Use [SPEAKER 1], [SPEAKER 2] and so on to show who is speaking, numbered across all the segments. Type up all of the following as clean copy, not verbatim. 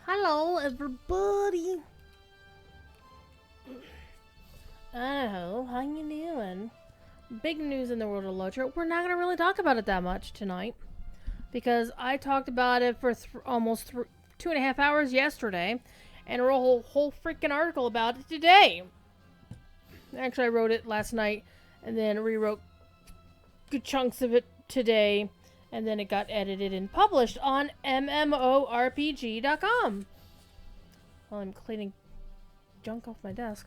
[SPEAKER 1] Hello, everybody. Oh, how you doing? Big news in the world of LotRO. We're not gonna really talk about it that much tonight because I talked about it for almost 2.5 hours yesterday, and wrote a whole freaking article about it today. Actually, I wrote it last night and then rewrote good chunks of it today, and then it got edited and published on MMORPG.com. While I'm cleaning junk off my desk.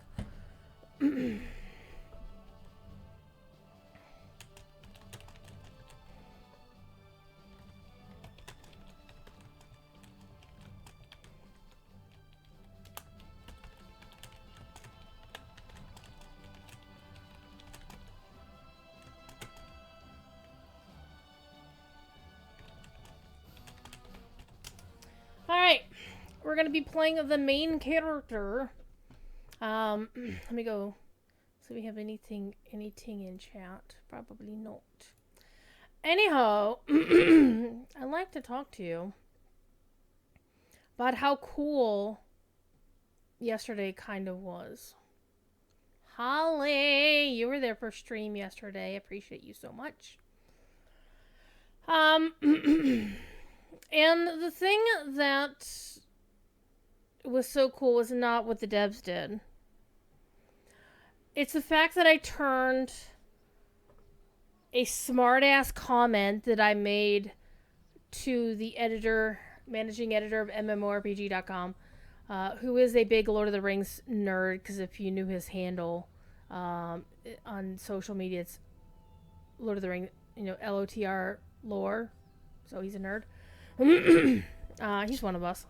[SPEAKER 1] Alright, we're going to be playing the main character. Let me go. So we have anything in chat? Probably not. Anyhow, I'd like to talk to you about how cool yesterday kind of was. Holly, you were there for stream yesterday. Appreciate you so much. And the thing that was so cool was not what the devs did. It's the fact that I turned a smart-ass comment that I made to the managing editor of MMORPG.com, who is a big Lord of the Rings nerd, because if you knew his handle on social media, it's Lord of the Rings, LOTR lore, so he's a nerd. He's one of us.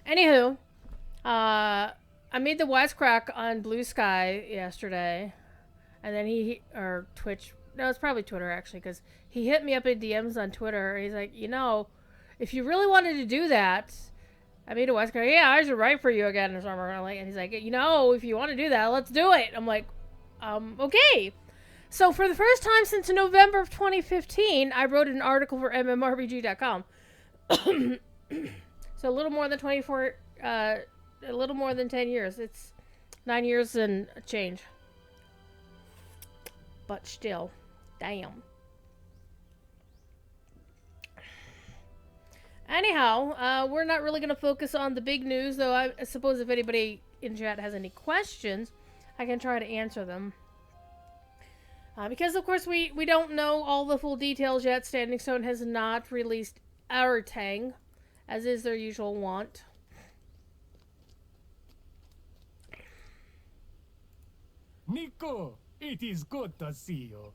[SPEAKER 1] Anywho, I made the wisecrack on Blue Sky yesterday, and then or Twitch, no, it's probably Twitter actually, because he hit me up in DMs on Twitter. He's like, if you really wanted to do that, I made a wisecrack. Yeah, I should write for you again or something. And he's like, if you want to do that, let's do it. I'm like, okay. So for the first time since November of 2015, I wrote an article for MMORPG.com. So a little more than 10 years. It's 9 years and change. But still, damn. Anyhow, we're not really going to focus on the big news, though I suppose if anybody in chat has any questions, I can try to answer them. Because, of course, we don't know all the full details yet. Standing Stone has not released our Tang, as is their usual wont.
[SPEAKER 2] Nico, it is good to see you.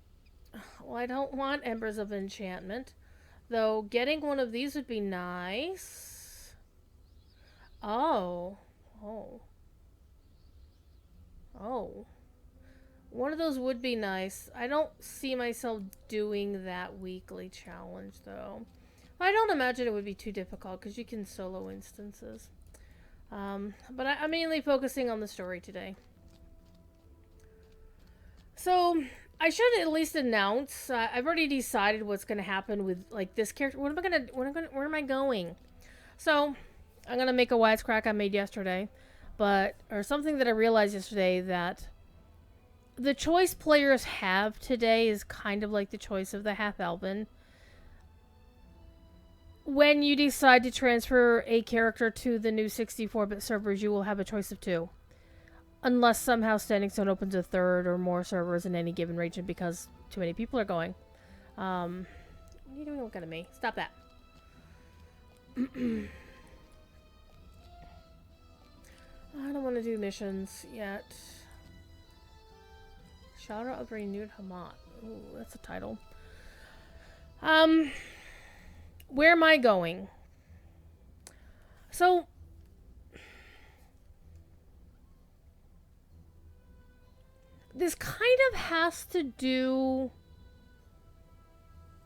[SPEAKER 1] Well, I don't want Embers of Enchantment, though getting one of these would be nice. Oh. One of those would be nice. I don't see myself doing that weekly challenge, though. I don't imagine it would be too difficult, because you can solo instances. But I'm mainly focusing on the story today. So, I should at least announce, I've already decided what's going to happen with, this character. Where am I going? So, I'm going to make a wisecrack I made yesterday. Or something that I realized yesterday, that the choice players have today is kind of like the choice of the half-elven. When you decide to transfer a character to the new 64-bit servers, you will have a choice of 2. Unless somehow Standing Stone opens a 3rd or more servers in any given region because too many people are going. What are you doing looking at me? Stop that. I don't want to do missions yet. Shadow of Renewed Hamat. Ooh, that's a title. Where am I going? So, this kind of has to do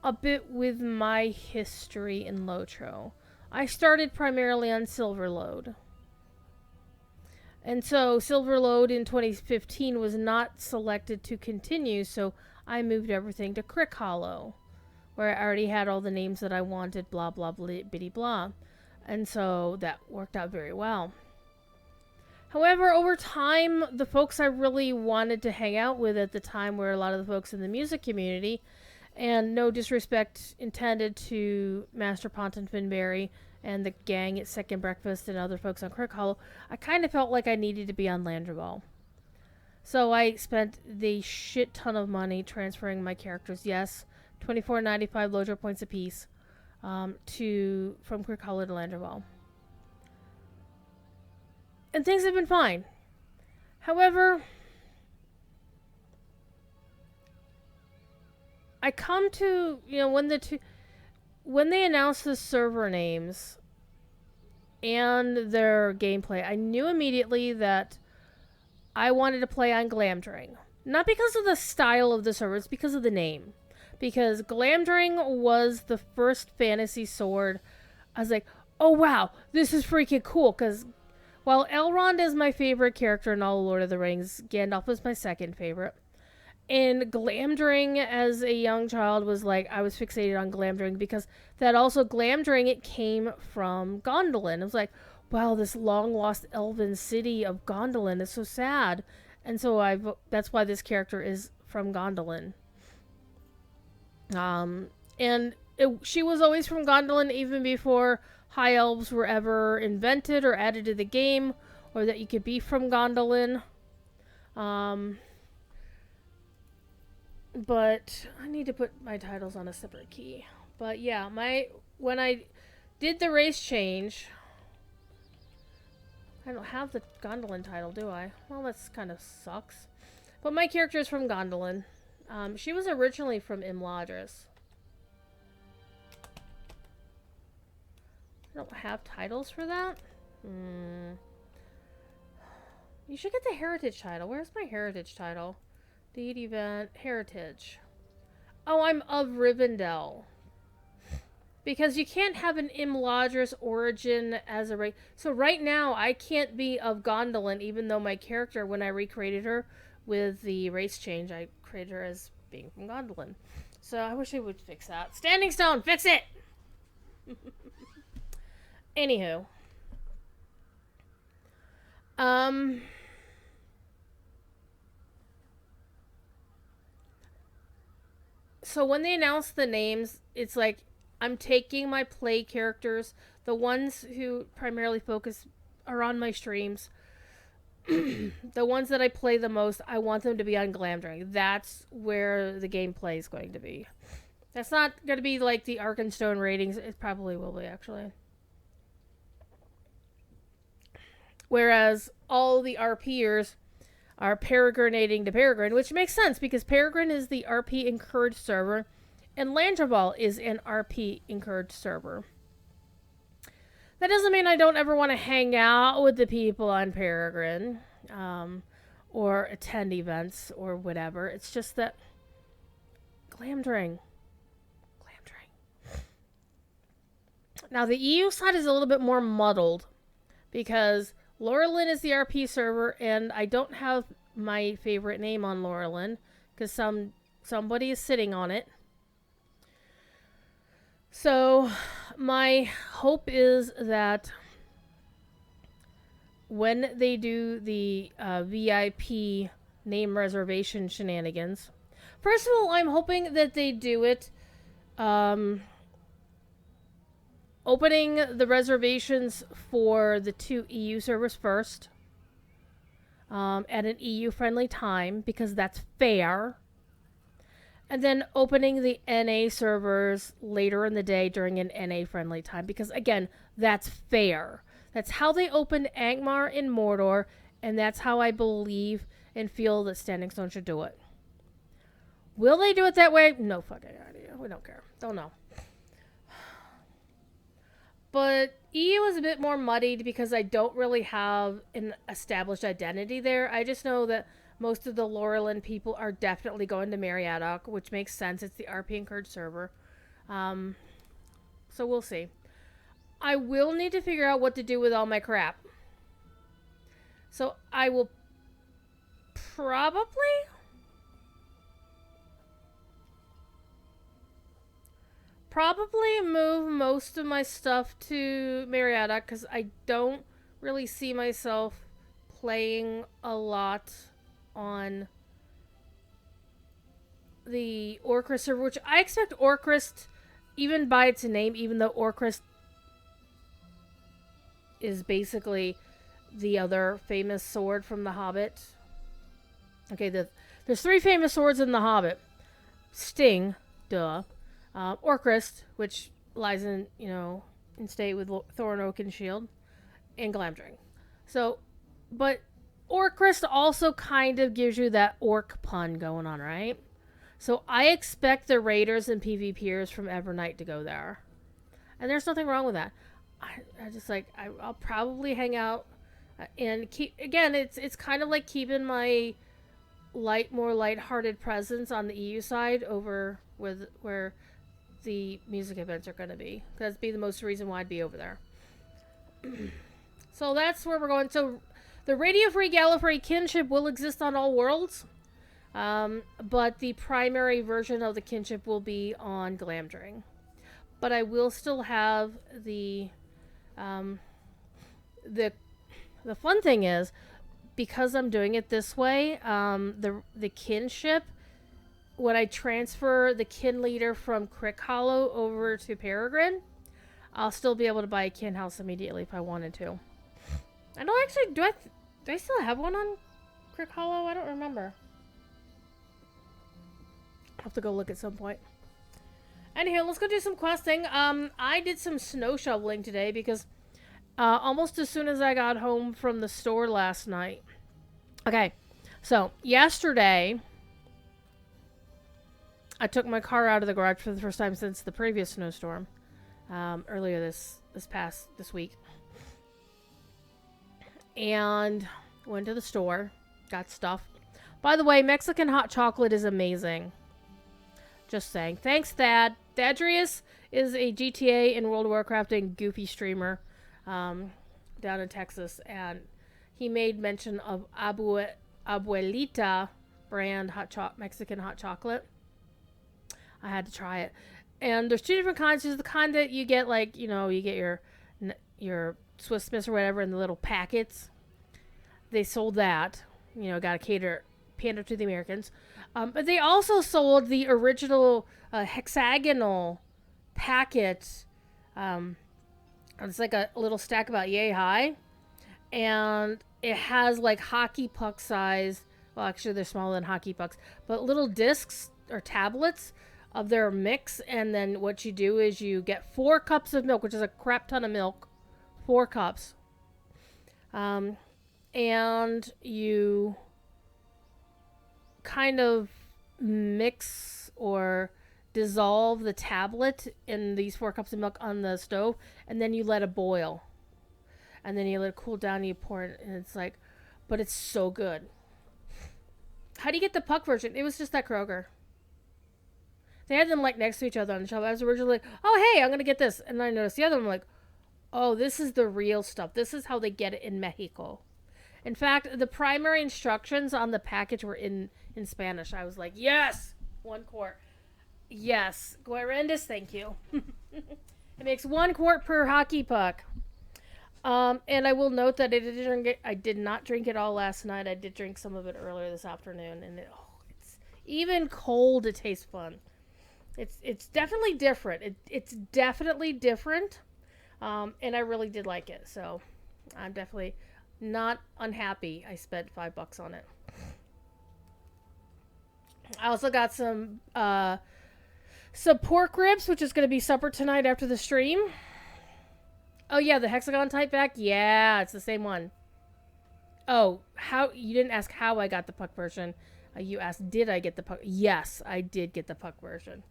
[SPEAKER 1] a bit with my history in LotRO. I started primarily on Silverlode. And so Silverlode in 2015 was not selected to continue, so I moved everything to Crick Hollow, where I already had all the names that I wanted, blah, blah, blah, bitty, blah. And so that worked out very well. However, over time, the folks I really wanted to hang out with at the time were a lot of the folks in the music community. And no disrespect intended to Master Ponton Finberry and the gang at Second Breakfast and other folks on Crick Hollow, I kind of felt like I needed to be on Landrabal. So I spent the shit ton of money transferring my characters. Yes, $24.95 LotRO points apiece from Crick Hollow to Landrabal. And things have been fine. However, I come to, when they announced the server names and their gameplay, I knew immediately that I wanted to play on Glamdring. Not because of the style of the server, it's because of the name. Because Glamdring was the first fantasy sword. I was like, oh wow, this is freaking cool. Because while Elrond is my favorite character in all Lord of the Rings, Gandalf was my second favorite. And Glamdring as a young child was like, I was fixated on Glamdring because that also Glamdring, it came from Gondolin. It was like, wow, this long lost elven city of Gondolin is so sad. And so that's why this character is from Gondolin. She was always from Gondolin even before High Elves were ever invented or added to the game, or that you could be from Gondolin. But I need to put my titles on a separate key. But yeah, when I did the race change, I don't have the Gondolin title, do I? Well, that's kind of sucks. But my character is from Gondolin. She was originally from Imladris. I don't have titles for that. You should get the heritage title. Where's my heritage title? Deed event, heritage. Oh, I'm of Rivendell. Because you can't have an Imladris origin as a race. So right now, I can't be of Gondolin, even though my character, when I recreated her with the race change, I created her as being from Gondolin. So I wish they would fix that. Standing Stone, fix it! Anywho. So when they announced the names, it's like I'm taking my play characters, the ones who primarily focus are on my streams, the ones that I play the most, I want them to be on Glamdring. That's where the gameplay is going to be. That's not going to be like the Arkenstone ratings. It probably will be, actually. Whereas all the RPers are peregrinating to Peregrine, which makes sense because Peregrine is the RP encouraged server and Landrabal is an RP encouraged server. That doesn't mean I don't ever want to hang out with the people on Peregrine or attend events or whatever. It's just that Glamdring. Now the EU side is a little bit more muddled because Laurelin is the RP server, and I don't have my favorite name on Laurelin because somebody is sitting on it. So my hope is that when they do the VIP name reservation shenanigans, first of all, I'm hoping that they do it opening the reservations for the 2 EU servers first at an EU-friendly time, because that's fair. And then opening the NA servers later in the day during an NA-friendly time, because, again, that's fair. That's how they opened Angmar in Mordor, and that's how I believe and feel that Standing Stone should do it. Will they do it that way? No fucking idea. We don't care. Don't know. But EU is a bit more muddied because I don't really have an established identity there. I just know that most of the Laurelin people are definitely going to Meriadoc, which makes sense. It's the RP encouraged server. So we'll see. I will need to figure out what to do with all my crap. So I will probably move most of my stuff to Marietta because I don't really see myself playing a lot on the Orcrist server, which I expect Orcrist, even by its name, even though Orcrist is basically the other famous sword from The Hobbit. Okay, there's 3 famous swords in The Hobbit. Sting, duh. Orcrist, which lies in, in state with Thorin Oakenshield, and Glamdring. So, but Orcrist also kind of gives you that orc pun going on, right? So I expect the raiders and PvPers from Evernight to go there. And there's nothing wrong with that. I just I'll probably hang out and keep, again, it's kind of like keeping my more lighthearted presence on the EU side over with where the music events are going to be. That'd be the most reason why I'd be over there. So that's where we're going. So the Radio Free Gallifrey kinship will exist on all worlds. But the primary version of the kinship will be on Glamdring. But I will still have the fun thing is, because I'm doing it this way, the kinship, when I transfer the kin leader from Crick Hollow over to Peregrine, I'll still be able to buy a kin house immediately if I wanted to. I don't actually, do I still have one on Crick Hollow? I don't remember. I'll have to go look at some point. Anywho, let's go do some questing. I did some snow shoveling today because almost as soon as I got home from the store last night. Okay, so yesterday I took my car out of the garage for the first time since the previous snowstorm earlier this week, and went to the store, got stuff. By the way, Mexican hot chocolate is amazing. Just saying. Thanks, Thad. Thadrius is a GTA and World of Warcrafting goofy streamer down in Texas, and he made mention of Abuelita brand Mexican hot chocolate. I had to try it. And there's 2 different kinds. There's the kind that you get, you get your Swiss Miss or whatever in the little packets. They sold that. Got to pander to the Americans. But they also sold the original hexagonal packet. It's like a little stack about yay high. And it has hockey puck size. Well, actually, they're smaller than hockey pucks. But little discs or tablets of their mix. And then what you do is you get 4 cups of milk, which is a crap ton of milk. 4 cups. And you kind of mix or dissolve the tablet in these 4 cups of milk on the stove, and then you let it boil, and then you let it cool down and you pour it, and it's but it's so good. How do you get the puck version? It was just at Kroger. They had them next to each other on the shelf. I was originally oh hey, I'm gonna get this, and then I noticed the other one. I'm oh, this is the real stuff. This is how they get it in Mexico. In fact, the primary instructions on the package were in Spanish. I was yes! 1 quart. Yes. Guarendis, thank you. It makes 1 quart per hockey puck. And I will note that I did not drink it all last night. I did drink some of it earlier this afternoon. And it's even cold, it tastes fun. It's definitely different. It's definitely different. And I really did like it. So I'm definitely not unhappy I spent $5 on it. I also got some pork ribs, which is going to be supper tonight after the stream. Oh yeah, the hexagon type back. Yeah, it's the same one. Oh, how you didn't ask how I got the puck version. You asked, did I get the puck? Yes, I did get the puck version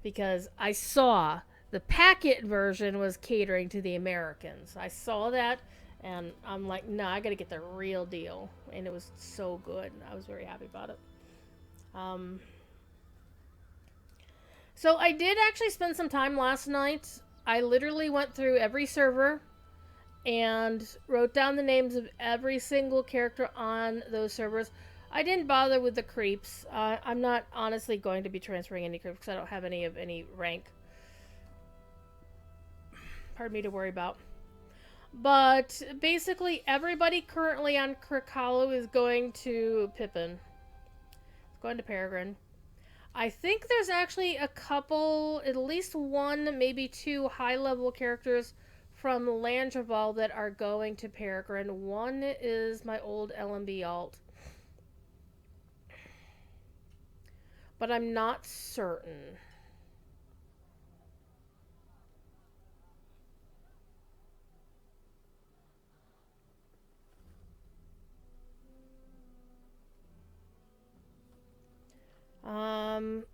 [SPEAKER 1] because I saw the packet version was catering to the Americans. I saw that. And I'm no, I gotta get the real deal. And it was so good. I was very happy about it. So I did actually spend some time last night. I literally went through every server and wrote down the names of every single character on those servers. I didn't bother with the creeps. I'm not honestly going to be transferring any creeps because I don't have any of any rank. Pardon me to worry about. But basically, everybody currently on Krikalu is going to Pippin. It's going to Peregrine. I think there's actually a couple, at least one, maybe two high-level characters from Landreval that are going to Peregrine. One is my old LMB alt. But I'm not certain.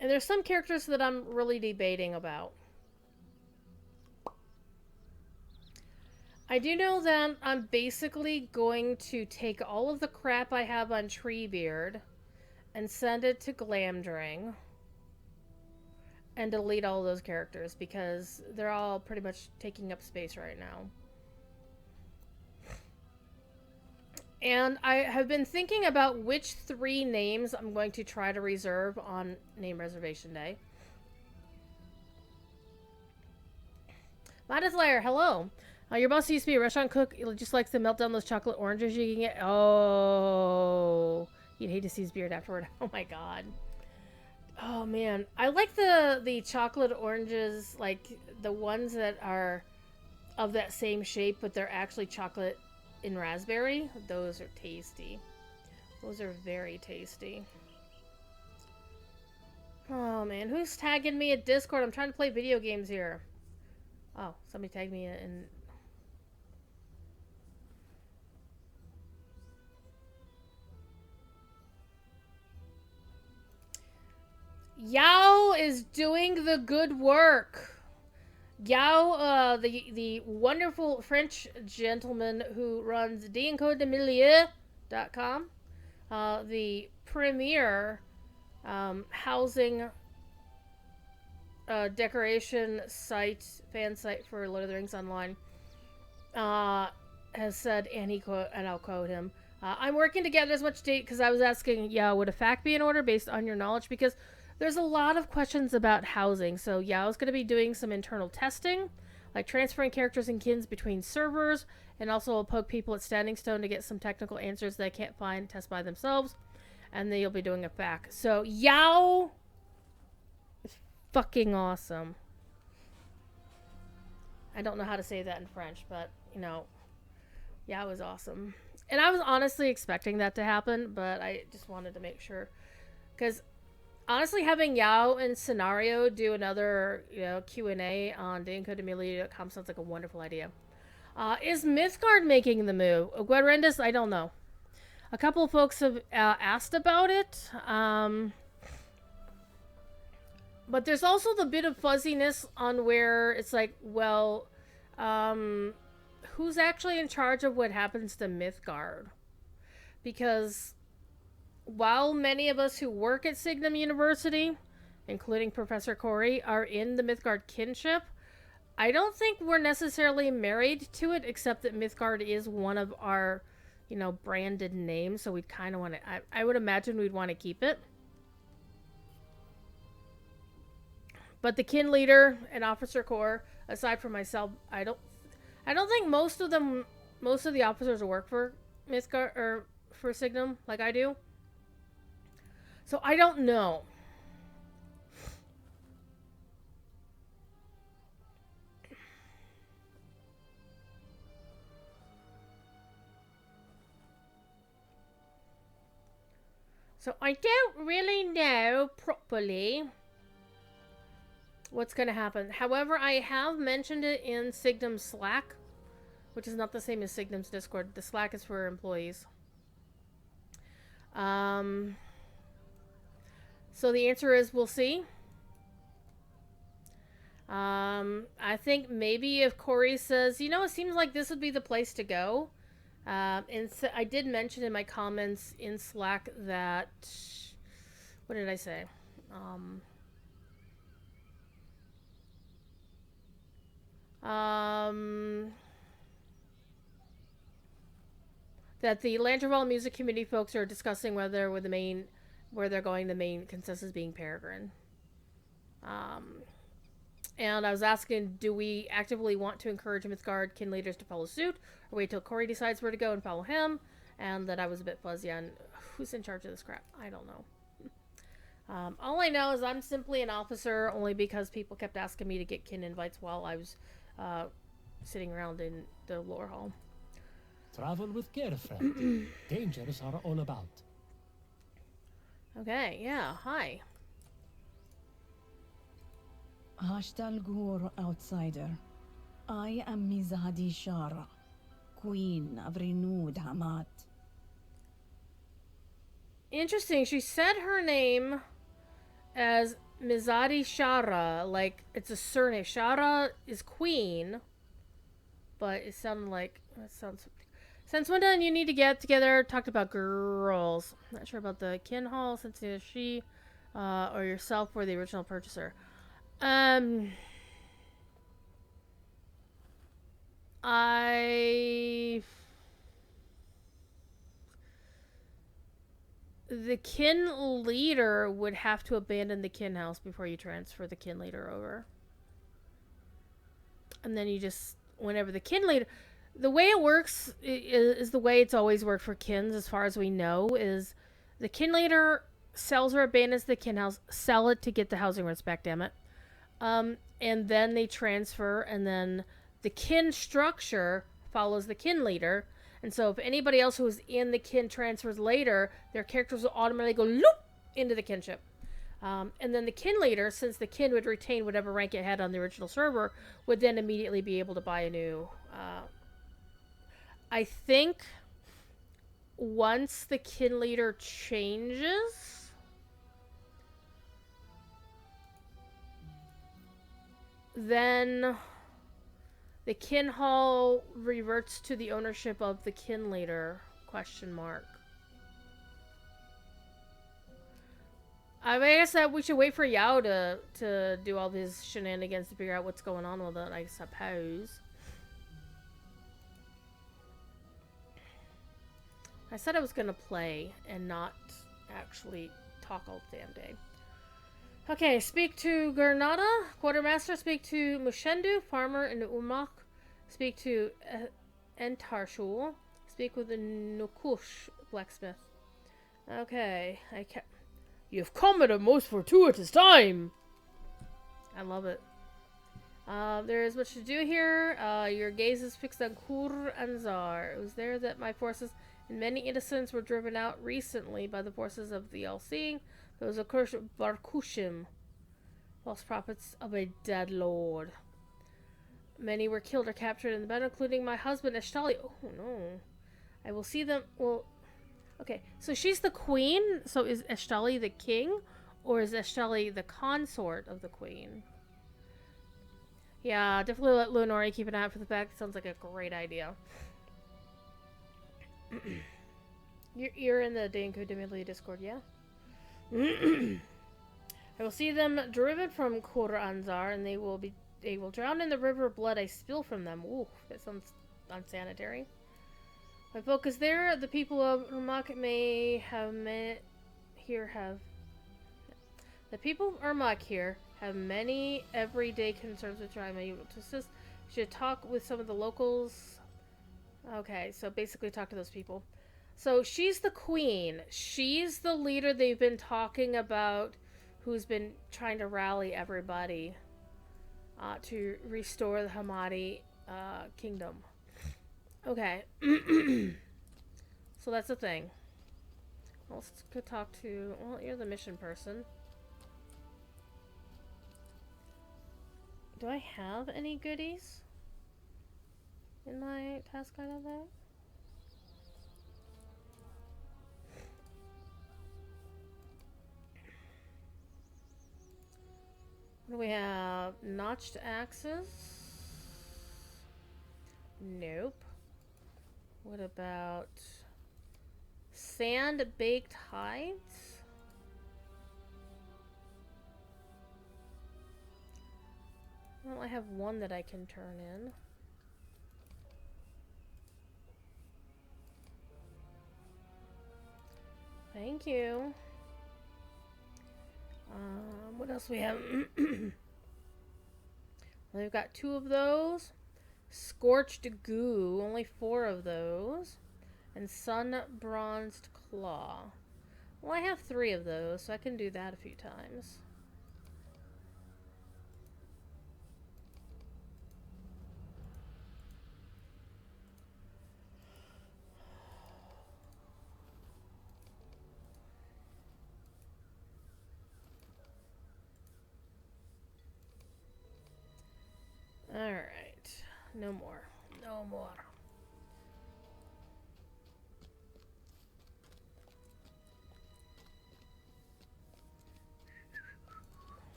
[SPEAKER 1] And there's some characters that I'm really debating about. I do know that I'm basically going to take all of the crap I have on Treebeard and send it to Glamdring and delete all those characters because they're all pretty much taking up space right now. And I have been thinking about which 3 names I'm going to try to reserve on Name Reservation Day. Modest Lair, hello. Your boss used to be a restaurant cook. He just likes to melt down those chocolate oranges you can get. Oh, you'd hate to see his beard afterward. Oh my god. Oh man, I like the chocolate oranges, like the ones that are of that same shape, but they're actually chocolate in raspberry. Those are tasty. Those are very tasty. Oh man, who's tagging me at Discord? I'm trying to play video games here. Oh, somebody tagged me in. Yao is doing the good work. Yao, the wonderful French gentleman who runs DencodeMilieu.com, the premier housing decoration site, fan site for Lord of the Rings Online, has said, and I'll quote him, I'm working to gather as much data, because I was asking, would a fact be in order based on your knowledge? Because there's a lot of questions about housing. So Yao's going to be doing some internal testing, like transferring characters and kins between servers, and also will poke people at Standing Stone to get some technical answers they can't find, test by themselves, and then you'll be doing a fact. So Yao is fucking awesome. I don't know how to say that in French, but, Yao is awesome. And I was honestly expecting that to happen, but I just wanted to make sure. Because honestly, having Yao and Scenario do another, Q&A on DencodeMilieu.com sounds like a wonderful idea. Is Mythgard making the move? Guerendis, I don't know. A couple of folks have asked about it. But there's also the bit of fuzziness on where it's like, well, who's actually in charge of what happens to Mythgard? Because while many of us who work at Signum University, including Professor Corey, are in the Mythgard kinship, I don't think we're necessarily married to it, except that Mythgard is one of our, branded names, so we'd kind of want to... I would imagine we'd want to keep it. But the kin leader and officer corps, aside from myself, I don't think most of the officers work for Mythgard or for Signum like I do. So I don't know. So I don't really know properly what's going to happen. However, I have mentioned it in Signum's Slack, which is not the same as Signum's Discord. The Slack is for employees. So the answer is we'll see. I think maybe if Corey says, it seems like this would be the place to go. And so I did mention in my comments in Slack that, what did I say? That the Landreval Music Community folks are discussing where they're going, the main consensus being Peregrine. And I was asking, do we actively want to encourage Mythgard kin leaders to follow suit, or wait till Corey decides where to go and follow him? And that I was a bit fuzzy on who's in charge of this crap. I don't know. All I know is I'm simply an officer, only because people kept asking me to get kin invites while I was sitting around in the lore hall.
[SPEAKER 2] Travel with care, friend. Dangers are all about.
[SPEAKER 1] Okay, yeah, hi.
[SPEAKER 3] Hashtal Gur outsider. I am Mizadi Shara, Queen of Renewed Hamad.
[SPEAKER 1] Interesting, she said her name as Mizadi Shara, like it's a surname. Shara is queen, but it sounded like that sounds. Since when did you need to get together? Talked about girls. Not sure about the kin hall, since either she or yourself were the original purchaser. The kin leader would have to abandon the kin house before you transfer the kin leader over. And then you just, whenever the kin leader, the way it works is the way it's always worked for kins, as far as we know, is the kin leader sells or abandons the kin house, sell it to get the housing rents back, damn it. And then they transfer, and then the kin structure follows the kin leader. And so if anybody else who is in the kin transfers later, their characters will automatically go loop into the kinship. And then the kin leader, since the kin would retain whatever rank it had on the original server, would then immediately be able to buy a new. I think once the kin leader changes, then the kin hall reverts to the ownership of the kin leader, question mark. I guess that we should wait for Yao to do all his shenanigans to figure out what's going on with it, I suppose. I said I was going to play and not actually talk all damn day. Okay, speak to Gernada, Quartermaster. Speak to Mushendu, Farmer in Umak. Speak to Entarshul. Speak with the Nukush, Blacksmith. Okay, You've come at a most fortuitous time! I love it. There is much to do here. Your gaze is fixed on Kur Anzar. It was there that my forces and many innocents were driven out recently by the forces of the All-Seeing. Those accursed Barkushim, false prophets of a dead lord. Many were killed or captured in the battle, including my husband Eshtali. Oh no. I will see them. Well, okay, so she's the queen. So is Eshtali the king, or is Eshtali the consort of the queen? Yeah, definitely let Lunori keep an eye out for the back. Sounds like a great idea. You're in the Danko Demili Discord, yeah? I will see them driven from Kur Anzar, and they will drown in the river of blood I spill from them. Ooh, that sounds unsanitary. My focus there, the people of Urmak may have met here have. The people of Urmak here have many everyday concerns which I am able to assist. Should talk with some of the locals. Okay, so basically talk to those people. So she's the queen. She's the leader they've been talking about, who's been trying to rally everybody to restore the Hamadi kingdom. Okay. So that's the thing. Well, let's go talk to... Well, you're the mission person. Do I have any goodies in my task guide of that? What do we have? Notched axes? Nope. What about sand-baked hides? Well, I have one that I can turn in. Thank you. What else we have? We've got 2 of those. Scorched Goo, only 4 of those. And Sun Bronzed Claw. Well, I have 3 of those, so I can do that a few times. Alright. No more. No more.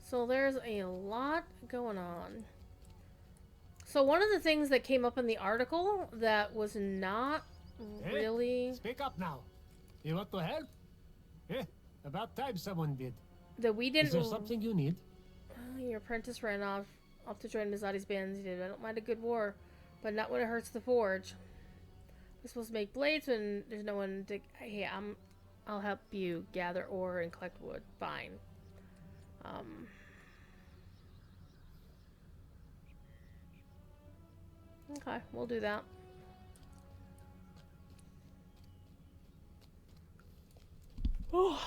[SPEAKER 1] So there's a lot going on. So one of the things that came up in the article that was not really...
[SPEAKER 2] Speak up now. You want to help? Eh, about time someone did.
[SPEAKER 1] That we didn't...
[SPEAKER 2] Is there something you need?
[SPEAKER 1] Your apprentice ran off to join Mizadi's bands. He did. I don't mind a good war, but not when it hurts the forge. We're supposed to make blades when there's no one to... Hey, I'll help you gather ore and collect wood. Fine. Okay, we'll do that. Oh.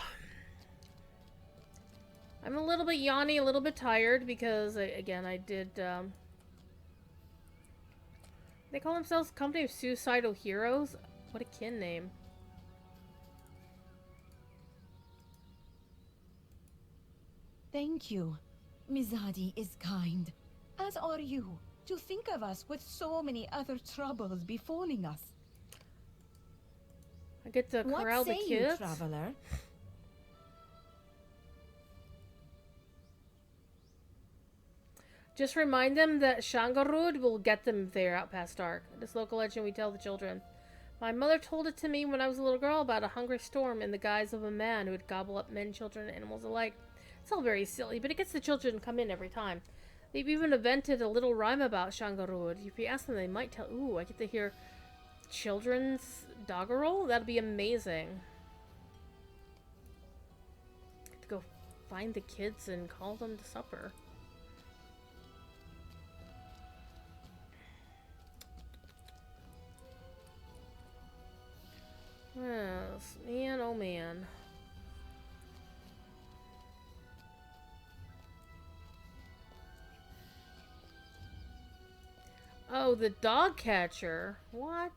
[SPEAKER 1] I'm a little bit yawny, a little bit tired because, again, I did, They call themselves Company of Suicidal Heroes? What a kin name.
[SPEAKER 3] Thank you. Mizadi is kind. As are you. To think of us with so many other troubles befalling us.
[SPEAKER 1] I get to corral the
[SPEAKER 3] What say
[SPEAKER 1] kids.
[SPEAKER 3] you, traveler?
[SPEAKER 1] Just remind them that Shangarud will get them there out past dark. This local legend we tell the children. My mother told it to me when I was a little girl about a hungry storm in the guise of a man who would gobble up men, children, and animals alike. It's all very silly, but it gets the children to come in every time. They've even invented a little rhyme about Shangarud. If you ask them, they might tell, ooh, I get to hear children's doggerel? That'd be amazing. Get to go find the kids and call them to supper. Yes, man, oh man. Oh, the dog catcher. What?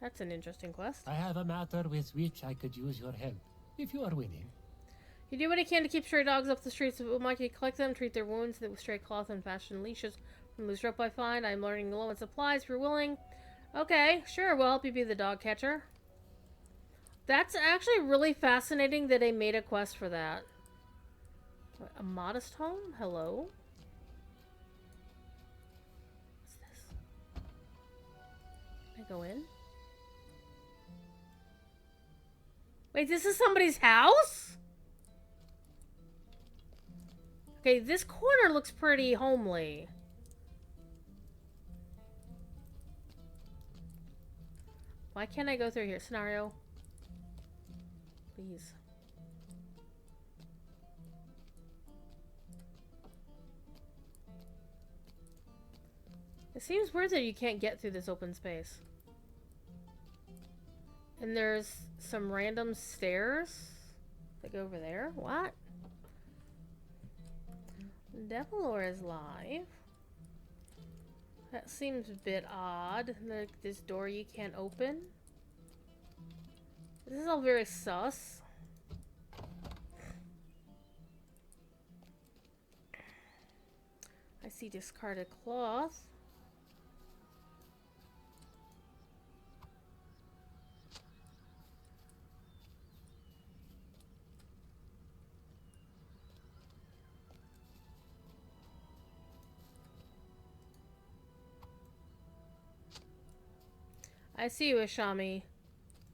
[SPEAKER 1] That's an interesting quest.
[SPEAKER 2] I have a matter with which I could use your help, if you are willing.
[SPEAKER 1] You do what you can to keep stray dogs off the streets of Umaki, collect them, treat their wounds with stray cloth and fashion leashes from loose rope I find. I'm learning low on supplies if you're willing. Okay, sure, we'll help you be the dog catcher. That's actually really fascinating that they made a quest for that. What, a modest home? Hello? What's this? Can I go in? Wait, this is somebody's house? Okay, this corner looks pretty homely. Why can't I go through here? Scenario. Please. It seems weird that you can't get through this open space. And there's some random stairs that go over there. What? Devilor is live. That seems a bit odd. Like this door you can't open. This is all very sus. I see discarded cloth. I see you, Ashami.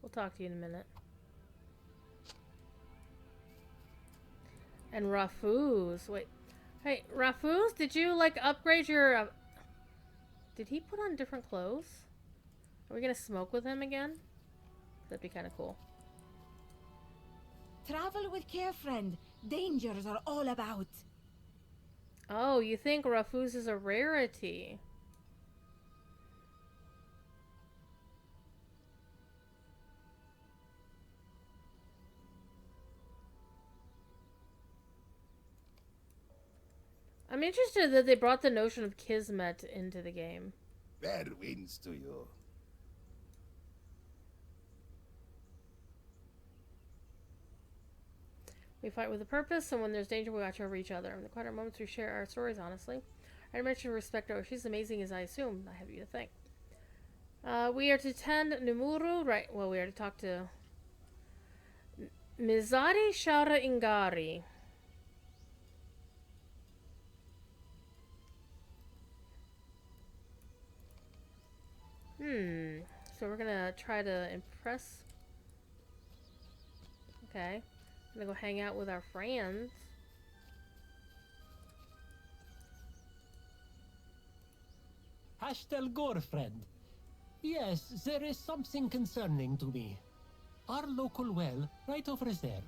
[SPEAKER 1] We'll talk to you in a minute. And Rafuz. Wait. Hey, Rafuz, did you, like, upgrade your... Did he put on different clothes? Are we gonna smoke with him again? That'd be kind of cool.
[SPEAKER 3] Travel with care, friend. Dangers are all about.
[SPEAKER 1] Oh, you think Rafuz is a rarity? I'm interested that they brought the notion of Kismet into the game.
[SPEAKER 4] Fair winds to you.
[SPEAKER 1] We fight with a purpose, and when there's danger, we watch over each other. In the quieter moments, we share our stories honestly. I mentioned respect her. She's amazing as I assume. I have you to thank. We are to tend Numuru. Right, well, we are to talk to Mizari Shara Ingari. So we're gonna try to impress. Okay. Gonna go hang out with our friends.
[SPEAKER 2] Hashtel Gore, friend. Yes, there is something concerning to me. Our local well, right over there.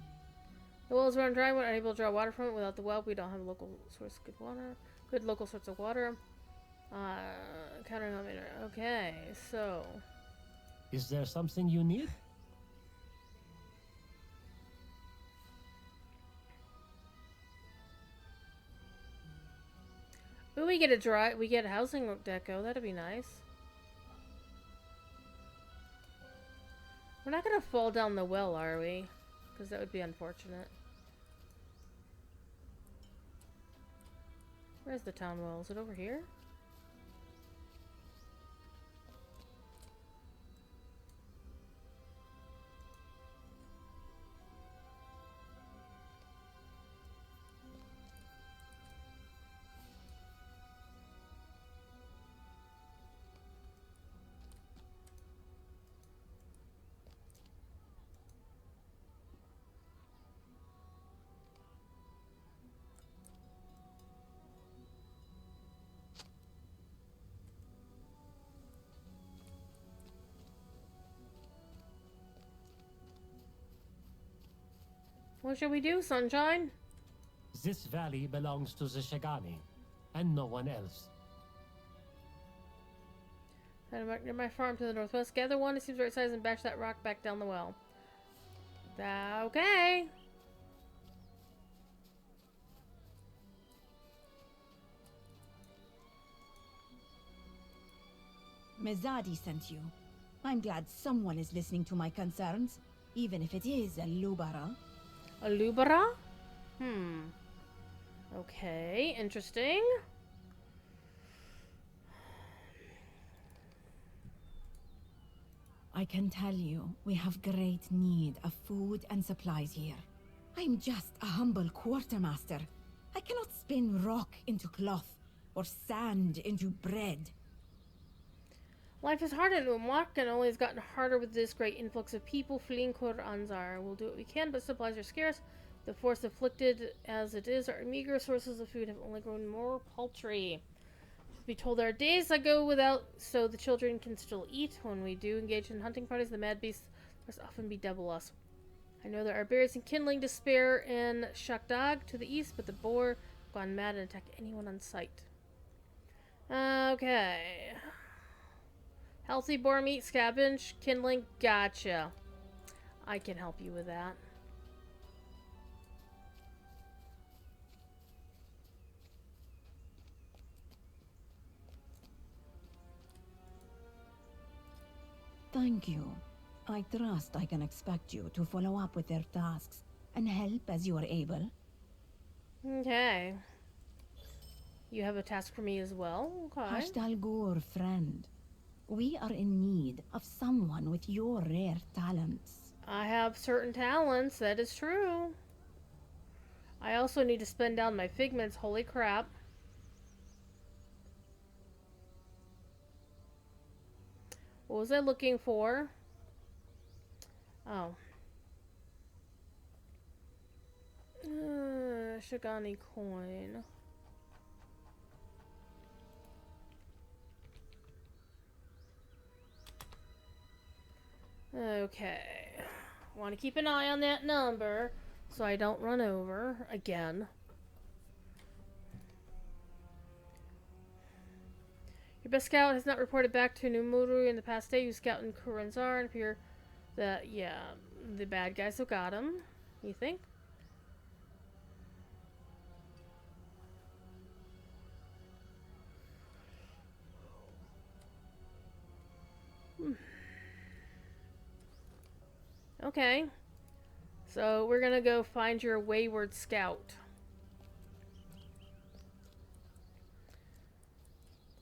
[SPEAKER 1] The well is run dry. We're unable to draw water from it. Without the well, we don't have a local source of good water. Good local source of water. Countering on minute. Okay, so.
[SPEAKER 2] Is there something you need?
[SPEAKER 1] Ooh, we get housing deco. That'd be nice. We're not gonna fall down the well, are we? Because that would be unfortunate. Where's the town well? Is it over here? What should we do, Sunshine?
[SPEAKER 2] This valley belongs to the Shagani, and no one else.
[SPEAKER 1] Head back near my farm to the northwest. Gather one, it seems right size, and bash that rock back down the well. Okay.
[SPEAKER 3] Mezadi sent you. I'm glad someone is listening to my concerns, even if it is a Lubara.
[SPEAKER 1] A Lubara? Okay, interesting.
[SPEAKER 3] I can tell you, we have great need of food and supplies here. I'm just a humble quartermaster. I cannot spin rock into cloth, or sand into bread.
[SPEAKER 1] Life is hard in Umwak and only has gotten harder with this great influx of people fleeing Kur Anzar. We'll do what we can, but supplies are scarce. The force afflicted as it is, our meager sources of food have only grown more paltry. Be told there are days that go without, so the children can still eat. When we do engage in hunting parties, the mad beasts must often bedouble us. I know there are berries and kindling to spare in Shakdag to the east, but the boar have gone mad and attack anyone on sight. Okay. Healthy boar meat, scavenge, kindling, gotcha. I can help you with that.
[SPEAKER 3] Thank you. I trust I can expect you to follow up with their tasks and help as you are able.
[SPEAKER 1] Okay. You have a task for me as well? Okay.
[SPEAKER 3] Hashtal Gur, friend. We are in need of someone with your rare talents.
[SPEAKER 1] I have certain talents, that is true. I also need to spend down my figments, holy crap. What was I looking for? Oh. Shagani coin. Okay. Want to keep an eye on that number. so I don't run over again. Your best scout has not reported back to Numuru in the past day. You scout in Kurenzar and appear that, yeah, the bad guys have got him. You think? Okay. So we're gonna go find your wayward scout.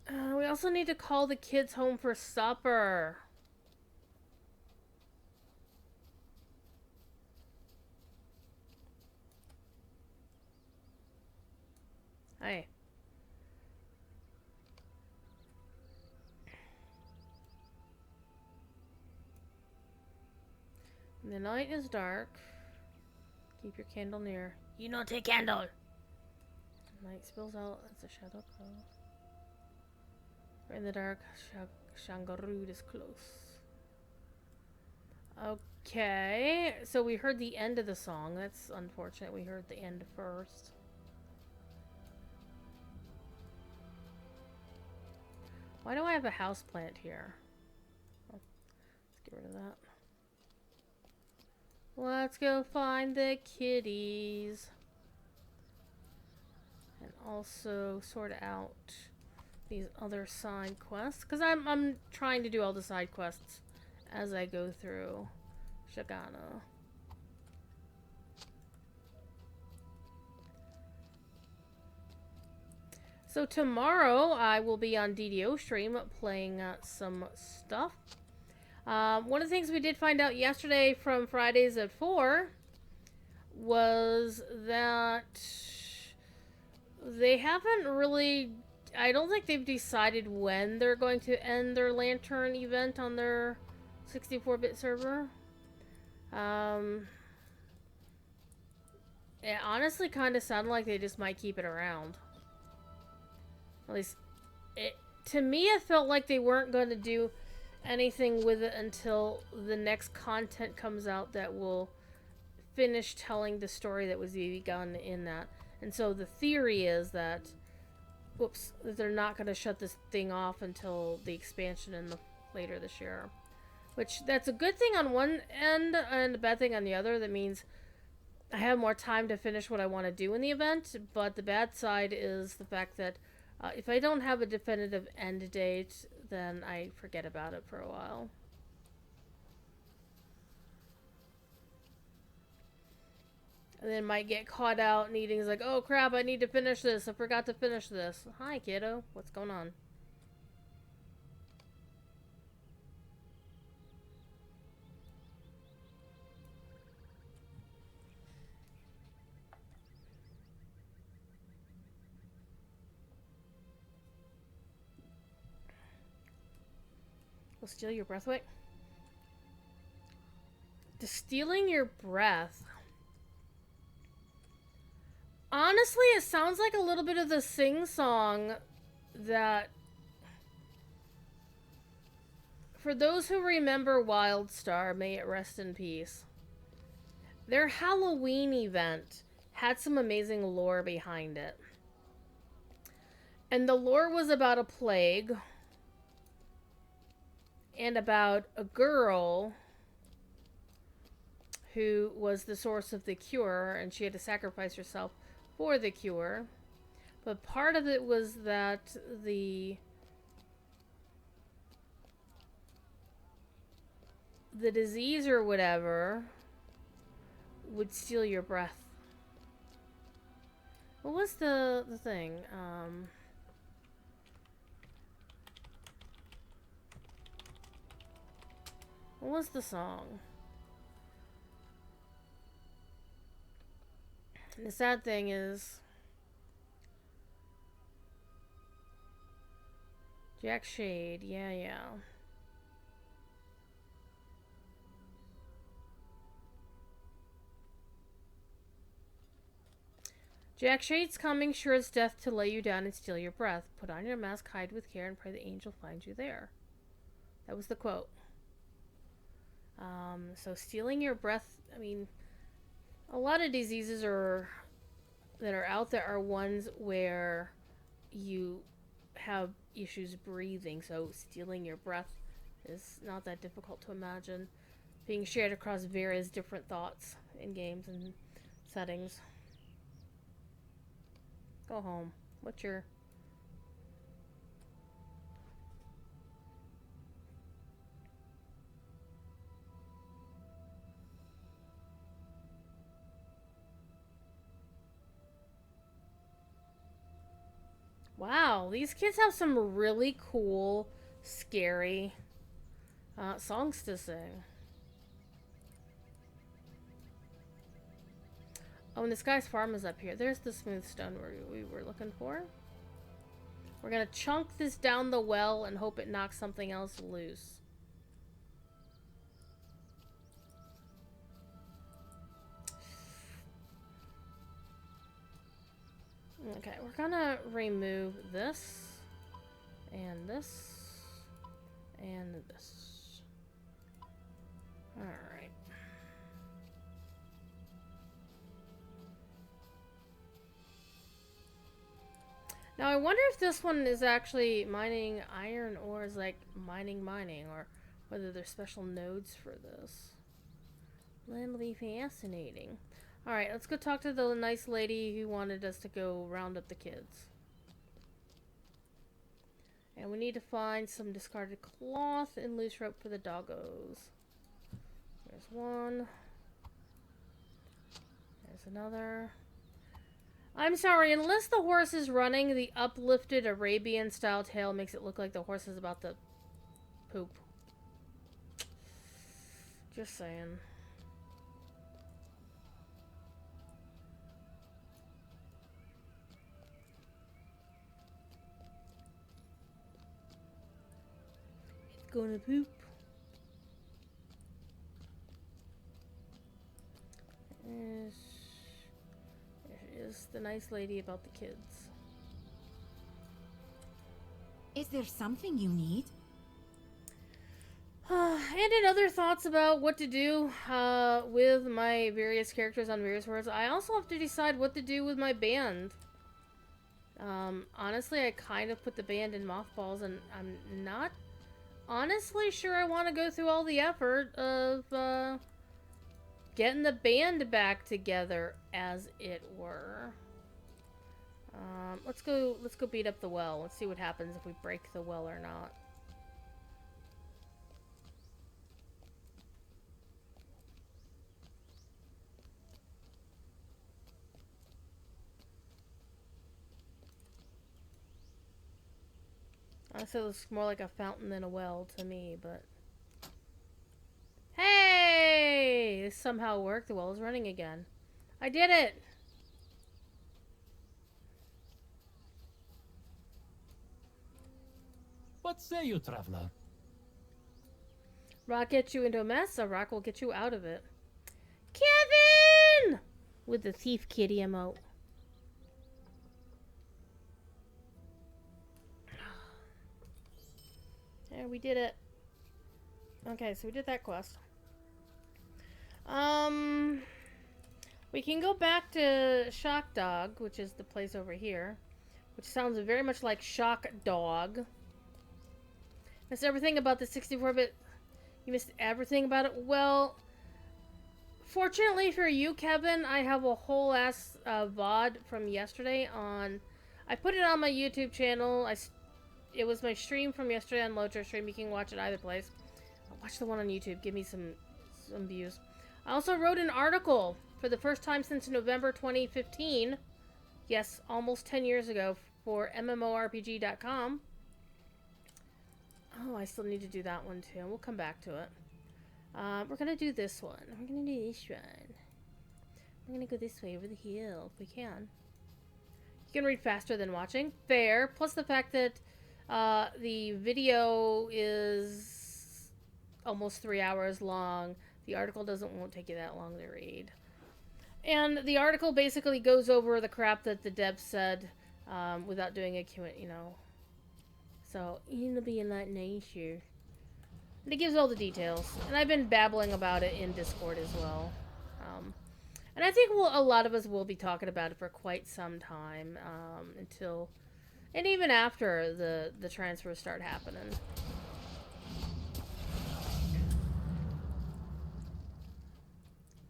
[SPEAKER 1] We also need to call the kids home for supper. Hey. The night is dark. Keep your candle near. You don't take candle. Night spills out as the shadow close. We're in the dark. Shangarud is close. Okay, so we heard the end of the song. That's unfortunate. We heard the end first. Why do I have a houseplant here? Oh, let's get rid of that. Let's go find the kitties. And also sort out these other side quests. Because I'm trying to do all the side quests as I go through Shagana. So tomorrow I will be on LotROStream playing some stuff. One of the things we did find out yesterday from Fridays at 4 was that they haven't really... I don't think they've decided when they're going to end their Lantern event on their 64-bit server. It honestly kind of sounded like they just might keep it around. At least, to me, it felt like they weren't going to do anything with it until the next content comes out that will finish telling the story that was begun in that. And so the theory is that, that they're not going to shut this thing off until the expansion later this year. Which, that's a good thing on one end and a bad thing on the other. That means I have more time to finish what I want to do in the event, but the bad side is the fact that if I don't have a definitive end date, then I forget about it for a while. And then might get caught out needing, like, oh crap, I need to finish this. I forgot to finish this. Hi, kiddo. What's going on? Will steal your breath away? Stealing your breath. Honestly, it sounds like a little bit of the sing-song that... For those who remember Wildstar, may it rest in peace. Their Halloween event had some amazing lore behind it. And the lore was about a plague and about a girl who was the source of the cure, and she had to sacrifice herself for the cure. But part of it was that the disease or whatever would steal your breath. What was the thing? What was the song? And the sad thing is, Jack Shade, yeah. Jack Shade's coming, sure as death, to lay you down and steal your breath. Put on your mask, hide with care, and pray the angel finds you there. That was the quote. So stealing your breath, I mean, A lot of diseases that are out there are ones where you have issues breathing, so stealing your breath is not that difficult to imagine. Being shared across various different thoughts in games and settings. Go home. What's your... Wow, these kids have some really cool, scary songs to sing. Oh, and this guy's farm is up here. There's the smooth stone we were looking for. We're gonna chunk this down the well and hope it knocks something else loose. Okay, we're gonna remove this, and this, and this. Alright. Now I wonder if this one is actually mining iron ore is like mining, or whether there's special nodes for this. That'll be fascinating. Alright, let's go talk to the nice lady who wanted us to go round up the kids. And we need to find some discarded cloth and loose rope for the doggos. There's one. There's another. I'm sorry, unless the horse is running, the uplifted Arabian-style tail makes it look like the horse is about to poop. Just saying. It's gonna poop. There is the nice lady about the kids.
[SPEAKER 3] Is there something you need?
[SPEAKER 1] And in other thoughts about what to do with my various characters on various worlds, I also have to decide what to do with my band. Honestly, I kind of put the band in mothballs, and I'm not honestly sure I want to go through all the effort of getting the band back together, as it were. Let's go beat up the well. Let's see what happens if we break the well or not. Honestly, it looks more like a fountain than a well to me, but... Hey! This somehow worked. The well is running again. I did it!
[SPEAKER 2] What say you, traveler?
[SPEAKER 1] Rock gets you into a mess, a rock will get you out of it. Kevin! With the thief kitty emote. There, we did it. Okay, so we did that quest. We can go back to Shock Dog, which is the place over here, which sounds very much like Shock Dog. Missed everything about the 64-bit. You missed everything about it. Well, fortunately for you, Kevin, I have a whole ass VOD from yesterday on. I put it on my YouTube channel. It was my stream from yesterday on LotROStream. You can watch it either place. I'll watch the one on YouTube. Give me some views. I also wrote an article for the first time since November 2015. Yes, almost 10 years ago for MMORPG.com. Oh, I still need to do that one too. We'll come back to it. We're gonna do this one. We're gonna do this one. We're gonna go this way over the hill if we can. You can read faster than watching. Fair. Plus the fact that the video is almost 3 hours long. The article won't take you that long to read. And the article basically goes over the crap that the devs said without doing a Q&A, you know. So, it'll be a lot nicer. And it gives all the details. And I've been babbling about it in Discord as well. And I think a lot of us will be talking about it for quite some time, until, and even after the transfers start happening.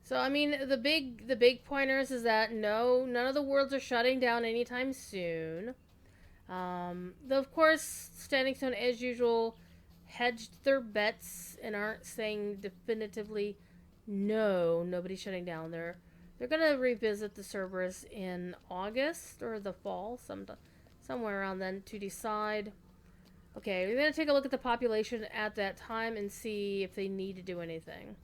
[SPEAKER 1] So I mean, the big pointers is that no, none of the worlds are shutting down anytime soon. Of course, Standing Stone, as usual, hedged their bets and aren't saying definitively, no, nobody's shutting down. They're gonna revisit the Cerberus in August or the fall, somewhere around then, to decide. Okay, we're gonna take a look at the population at that time and see if they need to do anything.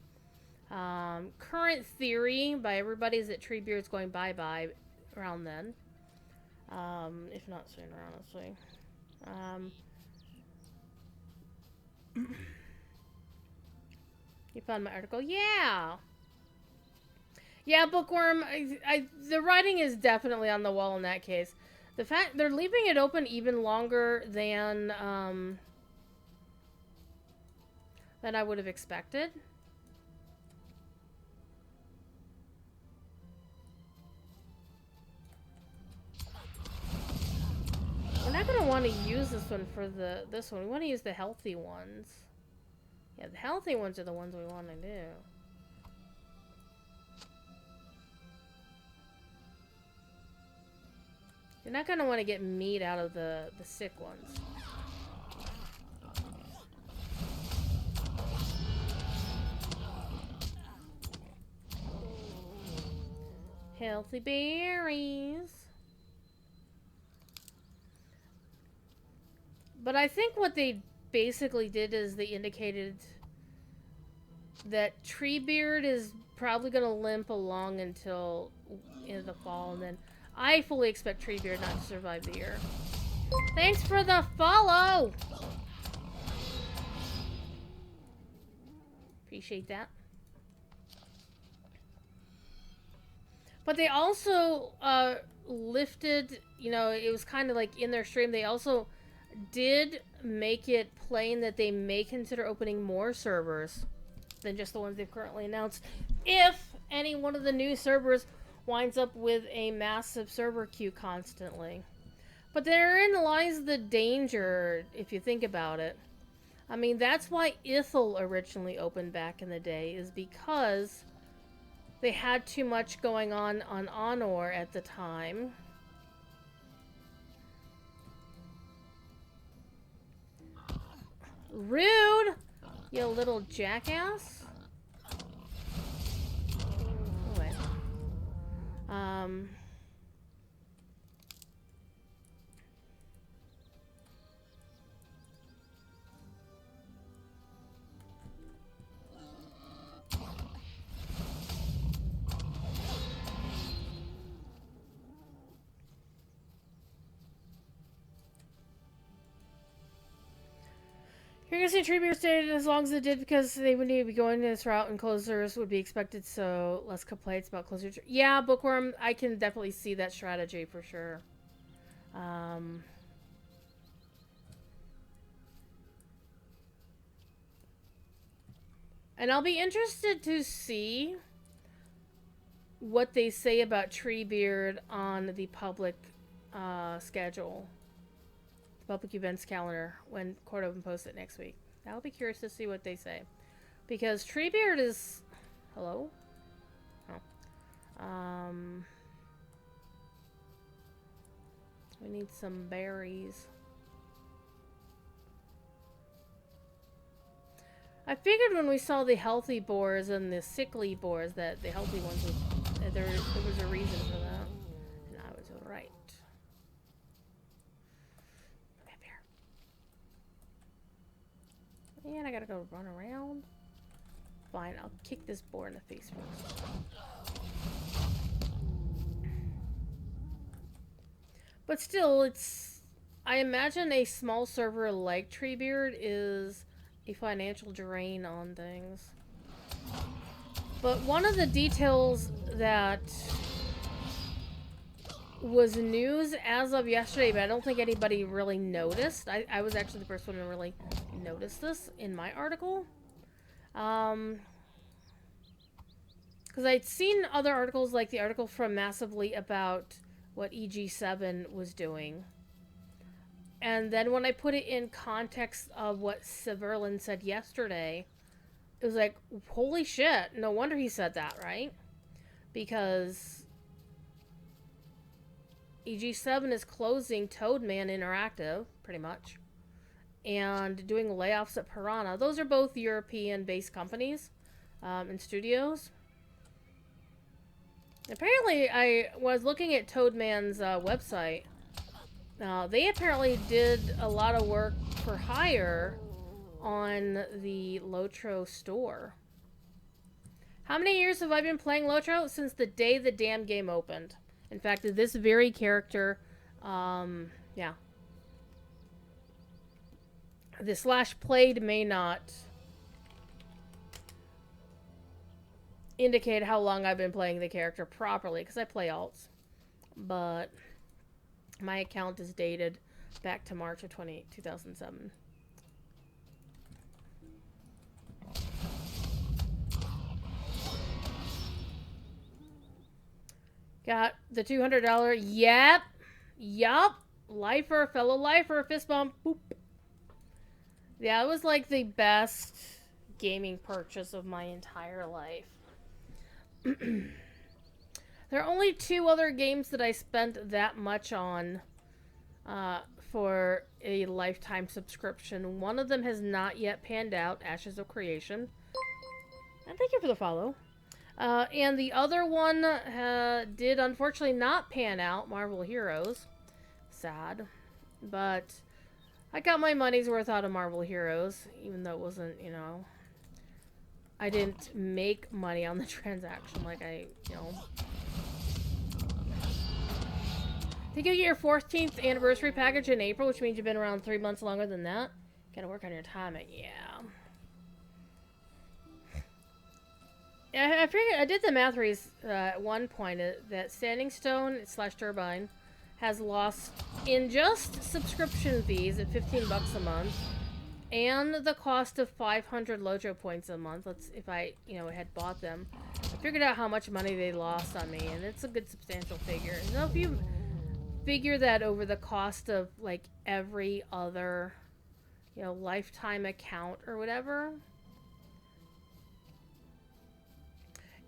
[SPEAKER 1] Current theory by everybody is that Treebeard's going bye-bye around then. If not sooner, honestly. You found my article? Yeah! Yeah, Bookworm, the writing is definitely on the wall in that case. The fact they're leaving it open even longer than I would have expected. We're not gonna want to use this one for this one. We want to use the healthy ones. Yeah, the healthy ones are the ones we want to do. You're not gonna want to get meat out of the sick ones. Healthy berries. But I think what they basically did is they indicated that Treebeard is probably going to limp along until in the fall, and then I fully expect Treebeard not to survive the year. Thanks for the follow! Appreciate that. But they also lifted, you know, it was kind of like in their stream, they also did make it plain that they may consider opening more servers than just the ones they've currently announced, if any one of the new servers winds up with a massive server queue constantly. But therein lies the danger, if you think about it. I mean, that's why Ithel originally opened back in the day, is because they had too much going on Honor at the time. Rude! You little jackass. Oh, wait. You're gonna say Treebeard stayed as long as it did because they would need to be going this route and closers would be expected, so less complaints about closers. Yeah, Bookworm, I can definitely see that strategy for sure. And I'll be interested to see what they say about Treebeard on the public schedule. Public events calendar when Court Open posts it next week. I'll be curious to see what they say, because Treebeard is hello. Oh, we need some berries. I figured when we saw the healthy boars and the sickly boars that the healthy ones would, there was a reason for that, and I was right. And I gotta go run around. Fine, I'll kick this boar in the face first. But still, it's... I imagine a small server like Treebeard is a financial drain on things. But one of the details that was news as of yesterday, but I don't think anybody really noticed. I was actually the first one to really notice this in my article. Because I'd seen other articles, like the article from Massively about what EG7 was doing. And then when I put it in context of what Severlin said yesterday, it was like, holy shit, no wonder he said that, right? Because EG7 is closing Toadman Interactive, pretty much, and doing layoffs at Piranha. Those are both European-based companies and studios. Apparently, I was looking at Toadman's website. They apparently did a lot of work for hire on the LotRO store. How many years have I been playing LotRO? Since the day the damn game opened. In fact, this very character, yeah. The /played may not indicate how long I've been playing the character properly, because I play alts. But my account is dated back to March of 2007. Got the $200. Yep. Yup. Lifer, fellow lifer, fist bump. Boop. Yeah, it was like the best gaming purchase of my entire life. There are only 2 other games that I spent that much on for a lifetime subscription. One of them has not yet panned out, Ashes of Creation. And thank you for the follow. And the other one did unfortunately not pan out, Marvel Heroes. Sad. But I got my money's worth out of Marvel Heroes, even though it wasn't, you know... I didn't make money on the transaction like I, you know... I think you get your 14th anniversary package in April, which means you've been around 3 months longer than that. Gotta work on your timing, yeah. I figured I did the math at one point that Standing Stone / Turbine has lost in just subscription fees at $15 a month and the cost of 500 Lojo points a month. If I had bought them, I figured out how much money they lost on me, and it's a good substantial figure. You know, if you figure that over the cost of like every other, lifetime account or whatever,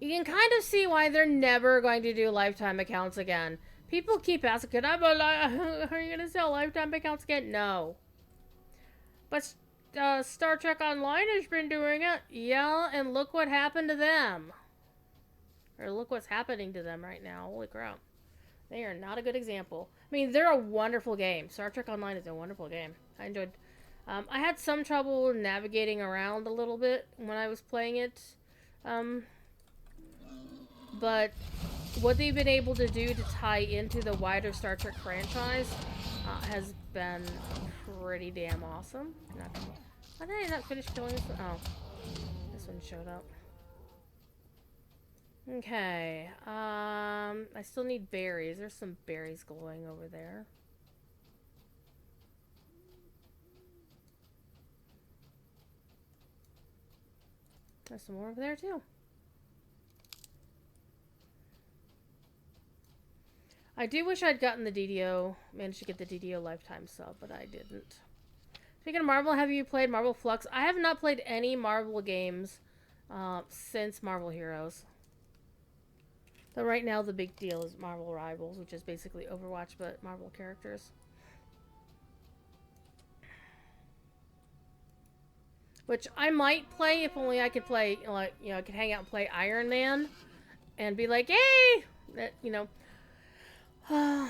[SPEAKER 1] you can kind of see why they're never going to do lifetime accounts again. People keep asking, "Can I are you going to sell lifetime accounts again?" No. But Star Trek Online has been doing it. Yeah, and look what happened to them. Or look what's happening to them right now. Holy crap. They are not a good example. I mean, they're a wonderful game. Star Trek Online is a wonderful game. I enjoyed... I had some trouble navigating around a little bit when I was playing it. But what they've been able to do to tie into the wider Star Trek franchise has been pretty damn awesome. Why did I not finish killing this one? Oh, this one showed up. Okay, I still need berries. There's some berries glowing over there. There's some more over there too. I do wish I'd gotten the DDO, managed to get the DDO lifetime sub, but I didn't. Speaking of Marvel, have you played Marvel Flux? I have not played any Marvel games since Marvel Heroes. So right now the big deal is Marvel Rivals, which is basically Overwatch but Marvel characters. Which I might play if only I could play, I could hang out and play Iron Man and be like, hey! That,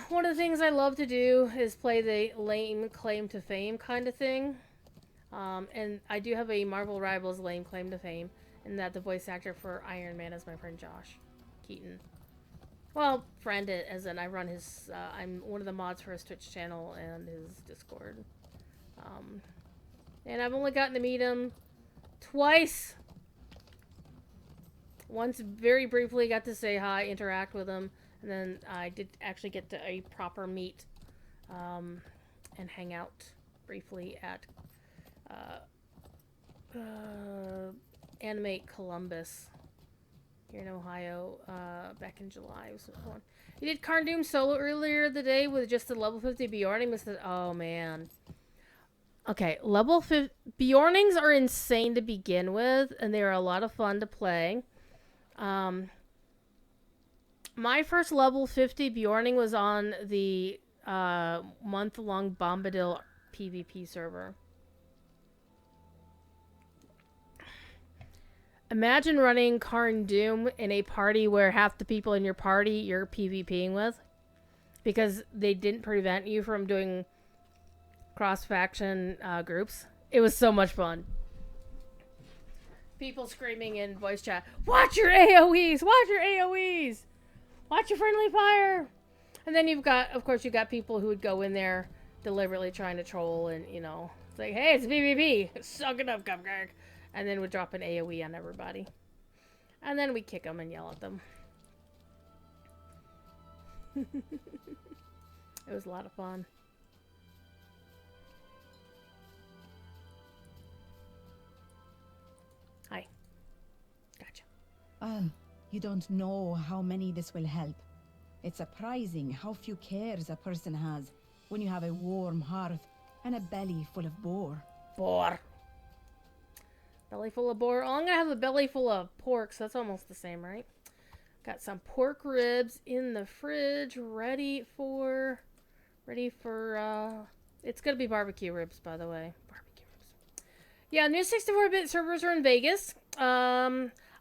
[SPEAKER 1] one of the things I love to do is play the lame claim to fame kind of thing. And I do have a Marvel Rivals lame claim to fame, in that the voice actor for Iron Man is my friend Josh Keaton. Well, friend, as in I run his, I'm one of the mods for his Twitch channel and his Discord. And I've only gotten to meet him twice. Once very briefly got to say hi, interact with him. And then I did actually get to a proper meet and hang out briefly at Animate Columbus here in Ohio back in July. It was fun. You did Karn Doom solo earlier the day with just the level 50 Bjorning. Oh, man. Okay, level 50... Bjornings are insane to begin with, and they are a lot of fun to play. My first level 50 Bjorning was on the month-long Bombadil PvP server. Imagine running Karn Doom in a party where half the people in your party you're PvPing with. Because they didn't prevent you from doing cross-faction groups. It was so much fun. People screaming in voice chat, "Watch your AoEs! Watch your AoEs! Watch your friendly fire!" And then you've got people who would go in there deliberately trying to troll and, you know, it's like, "Hey, it's PvP! Suck it up, cupcake!" And then would drop an AoE on everybody. And then we kick them and yell at them. It was a lot of fun. Hi. Gotcha.
[SPEAKER 3] You don't know how many this will help. It's surprising how few cares a person has when you have a warm hearth and a belly full of boar.
[SPEAKER 1] Boar. Belly full of boar. Oh, I'm gonna have a belly full of pork, so that's almost the same, right? Got some pork ribs in the fridge, ready for, it's gonna be barbecue ribs, by the way. Barbecue ribs. Yeah, new 64-bit servers are in Vegas.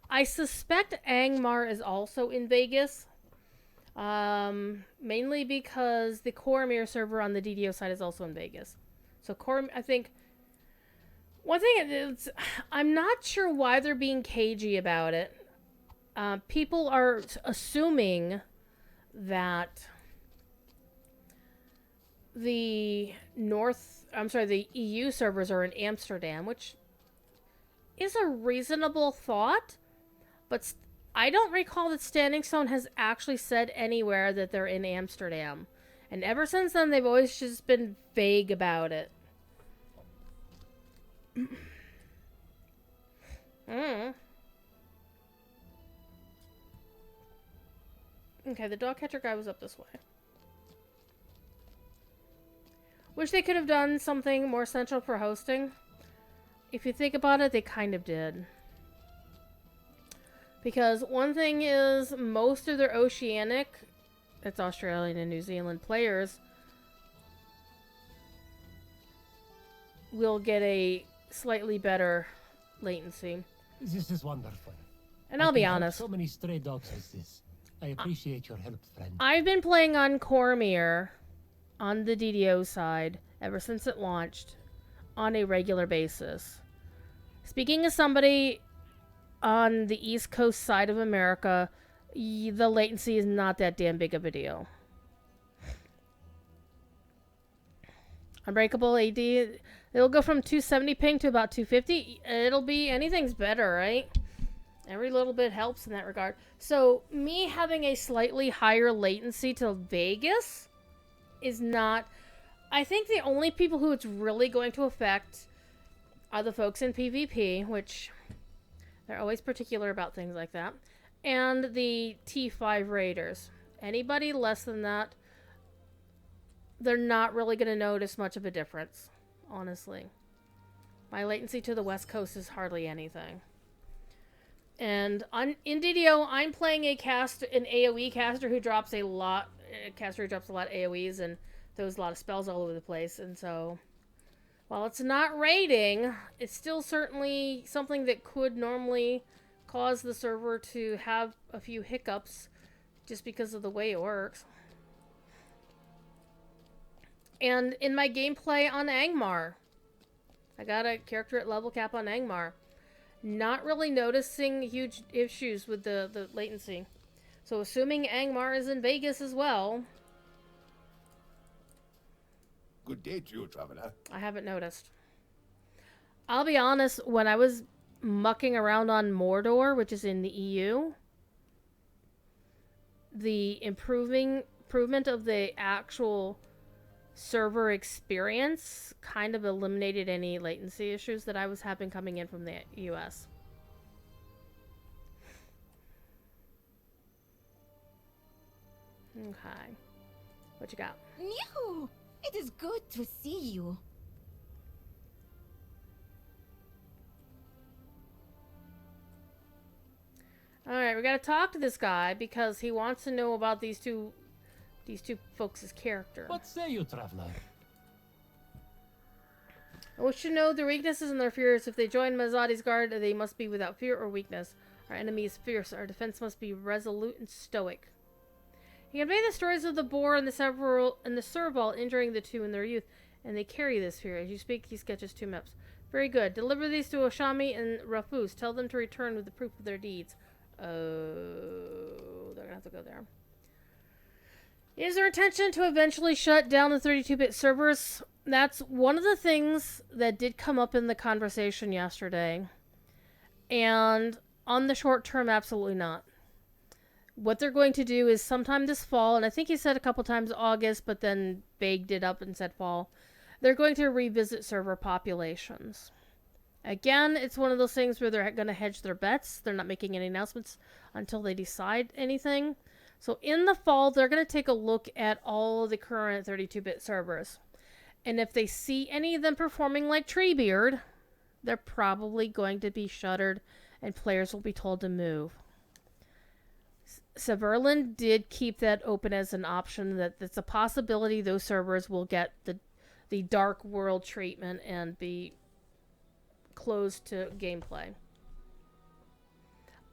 [SPEAKER 1] I suspect Angmar is also in Vegas. Mainly because the Coromir server on the DDO side is also in Vegas. So I think... One thing is, I'm not sure why they're being cagey about it. People are assuming that the EU servers are in Amsterdam, which is a reasonable thought, but I don't recall that Standing Stone has actually said anywhere that they're in Amsterdam. And ever since then, they've always just been vague about it. Okay, the dog catcher guy was up this way. Wish they could have done something more central for hosting. If you think about it, they kind of did. Because one thing is, most of their Oceanic, that's Australian and New Zealand players, will get a slightly better latency.
[SPEAKER 2] This is wonderful.
[SPEAKER 1] And I'll be honest.
[SPEAKER 2] So many stray dogs as this. I appreciate your help, friend.
[SPEAKER 1] I've been playing on Coromir on the DDO side ever since it launched on a regular basis. Speaking as somebody on the East Coast side of America, the latency is not that damn big of a deal. Unbreakable AD, it'll go from 270 ping to about 250. It'll be, anything's better, right? Every little bit helps in that regard. So, me having a slightly higher latency to Vegas is not... I think the only people who it's really going to affect are the folks in PvP, which they're always particular about things like that, and the T5 raiders. Anybody less than that, they're not really going to notice much of a difference, honestly. My latency to the West Coast is hardly anything. And in DDO, I'm playing an AoE caster who drops a lot. Caster who drops a lot of AoEs and throws a lot of spells all over the place. And so, while it's not raiding, it's still certainly something that could normally cause the server to have a few hiccups just because of the way it works. And in my gameplay on Angmar, I got a character at level cap on Angmar. Not really noticing huge issues with the latency. So assuming Angmar is in Vegas as well.
[SPEAKER 4] Good day to you, traveler.
[SPEAKER 1] I haven't noticed. I'll be honest, when I was mucking around on Mordor, which is in the EU, the improvement of the actual server experience kind of eliminated any latency issues that I was having coming in from the US. Okay. What you got?
[SPEAKER 3] Yoo! It is good to see you.
[SPEAKER 1] Alright, we gotta talk to this guy because he wants to know about these two folks' character.
[SPEAKER 2] What say you, traveler?
[SPEAKER 1] I wish to know their weaknesses and their fears. If they join Mazadi's guard, they must be without fear or weakness. Our enemy is fierce. Our defense must be resolute and stoic. He conveyed the stories of the boar and the serval injuring the two in their youth, and they carry this fear. As you speak, he sketches 2 maps. Very good. Deliver these to Oshami and Rafus. Tell them to return with the proof of their deeds. Oh, they're gonna have to go there. Is their intention to eventually shut down the 32-bit servers? That's one of the things that did come up in the conversation yesterday. And on the short term, absolutely not. What they're going to do is sometime this fall, and I think he said a couple times August, but then vagued it up and said fall, they're going to revisit server populations. Again, it's one of those things where they're going to hedge their bets. They're not making any announcements until they decide anything. So in the fall, they're going to take a look at all of the current 32-bit servers. And if they see any of them performing like Treebeard, they're probably going to be shuttered and players will be told to move. Severland did keep that open as an option, that it's a possibility those servers will get the Dark World treatment and be closed to gameplay.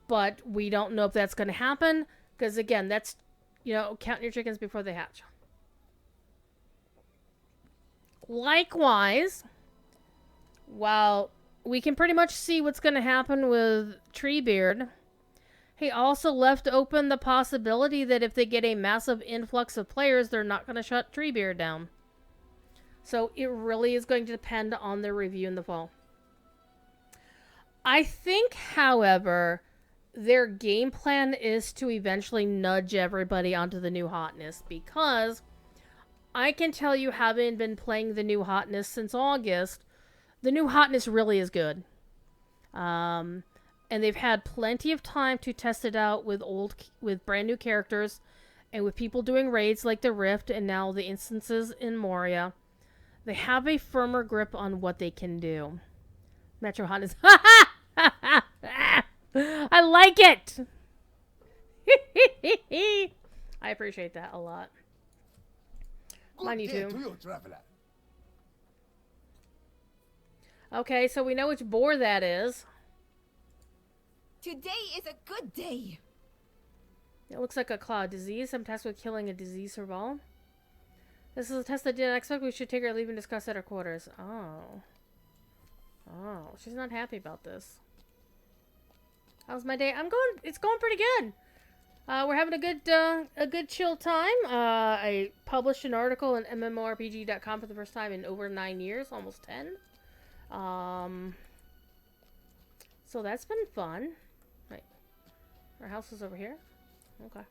[SPEAKER 1] But we don't know if that's going to happen, because again, that's, counting your chickens before they hatch. Likewise, while we can pretty much see what's going to happen with Treebeard, he also left open the possibility that if they get a massive influx of players, they're not going to shut Treebeard down. So it really is going to depend on their review in the fall. I think, however, their game plan is to eventually nudge everybody onto the new hotness, because I can tell you, having been playing the new hotness since August, the new hotness really is good. And they've had plenty of time to test it out with brand new characters and with people doing raids like the Rift and now the instances in Moria. They have a firmer grip on what they can do. Metro hotness. I like it. I appreciate that a lot. Mine you
[SPEAKER 4] Good day
[SPEAKER 1] too.
[SPEAKER 4] to you, traveler.
[SPEAKER 1] Okay, so we know which boar that is.
[SPEAKER 3] Today is a good day.
[SPEAKER 1] It looks like a claw. Disease. I'm tasked with killing a disease serval. This is a test I did not expect. We should take our leave and discuss at our quarters. Oh. Oh, she's not happy about this. How's my day? It's going pretty good. We're having a good chill time. I published an article on MMORPG.com for the first time in over 9 years, almost 10. So that's been fun. Right. Our house is over here. Okay.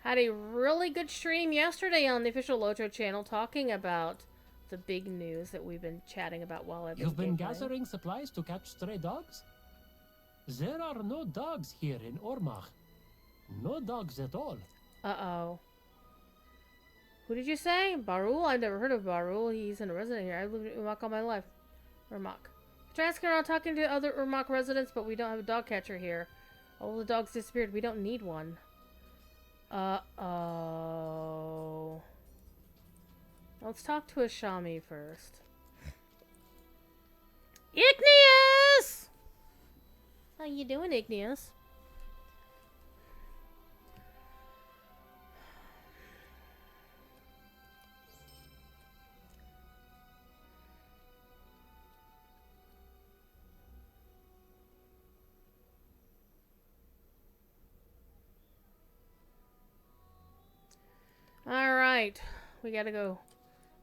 [SPEAKER 1] Had a really good stream yesterday on the official LotRO channel talking about the big news that we've been chatting about while I've been
[SPEAKER 2] You've been
[SPEAKER 1] gameplaying.
[SPEAKER 2] gathering supplies to catch stray dogs? There are no dogs here in Ormach. No dogs at all.
[SPEAKER 1] Uh-oh. Who did you say? Barul? I've never heard of Barul. He's a resident here. I've lived in Urmach all my life. Urmach. We're asking around talking to other Urmach residents, but we don't have a dog catcher here. All the dogs disappeared. We don't need one. Uh-oh. Let's talk to Ashami first. Igneous! How you doing, Igneous? Alright. We gotta go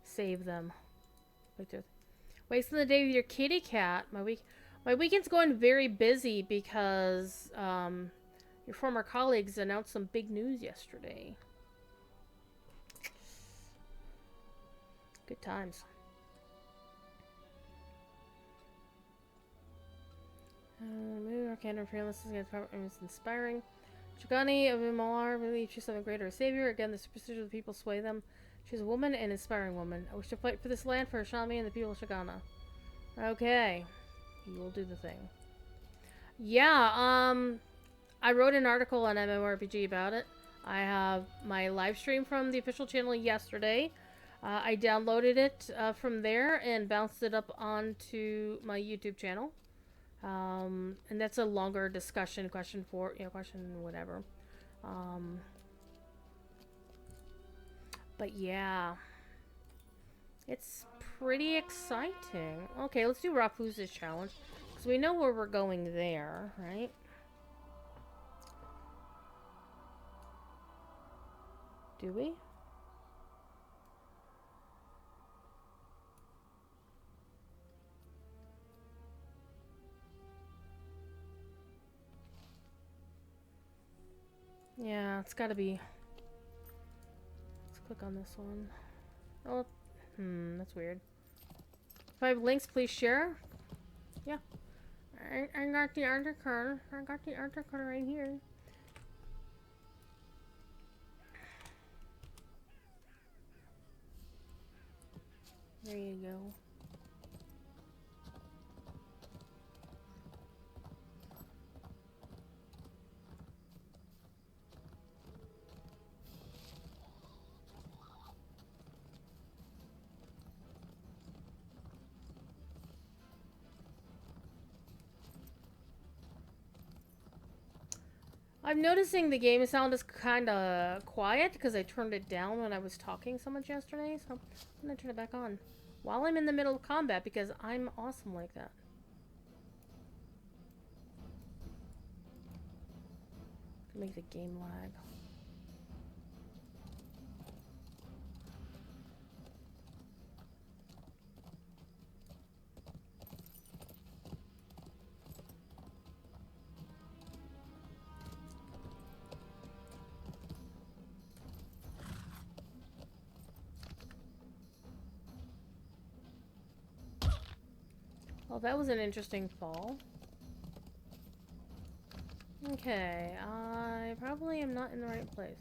[SPEAKER 1] save them. Wasting the day with your kitty cat. My weekend's going very busy because your former colleagues announced some big news yesterday. Good times. Movie or candor fearless is inspiring. Shigani of Imalar believes she's something greater, a savior. Again, the superstition of the people sway them. She's a woman, an inspiring woman. I wish to fight for this land, for Shami and the people of Shigana. Okay. You will do the thing. Yeah, I wrote an article on MMORPG about it. I have my live stream from the official channel yesterday. I downloaded it from there and bounced it up onto my YouTube channel. And that's a longer discussion, question whatever. But yeah, it's pretty exciting. Okay, let's do Rafu's challenge, because we know where we're going there, right? Do we? Yeah, it's gotta be. Let's click on this one. Oh, that's weird. If I have links, please share. Yeah. I got the article. I got the article right here. There you go. I'm noticing the game sound is kind of quiet because I turned it down when I was talking so much yesterday, so I'm gonna turn it back on while I'm in the middle of combat because I'm awesome like that. Make the game lag. Well, that was an interesting fall. Okay, I probably am not in the right place.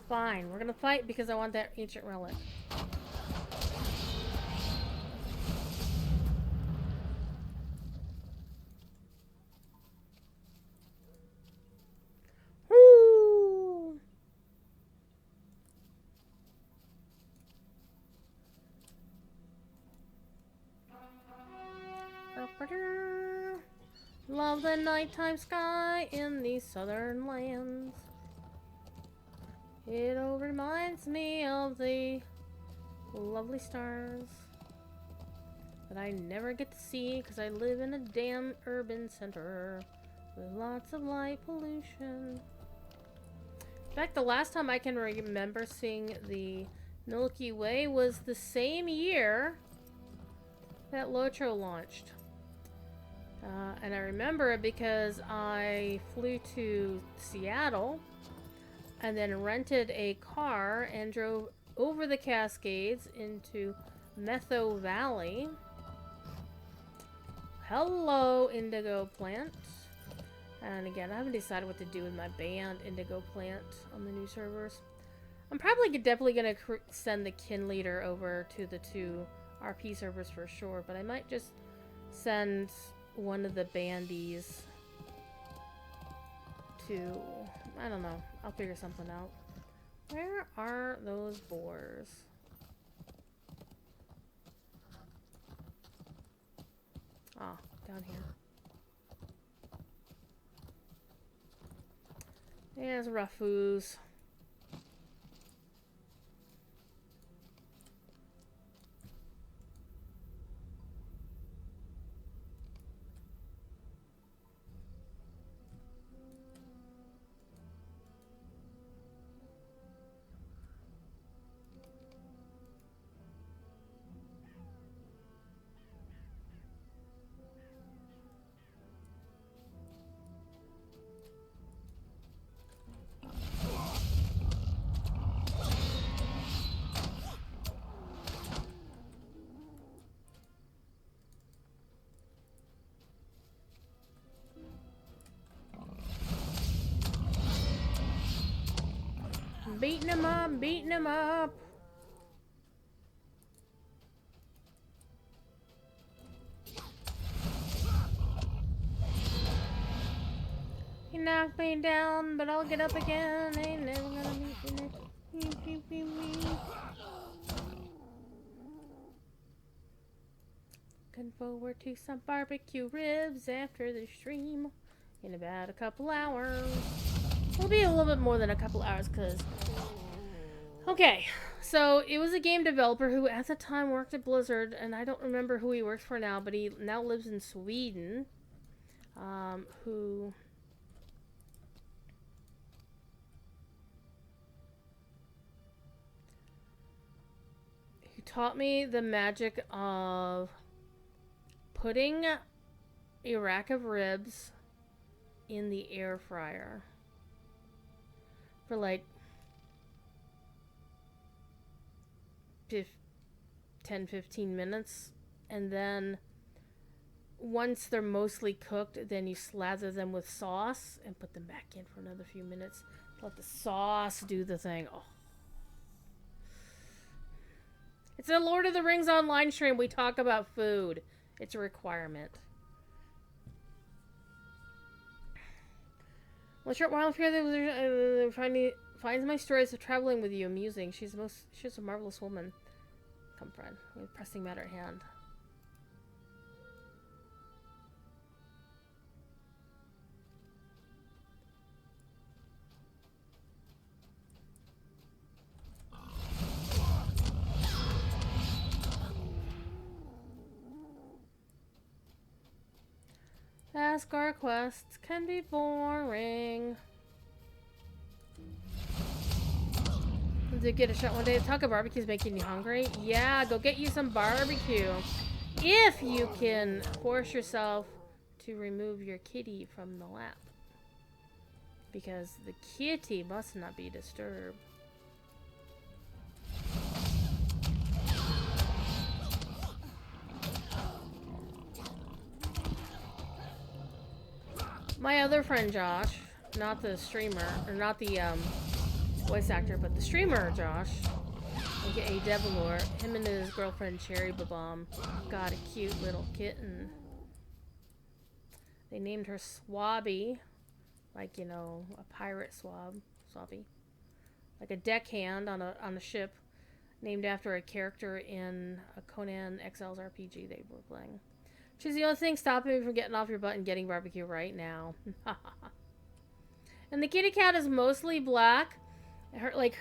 [SPEAKER 1] Fine, we're gonna fight because I want that ancient relic. Woo! Love the nighttime sky in these southern lands. It all reminds me of the lovely stars that I never get to see because I live in a damn urban center with lots of light pollution. In fact, the last time I can remember seeing the Milky Way was the same year that LotRO launched. And I remember it because I flew to Seattle and then rented a car and drove over the Cascades into Metho Valley. Hello, Indigo Plant. And again, I haven't decided what to do with my band, Indigo Plant, on the new servers. I'm probably definitely going to send the kin leader over to the 2 RP servers for sure, but I might just send one of the bandies to... I don't know. I'll figure something out. Where are those boars? Ah, down here. There's Rafus. beating him up, beating him up. He knocked me down, but I'll get up again. Ain't never gonna beat me. Looking forward to some barbecue ribs after the stream in about a couple hours. It'll be a little bit more than a couple hours, because... Okay, so it was a game developer who at the time worked at Blizzard, and I don't remember who he works for now, but he now lives in Sweden. Who taught me the magic of putting a rack of ribs in the air fryer for like 10-15 minutes, and then once they're mostly cooked, then you slather them with sauce and put them back in for another few minutes. Let the sauce do the thing. Oh. It's a Lord of the Rings online stream. We talk about food. It's a requirement. Well, short while here, finds my stories of traveling with you amusing. She's a marvelous woman. Come, friend. We have a pressing matter at hand. Asgard quests can be boring. To get a shot one day. Taco barbecue's making you hungry. Yeah, go get you some barbecue. If you can force yourself to remove your kitty from the lap. Because the kitty must not be disturbed. My other friend Josh, not the streamer, or not the voice actor, but the streamer Josh, aka Devilor, him and his girlfriend Cherry Babam got a cute little kitten. They named her Swabby, like, you know, a pirate Swabby, like a deckhand on a ship, named after a character in a Conan Exiles RPG they were playing. She's the only thing stopping me from getting off your butt and getting barbecue right now. And the kitty cat is mostly black. Her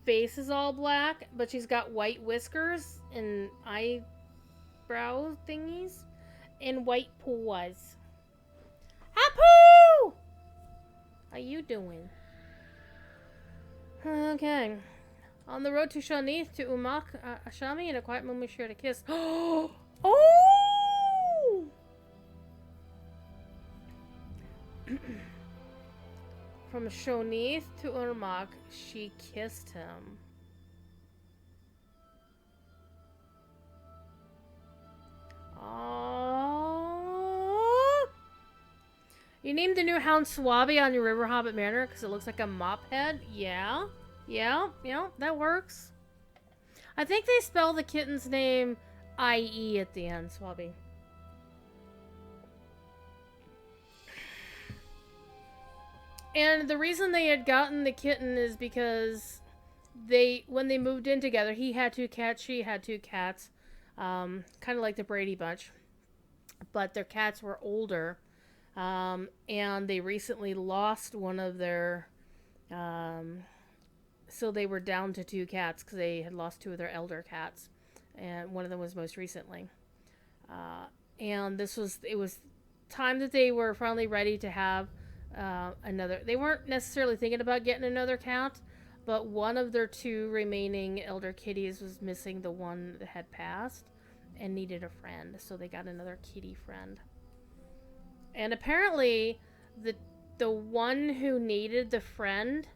[SPEAKER 1] face is all black, but she's got white whiskers and eyebrow thingies and white paws. Apu! How you doing? Okay. On the road to Shanith to Umak Ashami, in a quiet moment we shared a kiss. Oh! From Shonith to Urmak, she kissed him. Oh! You named the new hound Swabby on your River Hobbit Manor because it looks like a mop head? Yeah, that works. I think they spell the kitten's name I-E at the end, Swabby. And the reason they had gotten the kitten is because when they moved in together, he had 2 cats, she had 2 cats. Kind of like the Brady Bunch. But their cats were older. And they recently lost one of their... so they were down to 2 cats because they had lost 2 of their elder cats. And one of them was most recently. And it was time that they were finally ready to have another. They weren't necessarily thinking about getting another cat, but one of their 2 remaining elder kitties was missing the one that had passed and needed a friend, so they got another kitty friend. And apparently the one who needed the friend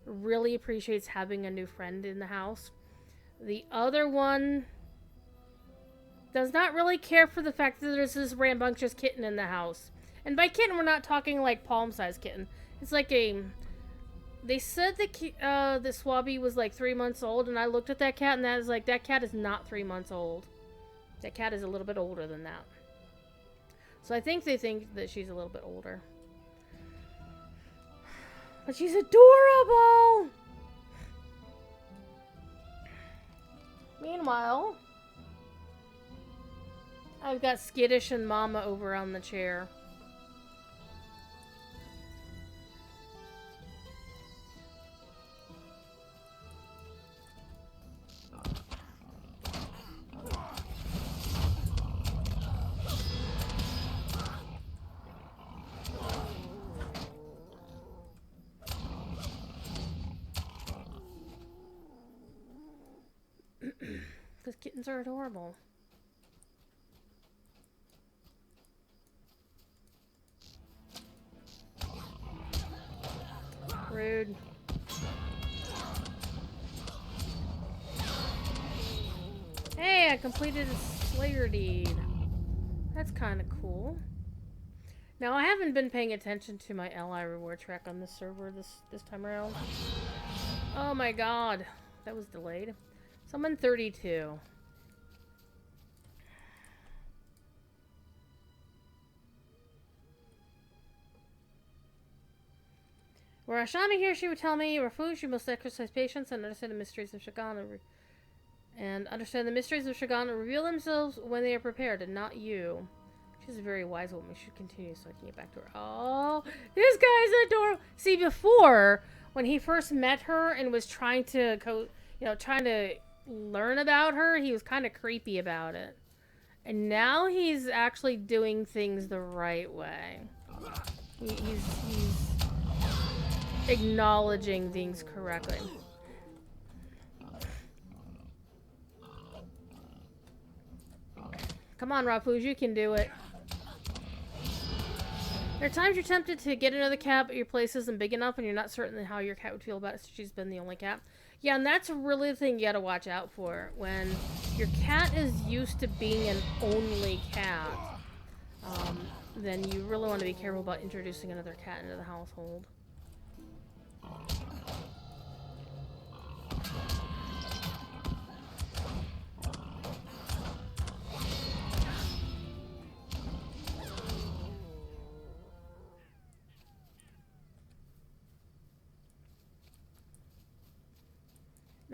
[SPEAKER 1] really appreciates having a new friend in the house. The other one does not really care for the fact that there's this rambunctious kitten in the house. And by kitten, we're not talking like palm-sized kitten. It's like a they said the Swabby was like 3 months old, and I looked at that cat, and that is like, that cat is not 3 months old. That cat is a little bit older than that. So I think they think that she's a little bit older. But she's adorable! Meanwhile, I've got Skittish and Mama over on the chair. Because kittens are adorable. Rude. Hey, I completed a Slayer deed. That's kind of cool. Now, I haven't been paying attention to my ally reward track on this server this time around. Oh my god. That was delayed. So I'm in 32. Were Ashami here, she would tell me, Rafuj, you must exercise patience and understand the mysteries of Shagana. And understand the mysteries of Shagana reveal themselves when they are prepared, and not you. She's a very wise woman. We should continue so I can get back to her. Oh, this guy's adorable. See, before, when he first met her and was trying to trying to learn about her, he was kind of creepy about it. And now he's actually doing things the right way. He's acknowledging things correctly. Come on, Rafuj, you can do it. There are times you're tempted to get another cat, but your place isn't big enough and you're not certain how your cat would feel about it, so she's been the only cat. Yeah, and that's really the thing you gotta watch out for. When your cat is used to being an only cat, then you really want to be careful about introducing another cat into the household.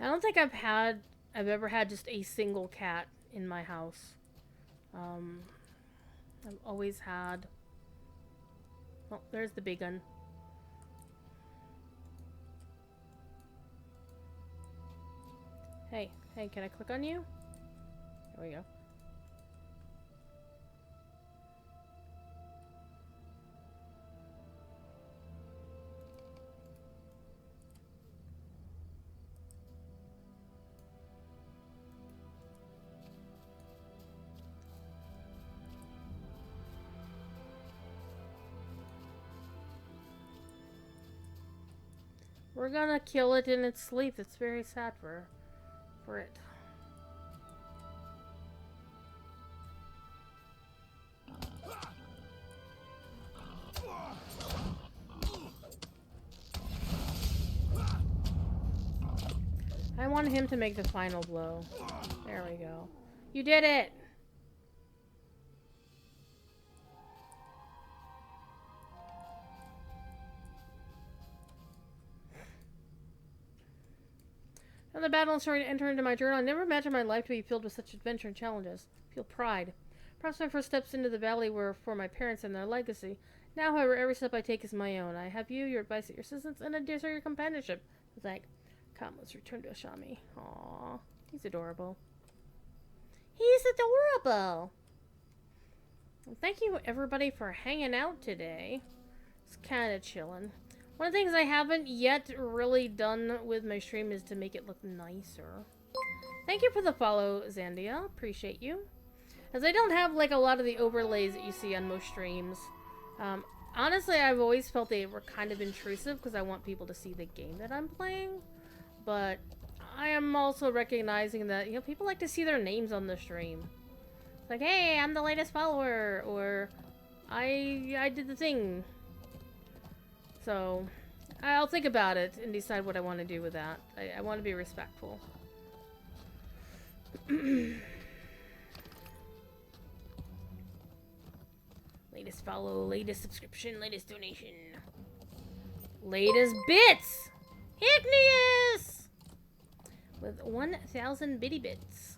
[SPEAKER 1] I don't think I've ever had just a single cat in my house. I've always had... Oh, there's the big gun. Hey, can I click on you? There we go. We're gonna kill it in its sleep. It's very sad for it. I want him to make the final blow. There we go. You did it! Now the battle is starting to enter into my journal. I never imagined my life to be filled with such adventure and challenges. I feel pride. Perhaps my first steps into the valley were for my parents and their legacy. Now, however, every step I take is my own. I have you, your advice, your assistance, and I desire your companionship. Thank. Come, let's return to Ashami. Aww. He's adorable. He's adorable! Well, thank you, everybody, for hanging out today. It's kind of chilling. One of the things I haven't yet really done with my stream is to make it look nicer. Thank you for the follow, Zandia. Appreciate you. As I don't have like a lot of the overlays that you see on most streams. Honestly, I've always felt they were kind of intrusive because I want people to see the game that I'm playing. But I am also recognizing that, you know, people like to see their names on the stream. It's like, hey, I'm the latest follower, or I did the thing. So, I'll think about it and decide what I want to do with that. I want to be respectful. Latest follow, latest subscription, latest donation. Latest bits! Igneous! With 1,000 bitty bits.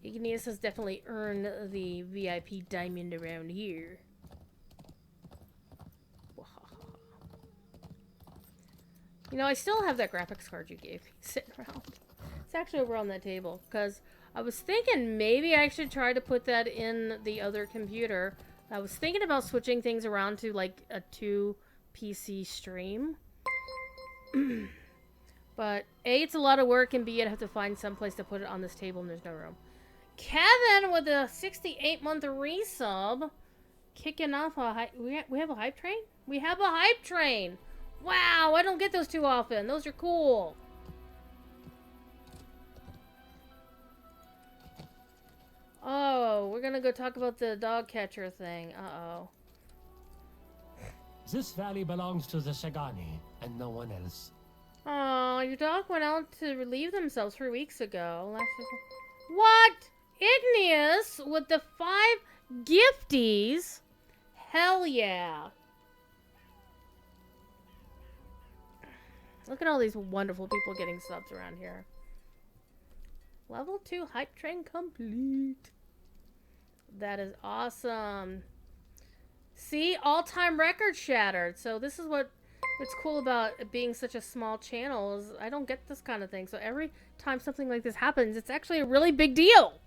[SPEAKER 1] Igneous has definitely earned the VIP diamond around here. You know, I still have that graphics card you gave me sitting around. It's actually over on that table, because I was thinking maybe I should try to put that in the other computer. I was thinking about switching things around to like a 2 PC stream. But A, it's a lot of work, and B, I'd have to find some place to put it on this table and there's no room. Kevin with a 68-month resub. Kicking off a hype. We have a hype train? We have a hype train! Wow, I don't get those too often. Those are cool. Oh, we're gonna go talk about the dog catcher thing. Uh-oh.
[SPEAKER 2] This valley belongs to the Sagani, and no one else.
[SPEAKER 1] Oh, your dog went out to relieve themselves 3 weeks ago. What? Igneous with the 5 gifties? Hell yeah. Look at all these wonderful people getting subs around here. Level 2 hype train complete. That is awesome. See, all-time record shattered. So this is what's cool about it being such a small channel is I don't get this kind of thing. So every time something like this happens, it's actually a really big deal.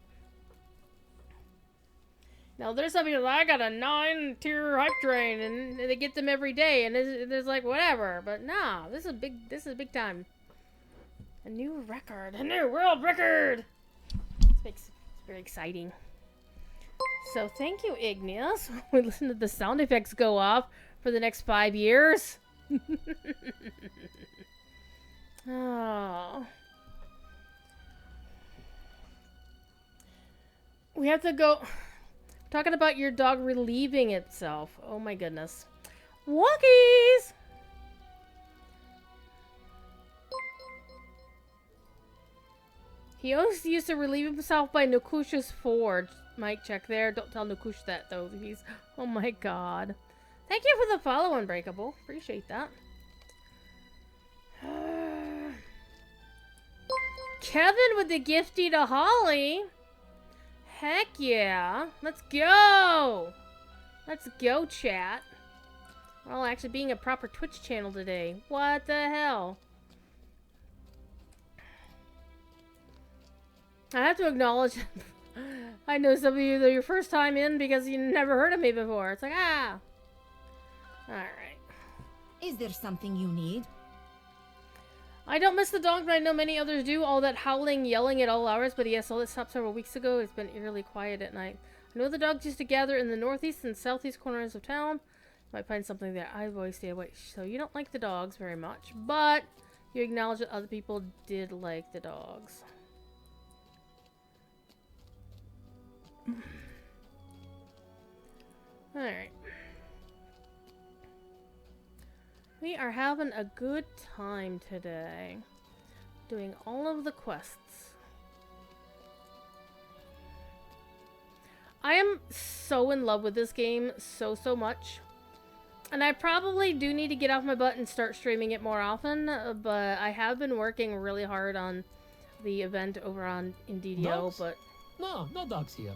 [SPEAKER 1] Now there's some people I got a 9-tier hype train and they get them every day and there's like whatever. But nah, this is big time. A new record, a new world record. It's very exciting. So thank you, Igneous. We listen to the sound effects go off for the next 5 years. Oh. We have to go... Talking about your dog relieving itself. Oh my goodness. Walkies! He always used to relieve himself by Nukush's forge. Mic check there. Don't tell Nukush that though. He's... Oh my god. Thank you for the follow, Unbreakable. Appreciate that. Kevin with the gifty to Holly. Heck yeah. Let's go. Let's go, chat. Well, actually being a proper Twitch channel today. What the hell? I have to acknowledge I know some of you that are your first time in because you never heard of me before. It's like, ah. Alright.
[SPEAKER 3] Is there something you need?
[SPEAKER 1] I don't miss the dog, but I know many others do. All that howling, yelling at all hours, but yes, all that stopped several weeks ago. It's been eerily quiet at night. I know the dogs used to gather in the northeast and southeast corners of town. Might find something there. I always stay away. So you don't like the dogs very much, but you acknowledge that other people did like the dogs. Alright. We are having a good time today. Doing all of the quests. I am so in love with this game so much. And I probably do need to get off my butt and start streaming it more often. But I have been working really hard on the event over on Indeedio.
[SPEAKER 2] Dogs?
[SPEAKER 1] But
[SPEAKER 2] No dogs here.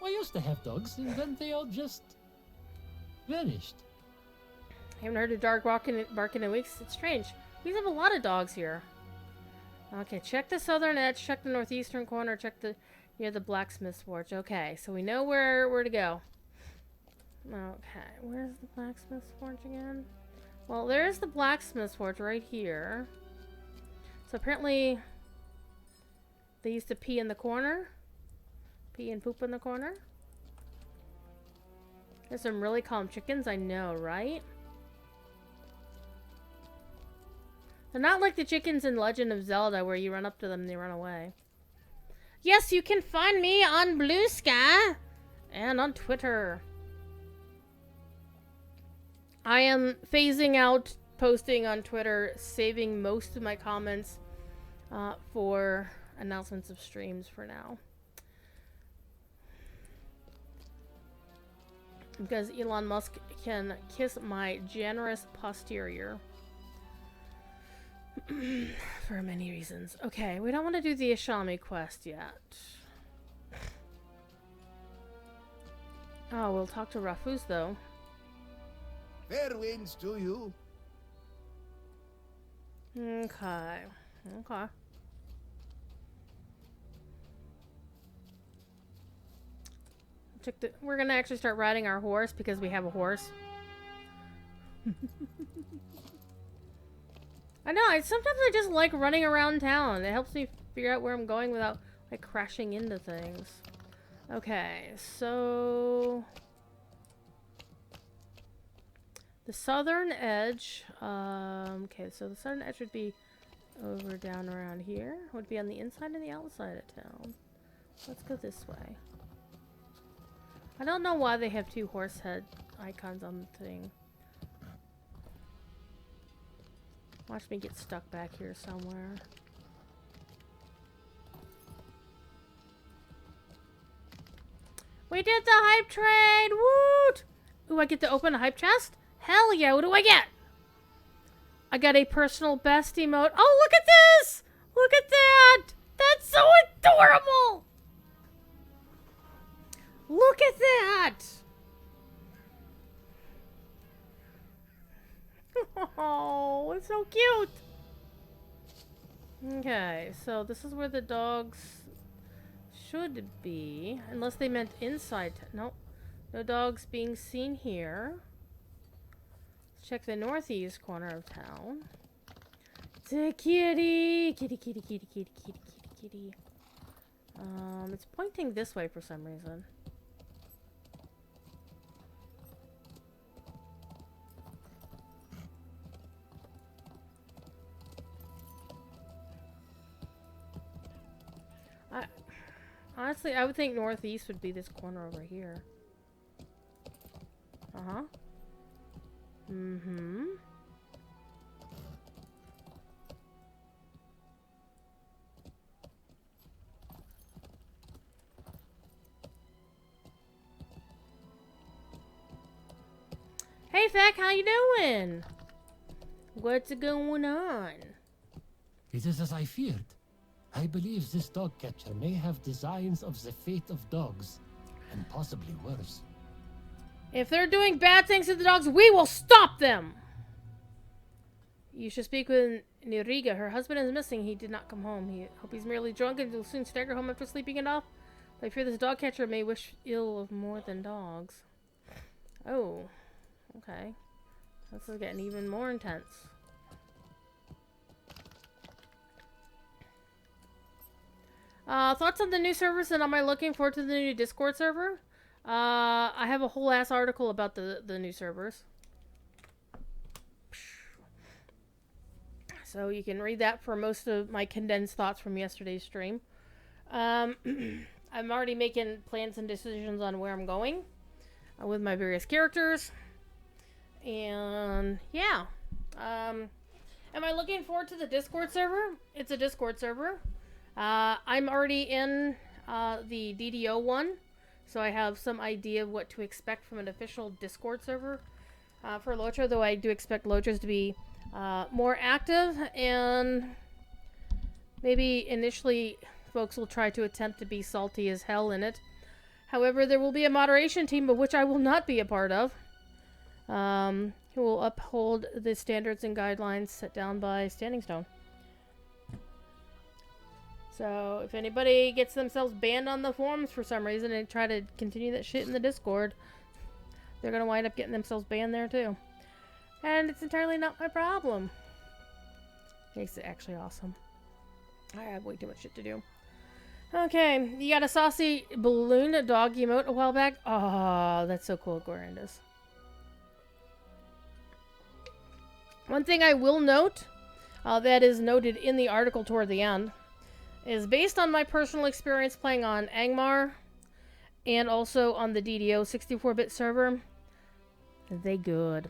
[SPEAKER 2] We used to have dogs, and then they all just vanished.
[SPEAKER 1] I haven't heard a dog barking in weeks. It's strange. We have a lot of dogs here. Okay, check the southern edge, check the northeastern corner, check the near the blacksmith's forge. Okay, so we know where to go. Okay, where's the blacksmith's forge again? Well, there is the blacksmith's forge right here. So apparently they used to pee in the corner. Pee and poop in the corner. There's some really calm chickens, I know, right? They're not like the chickens in Legend of Zelda where you run up to them and they run away. Yes, you can find me on Blue Sky and on Twitter. I am phasing out posting on Twitter, saving most of my comments for announcements of streams for now. Because Elon Musk can kiss my generous posterior. For many reasons. Okay, we don't want to do the Ashami quest yet. Oh, we'll talk to Rafuz though.
[SPEAKER 4] Fair winds to you.
[SPEAKER 1] Okay. Okay. We're gonna actually start riding our horse because we have a horse. I know, sometimes I just like running around town. It helps me figure out where I'm going without like crashing into things. Okay, so the southern edge, okay, so the southern edge would be over, down, around here. Would be on the inside and the outside of town. Let's go this way. I don't know why they have two horse head icons on the thing. Watch me get stuck back here somewhere. We did the hype trade! Woot! Ooh, I get to open a hype chest? Hell yeah, what do I get? I got a personal best emote. Oh, look at this! Look at that! That's so adorable! Look at that! Oh, it's so cute! Okay, so this is where the dogs should be. Unless they meant inside. Nope. No dogs being seen here. Let's check the northeast corner of town. It's a kitty! Kitty, kitty, kitty, kitty, kitty, kitty, kitty. It's pointing this way for some reason. Honestly, I would think northeast would be this corner over here. Uh-huh. Mm-hmm. Hey, Feck, how you doing? What's going on?
[SPEAKER 2] It is as I feared. I believe this dog catcher may have designs of the fate of dogs, and possibly worse.
[SPEAKER 1] If they're doing bad things to the dogs, we will stop them! You should speak with Niriga. Her husband is missing. He did not come home. Hope he's merely drunk and will soon stagger home after sleeping it off. But I fear this dog catcher may wish ill of more than dogs. Oh. Okay. This is getting even more intense. Thoughts on the new servers, and am I looking forward to the new Discord server? I have a whole ass article about the new servers. So you can read that for most of my condensed thoughts from yesterday's stream. I'm already making plans and decisions on where I'm going with my various characters. And yeah. Am I looking forward to the Discord server? It's a Discord server. I'm already in the DDO one, so I have some idea of what to expect from an official Discord server for LotRo, though I do expect LotRos to be more active, and maybe initially folks will try to attempt to be salty as hell in it. However, there will be a moderation team, of which I will not be a part of, who will uphold the standards and guidelines set down by Standing Stone. So, if anybody gets themselves banned on the forums for some reason and try to continue that shit in the Discord, they're gonna wind up getting themselves banned there too. And it's entirely not my problem. Makes it actually awesome. I have way too much shit to do. Okay, you got a saucy balloon dog emote a while back. Oh, that's so cool, Gorandis. One thing I will note, that is noted in the article toward the end, is based on my personal experience playing on Angmar and also on the DDO 64-bit server. They good.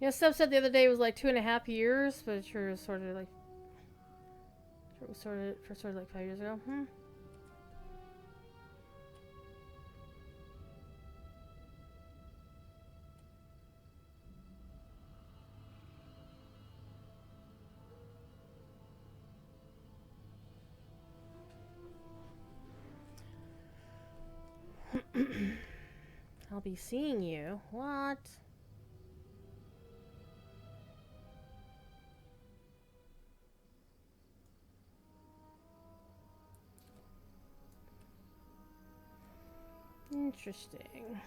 [SPEAKER 1] Yeah, Steph said the other day it was like 2.5 years, but sure was sort of like it was sort of like 5 years ago. I'll be seeing you. What? Interesting.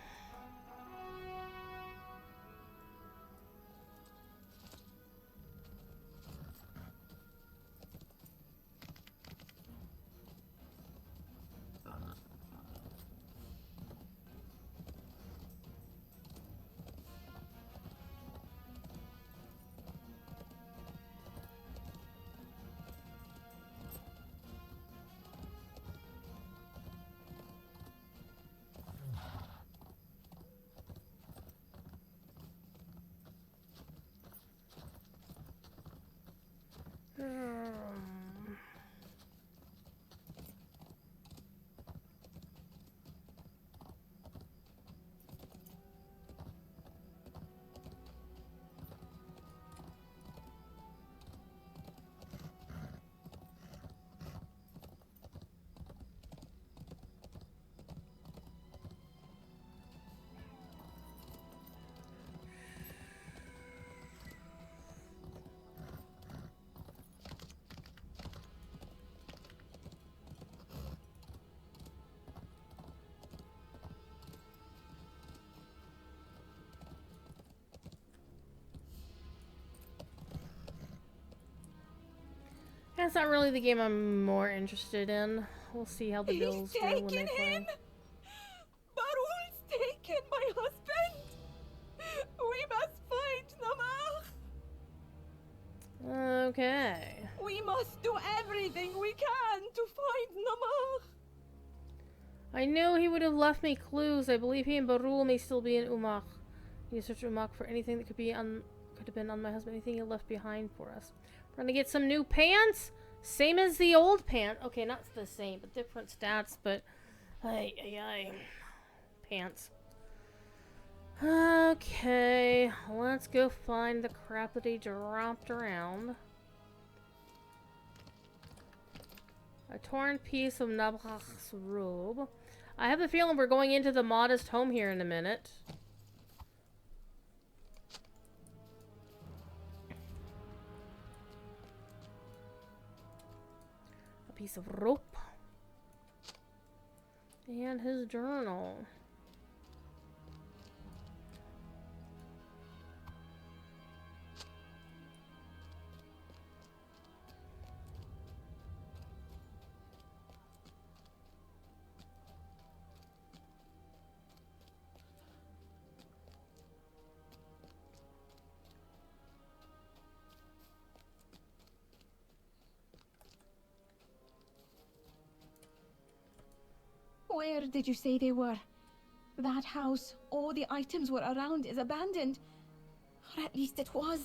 [SPEAKER 1] That's not really the game I'm more interested in. We'll see how the Bills do when they play.
[SPEAKER 3] Barul's taken my husband! We must find Namar!
[SPEAKER 1] Okay.
[SPEAKER 3] We must do everything we can to find Namar!
[SPEAKER 1] I knew he would have left me clues. I believe he and Barul may still be in Umach. You search Umach for anything that could have been on my husband. Anything he left behind for us. We're gonna get some new pants. Same as the old pant. Okay, not the same, but different stats. But, pants. Okay, let's go find the crap that he dropped around. A torn piece of Nabrach's robe. I have a feeling we're going into the modest home here in a minute. A piece of rope. And his journal.
[SPEAKER 3] Where did you say they were? That house, all the items were around, is abandoned. Or at least it was.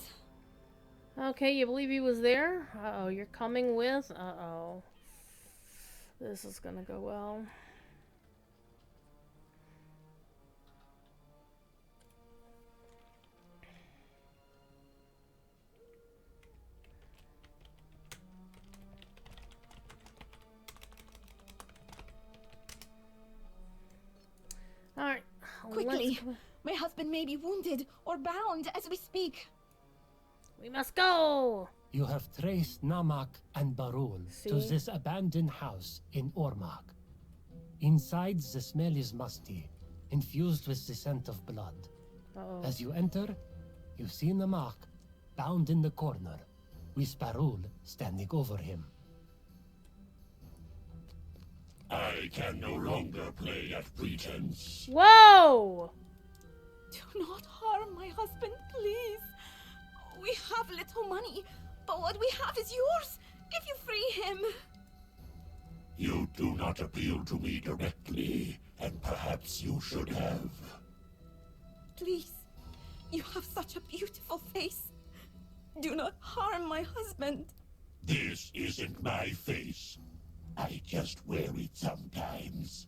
[SPEAKER 1] Okay, you believe he was there? Uh-oh, you're coming with? Uh-oh. This is gonna go well. Alright.
[SPEAKER 3] Quickly! My husband may be wounded or bound as we speak.
[SPEAKER 1] We must go!
[SPEAKER 2] You have traced Namak and Barul to
[SPEAKER 1] See?
[SPEAKER 2] this abandoned house in Ormak. Inside, the smell is musty, infused with the scent of blood.
[SPEAKER 1] Uh-oh.
[SPEAKER 2] As you enter, you see Namak bound in the corner, with Barul standing over him.
[SPEAKER 5] I can no longer play at pretense.
[SPEAKER 1] Whoa!
[SPEAKER 3] Do not harm my husband, please. We have little money, but what we have is yours, if you free him.
[SPEAKER 5] You do not appeal to me directly, and perhaps you should have.
[SPEAKER 3] Please, You have such a beautiful face. Do not harm my husband.
[SPEAKER 5] This isn't my face. I just wear it sometimes.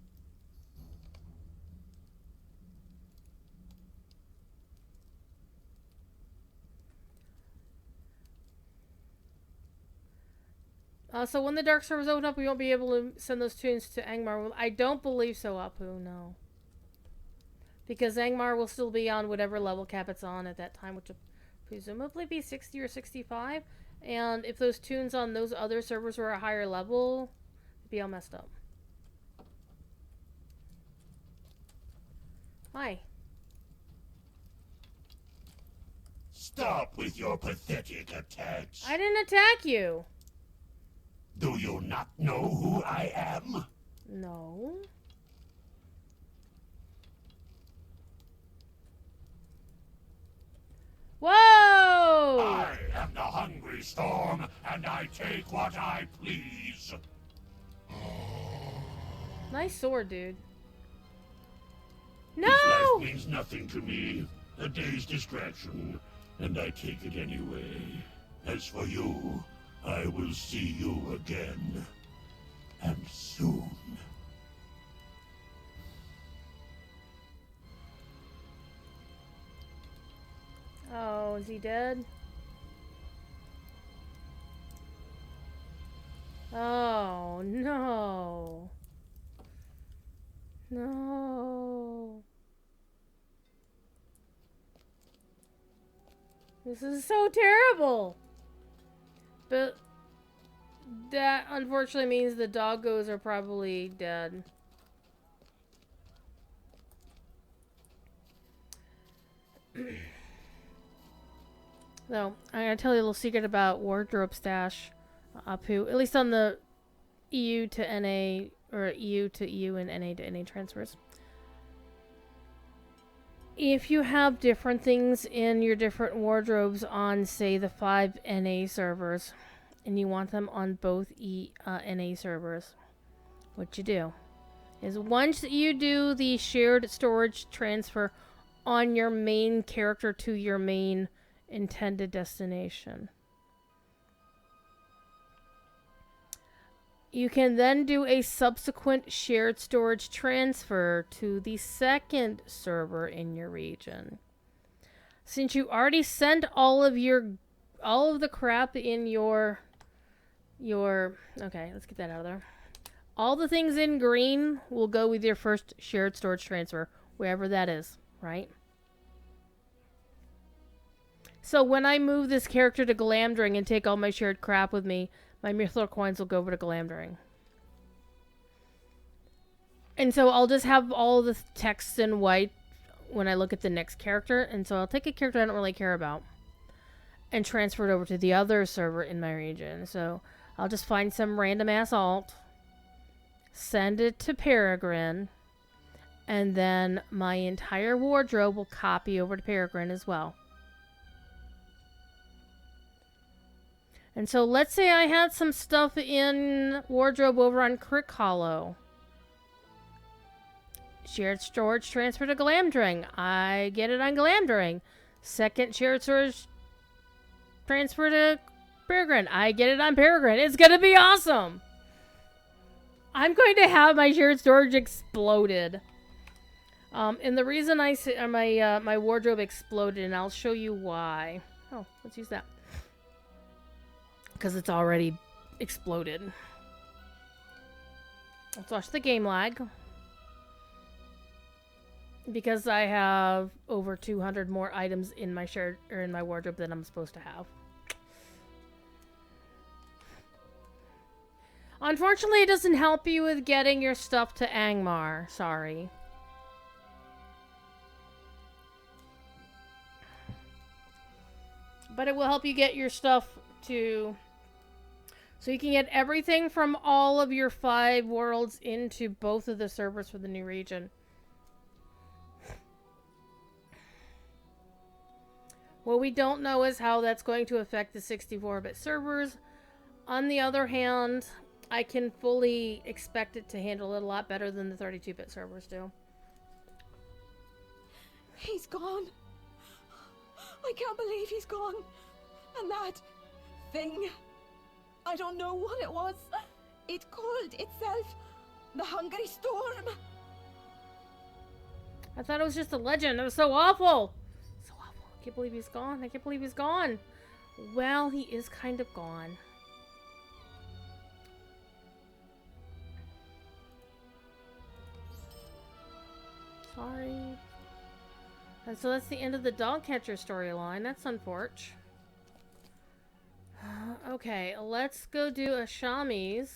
[SPEAKER 1] So when the dark servers open up, we won't be able to send those tunes to Angmar. I don't believe so, Apu, no. Because Angmar will still be on whatever level cap it's on at that time, which will presumably be 60 or 65. And if those tunes on those other servers were a higher level, it'd be all messed up. Hi.
[SPEAKER 5] Stop with your pathetic attacks.
[SPEAKER 1] I didn't attack you.
[SPEAKER 5] Do you not know who I am?
[SPEAKER 1] No. Whoa!
[SPEAKER 5] I am the Hungry Storm, and I take what I please.
[SPEAKER 1] Nice sword, dude.
[SPEAKER 5] This life
[SPEAKER 1] No!
[SPEAKER 5] means nothing to me. A day's distraction, and I take it anyway. As for you, I will see you again. And soon.
[SPEAKER 1] Oh, is he dead? Oh, no. No. This is so terrible. But that unfortunately means the doggos are probably dead. Though, I'm going to tell you a little secret about wardrobe stash, Apu. At least on the EU to NA, or EU to EU and NA to NA transfers. If you have different things in your different wardrobes on, say, the 5 NA servers, and you want them on both NA servers, what you do is once you do the shared storage transfer on your main character to your main intended destination, you can then do a subsequent shared storage transfer to the second server in your region. Since you already sent all of the crap in your okay, let's get that out of there. All the things in green will go with your first shared storage transfer, wherever that is, right? So when I move this character to Glamdring and take all my shared crap with me, my Mithril coins will go over to Glamdring. And so I'll just have all the text in white when I look at the next character. And so I'll take a character I don't really care about and transfer it over to the other server in my region. So I'll just find some random ass alt, send it to Peregrine, and then my entire wardrobe will copy over to Peregrine as well. And so let's say I had some stuff in wardrobe over on Crick Hollow. Shared storage transfer to Glamdring. I get it on Glamdring. Second shared storage transfer to Peregrine. I get it on Peregrine. It's going to be awesome. I'm going to have my shared storage exploded. And the reason I say my wardrobe exploded, and I'll show you why. Oh, let's use that. Because it's already exploded. Let's watch the game lag. Because I have over 200 more items in my shared or in my wardrobe than I'm supposed to have. Unfortunately, it doesn't help you with getting your stuff to Angmar. Sorry. But it will help you get your stuff to... So you can get everything from all of your 5 worlds into both of the servers for the new region. What we don't know is how that's going to affect the 64-bit servers. On the other hand, I can fully expect it to handle it a lot better than the 32-bit servers do.
[SPEAKER 3] He's gone. I can't believe he's gone. And that thing, I don't know what it was. It called itself the Hungry Storm.
[SPEAKER 1] I thought it was just a legend. It was so awful. So awful. I can't believe he's gone. I can't believe he's gone. Well, he is kind of gone. Sorry. And so that's the end of the dog catcher storyline. That's unfortunate. Okay, let's go do a Shami's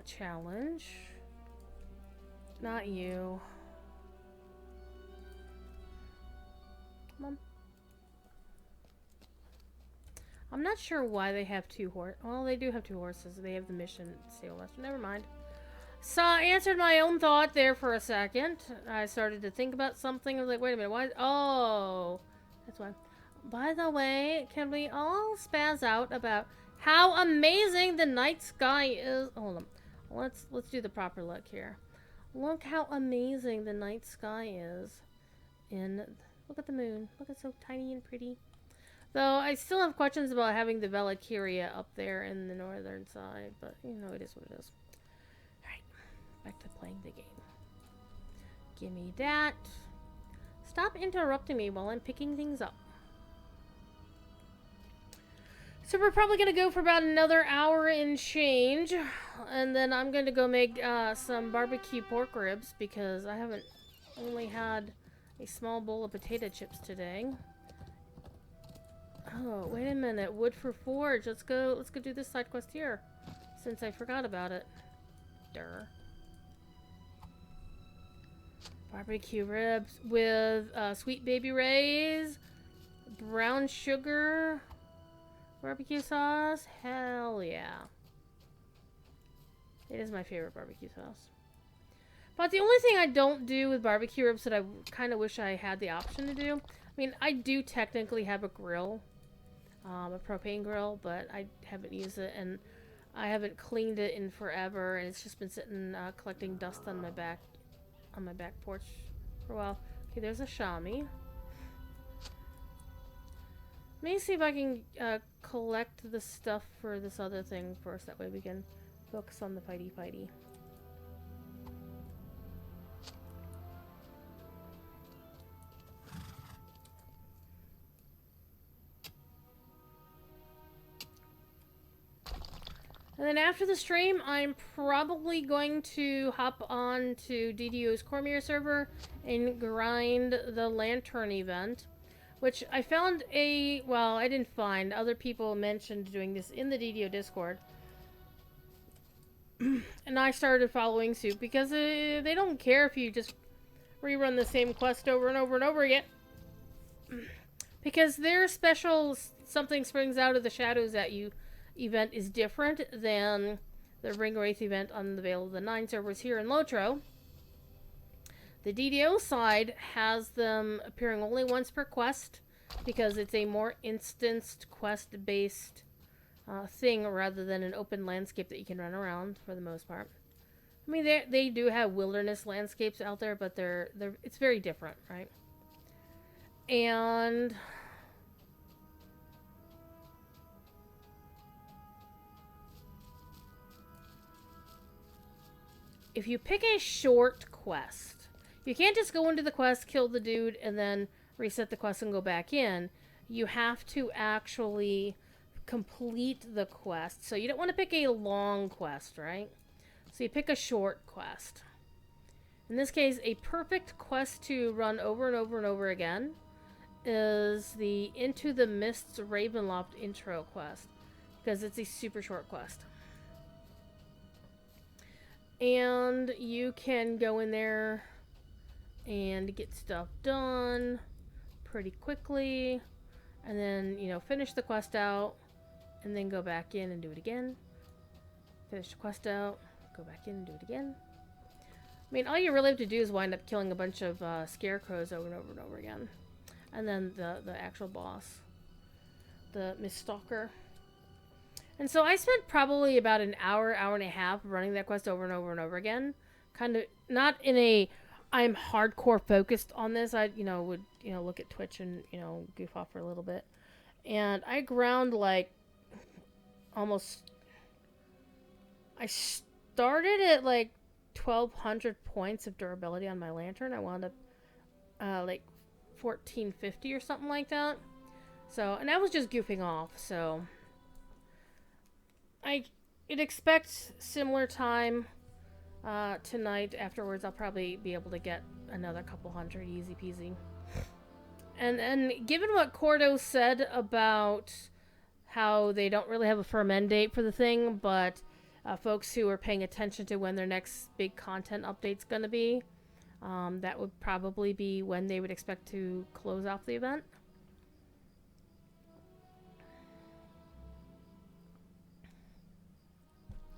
[SPEAKER 1] challenge. Not you. Come on. I'm not sure why they have two horses. Well, they do have two horses. They have the mission stable master. Never mind. So I answered my own thought there for a second. I started to think about something. I was like, wait a minute, why? Oh, that's why. By the way, can we all spaz out about how amazing the night sky is? Hold on. Let's do the proper look here. Look how amazing the night sky is. Look at the moon. Look, it's so tiny and pretty. Though I still have questions about having the Valkyria up there in the northern side, but you know, it is what it is. Alright, back to playing the game. Give me that. Stop interrupting me while I'm picking things up. So we're probably going to go for about another hour and change. And then I'm going to go make some barbecue pork ribs because I haven't only had a small bowl of potato chips today. Oh, wait a minute. Wood for forge. Let's go do this side quest here. Since I forgot about it. Durr. Barbecue ribs with sweet baby rays, brown sugar, barbecue sauce. Hell yeah. It is my favorite barbecue sauce. But the only thing I don't do with barbecue ribs that I kind of wish I had the option to do. I mean, I do technically have a grill. A propane grill, but I haven't used it, and I haven't cleaned it in forever, and it's just been sitting collecting dust on my back porch for a while. Okay, there's a Shami. Let me see if I can collect the stuff for this other thing first. That way we can focus on the fighty. And then after the stream, I'm probably going to hop on to DDO's Cormier server and grind the Lantern event. Which I found well, I didn't find. Other people mentioned doing this in the DDO Discord. And I started following suit because they don't care if you just rerun the same quest over and over and over again. Because their special Something Springs Out of the Shadows at You event is different than the Ring Wraith event on the Veil of the Nine servers here in Lotro. The DDO side has them appearing only once per quest because it's a more instanced quest-based thing rather than an open landscape that you can run around for the most part. I mean, they do have wilderness landscapes out there, but it's very different, right? And if you pick a short quest, you can't just go into the quest, kill the dude, and then reset the quest and go back in. You have to actually complete the quest. So you don't want to pick a long quest, right? So you pick a short quest. In this case, a perfect quest to run over and over and over again is the Into the Mists Ravenloft intro quest, because it's a super short quest. And you can go in there and get stuff done pretty quickly, and then, you know, finish the quest out, and then go back in and do it again. Finish the quest out, go back in and do it again. I mean, all you really have to do is wind up killing a bunch of scarecrows over and over and over again. And then the actual boss, the Miss Stalker. And so I spent probably about an hour and a half running that quest over and over and over again. Kind of, not in a, I'm hardcore focused on this. I, would, look at Twitch and, goof off for a little bit. And I ground like almost. I started at like 1,200 points of durability on my lantern. I wound up like 1,450 or something like that. So, and I was just goofing off. So, I'd expect similar time tonight. Afterwards, I'll probably be able to get another couple hundred, easy peasy. And given what Cordo said about how they don't really have a firm end date for the thing, but folks who are paying attention to when their next big content update's going to be, that would probably be when they would expect to close off the event.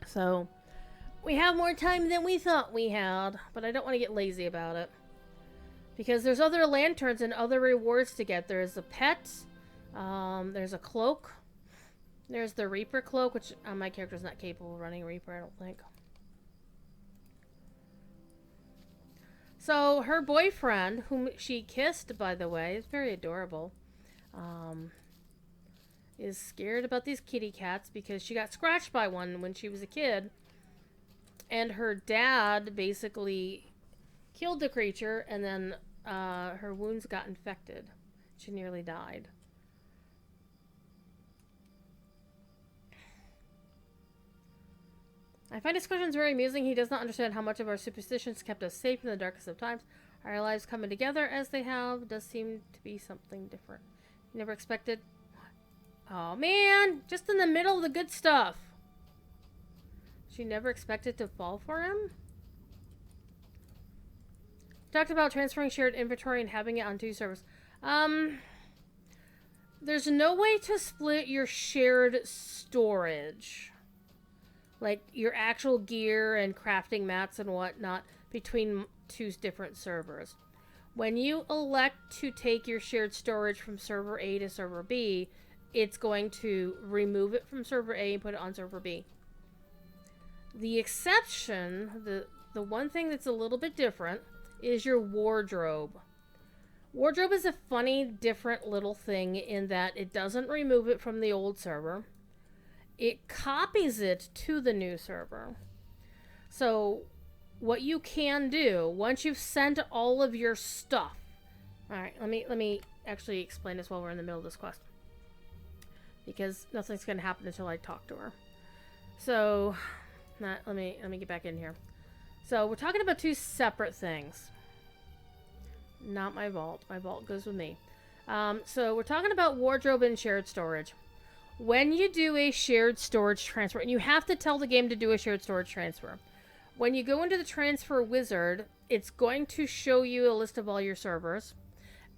[SPEAKER 1] So, we have more time than we thought we had, but I don't want to get lazy about it. Because there's other lanterns and other rewards to get. There's a pet, there's a cloak, there's the Reaper cloak, which my character's not capable of running Reaper, I don't think. So, her boyfriend, whom she kissed, by the way, is very adorable, is scared about these kitty cats because she got scratched by one when she was a kid. And her dad basically killed the creature, and then her wounds got infected. She nearly died. I find his questions very amusing. He does not understand how much of our superstitions kept us safe in the darkest of times. Our lives coming together as they have does seem to be something different. You never expected... Oh, man! Just in the middle of the good stuff. She never expected to fall for him? Talked about transferring shared inventory and having it on 2 servers. There's no way to split your shared storage. Like, your actual gear and crafting mats and whatnot between 2 different servers. When you elect to take your shared storage from server A to server B, it's going to remove it from server A and put it on server B. The exception, the one thing that's a little bit different, is your wardrobe. Wardrobe is a funny, different little thing in that it doesn't remove it from the old server. It copies it to the new server. So, what you can do, once you've sent all of your stuff... Alright, let me actually explain this while we're in the middle of this quest. Because nothing's going to happen until I talk to her. So, let me get back in here. So, we're talking about 2 separate things. Not my vault. My vault goes with me. So, we're talking about wardrobe and shared storage. When you do a shared storage transfer, and you have to tell the game to do a shared storage transfer. When you go into the transfer wizard, it's going to show you a list of all your servers.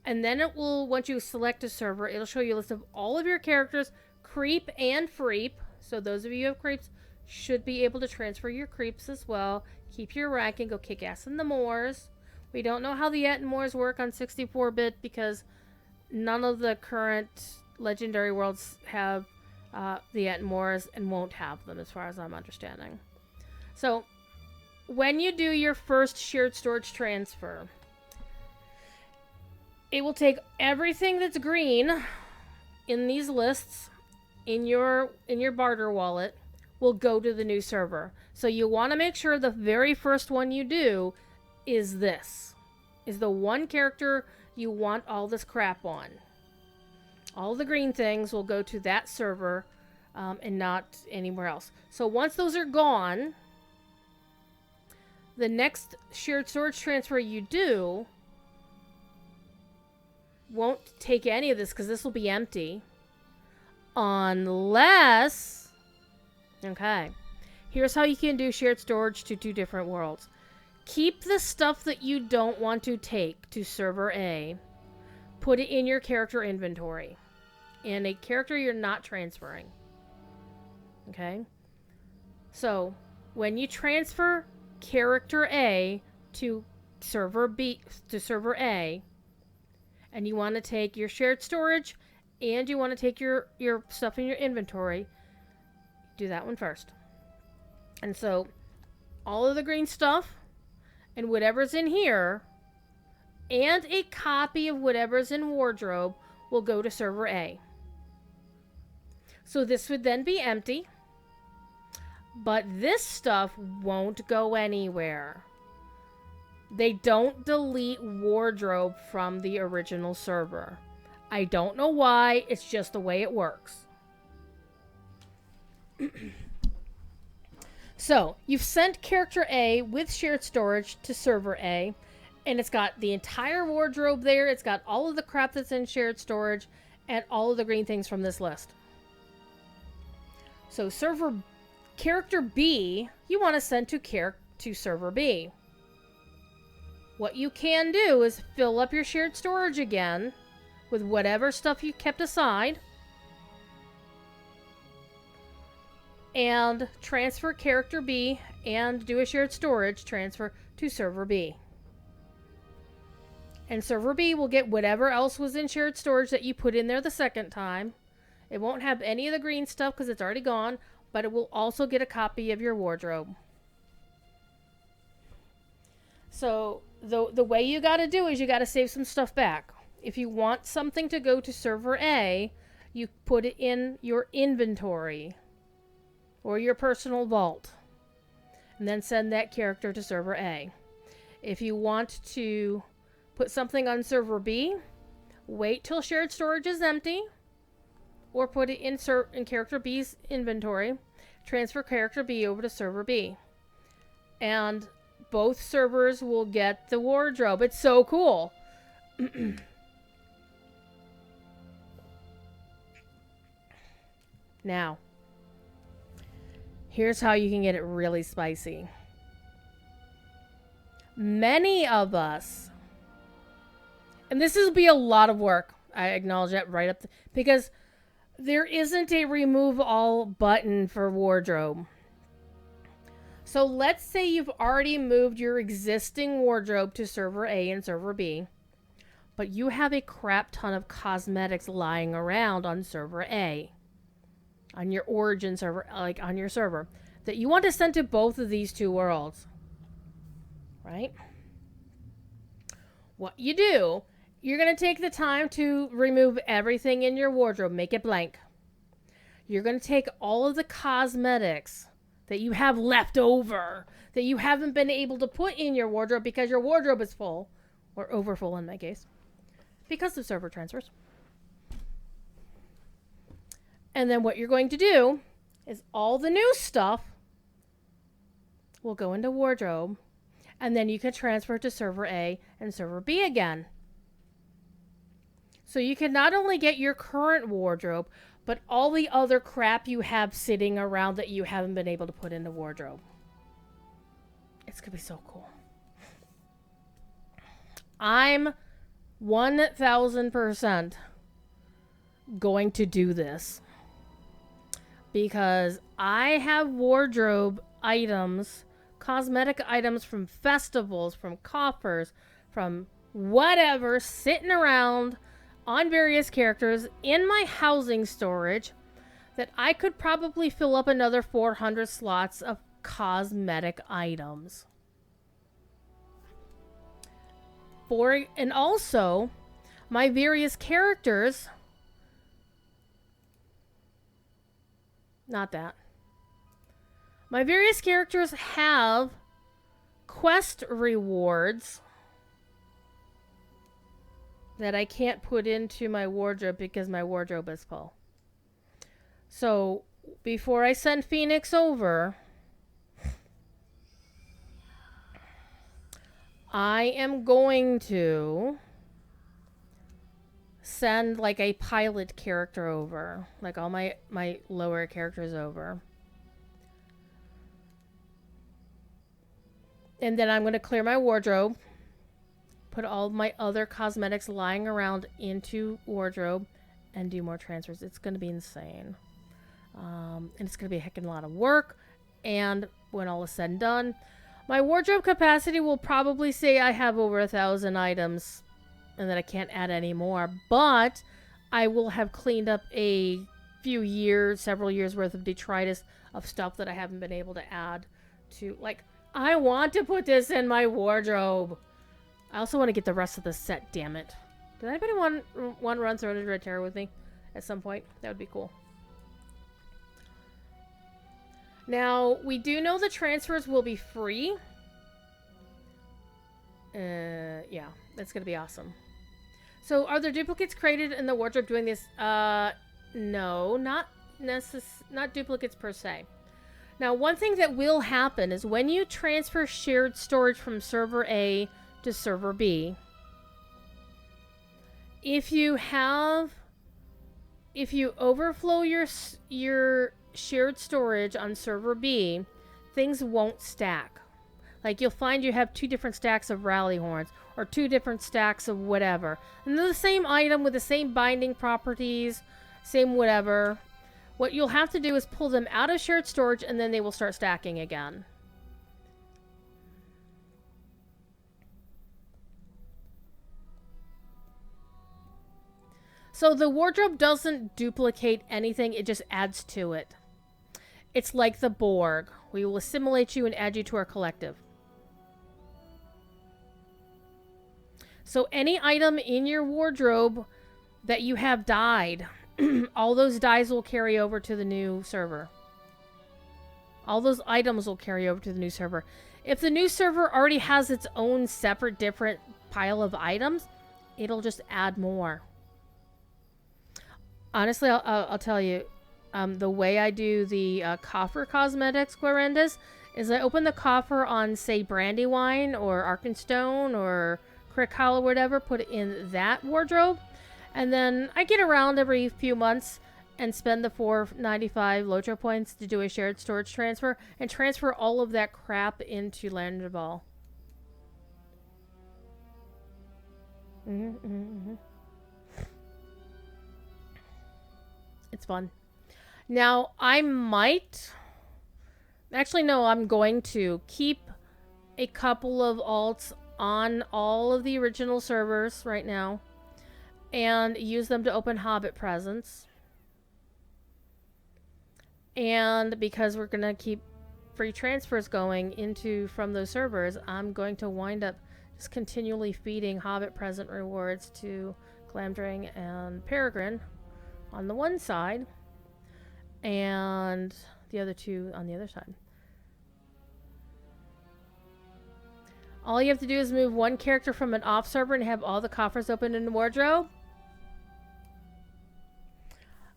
[SPEAKER 1] And then it will, once you select a server, it'll show you a list of all of your characters, creep and freep. So those of you who have creeps should be able to transfer your creeps as well. Keep your rank and go kick ass in the Moors. We don't know how the Yet and Moors work on 64-bit because none of the current legendary worlds have the Yet and Moors and won't have them as far as I'm understanding. So when you do your first shared storage transfer, it will take everything that's green in these lists in your barter wallet will go to the new server. So you want to make sure the very first one you do is this. Is the one character you want all this crap on. All the green things will go to that server and not anywhere else. So once those are gone, the next shared storage transfer you do won't take any of this because this will be empty. Unless... Okay. Here's how you can do shared storage to 2 different worlds. Keep the stuff that you don't want to take to server A. Put it in your character inventory. In a character you're not transferring. Okay? So, when you transfer character A to server B to server A, and you want to take your shared storage and you want to take your stuff in your inventory, do that one first. And so all of the green stuff and whatever's in here, and a copy of whatever's in wardrobe will go to server A. So this would then be empty, but this stuff won't go anywhere. They don't delete wardrobe from the original server. I don't know why, it's just the way it works. So, you've sent character A with shared storage to server A, and it's got the entire wardrobe there, it's got all of the crap that's in shared storage, and all of the green things from this list. So, character B, you want to send to server B. What you can do is fill up your shared storage again with whatever stuff you kept aside, and transfer character B and do a shared storage transfer to server B. And server B will get whatever else was in shared storage that you put in there the second time. It won't have any of the green stuff because it's already gone, but it will also get a copy of your wardrobe. So the way you got to do is you got to save some stuff back. If you want something to go to server A, you put it in your inventory or your personal vault, and then send that character to server A. If you want to put something on server B, wait till shared storage is empty, or put it in character B's inventory, transfer character B over to server B. And both servers will get the wardrobe. It's so cool. Now, here's how you can get it really spicy. Many of us, and this will be a lot of work, I acknowledge that right up, because there isn't a remove all button for wardrobe. So let's say you've already moved your existing wardrobe to server A and server B, but you have a crap ton of cosmetics lying around on server A, on your origin server, like on your server, that you want to send to both of these two worlds, right? What you do, you're going to take the time to remove everything in your wardrobe, make it blank. You're going to take all of the cosmetics that you have left over, that you haven't been able to put in your wardrobe because your wardrobe is full, or over full in my case, because of server transfers. And then what you're going to do is all the new stuff will go into wardrobe, and then you can transfer to server A and server B again. So you can not only get your current wardrobe, but all the other crap you have sitting around that you haven't been able to put into wardrobe. It's going to be so cool. I'm 1000% going to do this, because I have wardrobe items, cosmetic items from festivals, from coffers, from whatever, sitting around on various characters in my housing storage that I could probably fill up another 400 slots of cosmetic items. And also, my various characters, not that. My various characters have quest rewards that I can't put into my wardrobe because my wardrobe is full. So, before I send Phoenix over, I am going to send like a pilot character over, like all my lower characters over. And then I'm going to clear my wardrobe, put all my other cosmetics lying around into wardrobe, and do more transfers. It's going to be insane. And it's going to be a heckin' lot of work. And when all is said and done, my wardrobe capacity will probably say I have over 1,000 items and that I can't add any more. But I will have cleaned up a few years, several years worth of detritus of stuff that I haven't been able to add to. Like, I want to put this in my wardrobe. I also want to get the rest of the set, damn it. Did anybody want to run Throated Red Terror with me at some point? That would be cool. Now, we do know the transfers will be free. Yeah, that's going to be awesome. So, are there duplicates created in the wardrobe doing this? No, not duplicates per se. Now, one thing that will happen is when you transfer shared storage from server A to server B, if you overflow your shared storage on server B, things won't stack. Like, you'll find you have 2 different stacks of rally horns or 2 different stacks of whatever. And they're the same item with the same binding properties, same whatever. What you'll have to do is pull them out of shared storage and then they will start stacking again. So the wardrobe doesn't duplicate anything, it just adds to it. It's like the Borg. We will assimilate you and add you to our collective. So any item in your wardrobe that you have dyed, all those dyes will carry over to the new server. All those items will carry over to the new server. If the new server already has its own separate, different pile of items, it'll just add more. Honestly, I'll tell you, the way I do the coffer cosmetics Glorendis is I open the coffer on, say, Brandywine or Arkenstone or Crick Hollow or whatever, put it in that wardrobe, and then I get around every few months and spend the 495 LotRO points to do a shared storage transfer and transfer all of that crap into Landaball. It's fun. Now, I might... Actually, no, I'm going to keep a couple of alts on all of the original servers right now and use them to open Hobbit presents. And because we're going to keep free transfers going from those servers, I'm going to wind up just continually feeding Hobbit present rewards to Glamdring and Peregrine on the one side, and the other 2 on the other side. All you have to do is move one character from an off server and have all the coffers open in the wardrobe.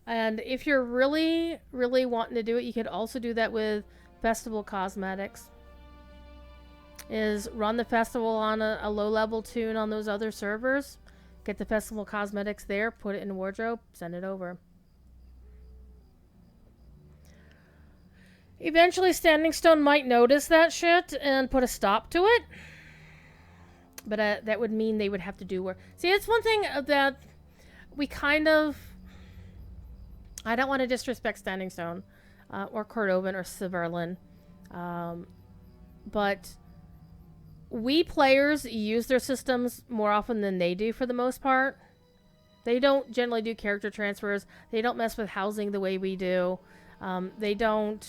[SPEAKER 1] And if you're really, really wanting to do it, you could also do that with Festival Cosmetics. Is run the festival on a low-level tune on those other servers. Get the Festival Cosmetics there, put it in the wardrobe, send it over. Eventually, Standing Stone might notice that shit and put a stop to it. But that would mean they would have to do work. See, it's one thing that we kind of... I don't want to disrespect Standing Stone or Cordovan or Severlin. But we players use their systems more often than they do for the most part. They don't generally do character transfers. They don't mess with housing the way we do. They don't...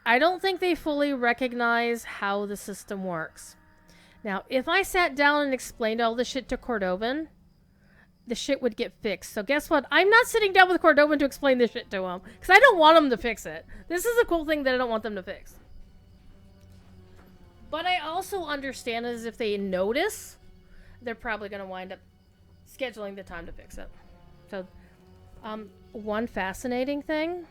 [SPEAKER 1] I don't think they fully recognize how the system works. Now, if I sat down and explained all this shit to Cordovan, the shit would get fixed. So guess what? I'm not sitting down with Cordovan to explain this shit to him. Because I don't want him to fix it. This is a cool thing that I don't want them to fix. But I also understand as if they notice, they're probably going to wind up scheduling the time to fix it. So, one fascinating thing.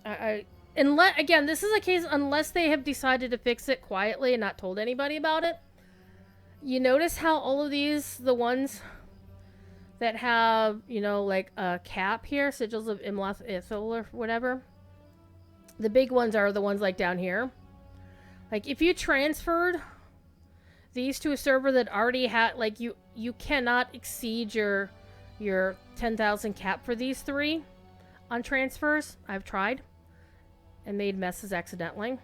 [SPEAKER 1] Again, this is a case unless they have decided to fix it quietly and not told anybody about it. You notice how all of these, the ones that have, you know, like a cap here, sigils of Imloth Ithil or whatever. The big ones are the ones like down here. Like if you transferred these to a server that already had, like you cannot exceed your 10,000 cap for these 3 on transfers. I've tried and made messes accidentally.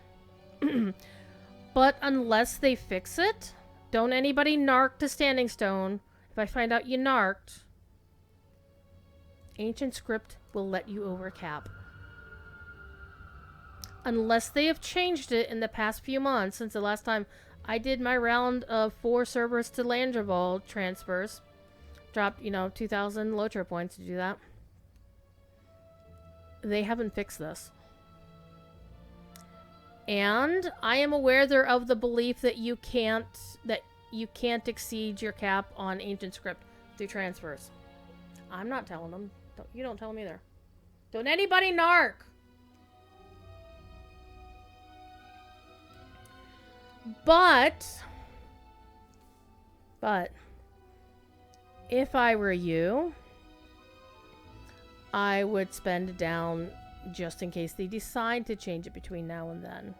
[SPEAKER 1] But unless they fix it, don't anybody narc to Standing Stone. If I find out you narked, Ancient Script will let you overcap. unless they have changed it in the past few months since the last time I did my round of 4 servers to Landreval transfers. Dropped, 2,000 LotRO points to do that. They haven't fixed this. And I am aware they're of the belief that you can't exceed your cap on ancient script through transfers. I'm not telling them. You don't tell them either. Don't anybody narc. But if I were you, I would spend down just in case they decide to change it between now and then.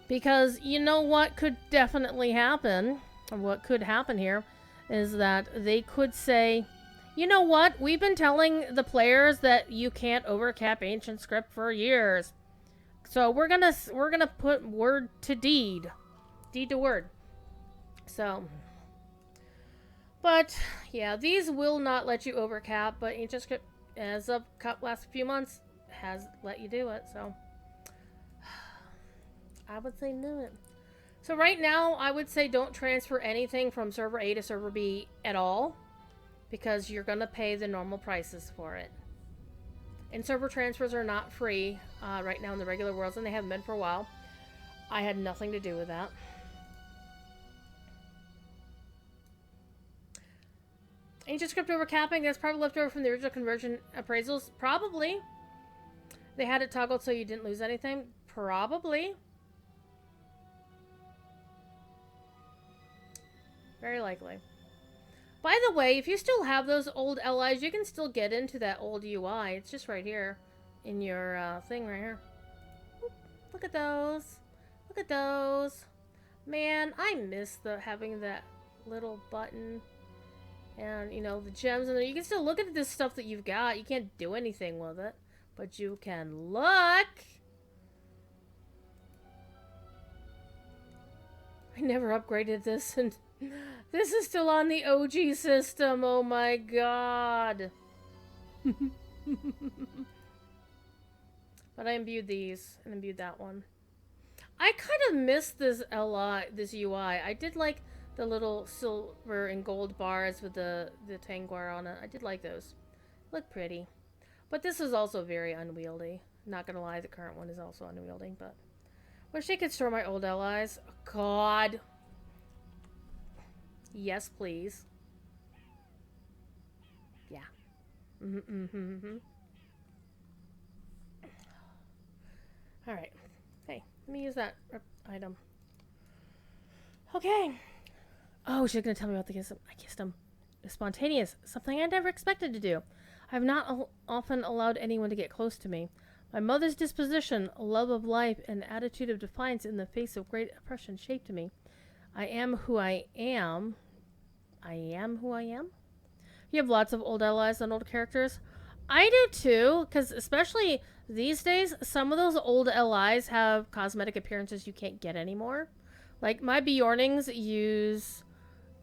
[SPEAKER 1] Because you know what could definitely happen, or what could happen here, is that they could say, you know what, we've been telling the players that you can't overcap ancient script for years. So we're gonna put word to deed to word. So, but yeah, these will not let you overcap, but ancient script, as of last few months, has let you do it. So I would say do it. So right now, I would say don't transfer anything from server A to server B at all, because you're gonna pay the normal prices for it. And server transfers are not free right now in the regular worlds, and they haven't been for a while. I had nothing to do with that. Ancient script overcapping, that's probably left over from the original conversion appraisals. Probably. They had it toggled so you didn't lose anything. Probably. Very likely. By the way, if you still have those old LIs, you can still get into that old UI. It's just right here in your thing right here. Oop, look at those. Look at those. Man, I miss having that little button and, the gems in there. You can still look at this stuff that you've got. You can't do anything with it, but you can look. I never upgraded this, and this is still on the OG system. Oh my god. But I imbued these and imbued that one. I kind of missed this UI. I did like the little silver and gold bars with the Tanguar on it. I did like those. Look pretty. But this is also very unwieldy. Not gonna lie, the current one is also unwieldy, but wish I could store my old allies. Oh, god. Yes, please. Yeah. Alright. Hey, let me use that item. Okay. Oh, she's gonna tell me about the kiss. I kissed him. It's spontaneous. Something I never expected to do. I have not often allowed anyone to get close to me. My mother's disposition, love of life, and attitude of defiance in the face of great oppression shaped me. I am who I am. I am who I am? You have lots of old allies and old characters. I do too, because especially these days, some of those old allies have cosmetic appearances you can't get anymore. Like, my Bjornings use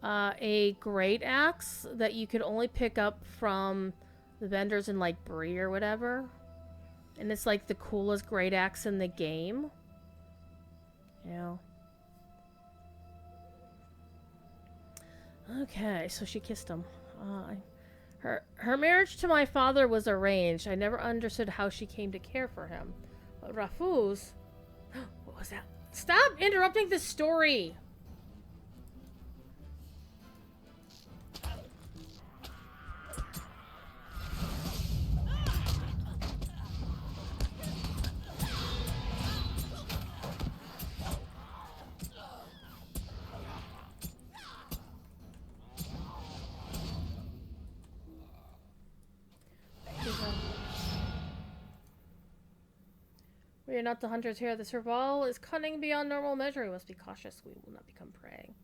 [SPEAKER 1] a great axe that you could only pick up from the vendors in, like, Bree or whatever. And it's, like, the coolest great axe in the game. Yeah. Okay, so she kissed him. Her marriage to my father was arranged. I never understood how she came to care for him. But Rafuz... What was that? Stop interrupting the story! We are not the hunters here. The Serval is cunning beyond normal measure. We must be cautious. We will not become prey.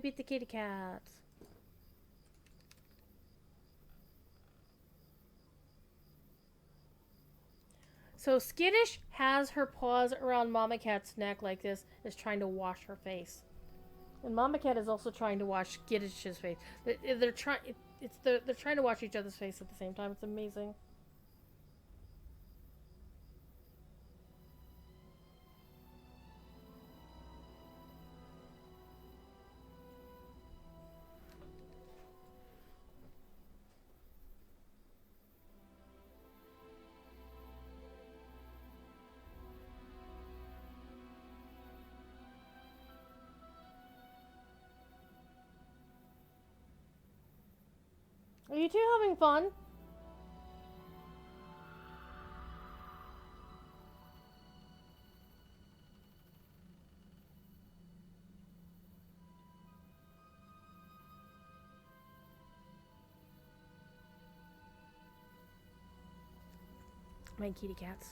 [SPEAKER 1] beat the kitty cats. So Skittish has her paws around Mama Cat's neck like this, is trying to wash her face. And Mama Cat is also trying to wash Skittish's face. They're trying. They're trying to wash each other's face at the same time. It's amazing. Are you two having fun? My kitty cats.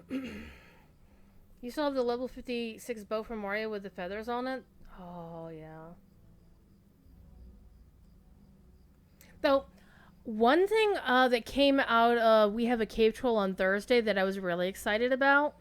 [SPEAKER 1] You still have the level 56 bow from Mario with the feathers on it? Oh, yeah. Though, one thing that came out of We Have a Cave Troll on Thursday that I was really excited about,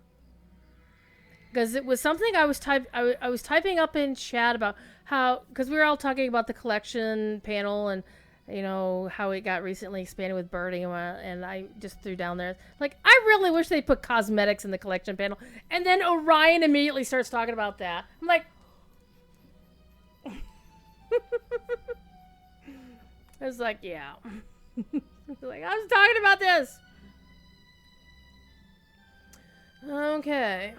[SPEAKER 1] because it was something I was typing up in chat about how, because we were all talking about the collection panel and, you know, how it got recently expanded with birding, and I just threw down there, like, I really wish they put cosmetics in the collection panel. And then Orion immediately starts talking about that. I'm like, I was like, yeah. Like, I was talking about this. Okay.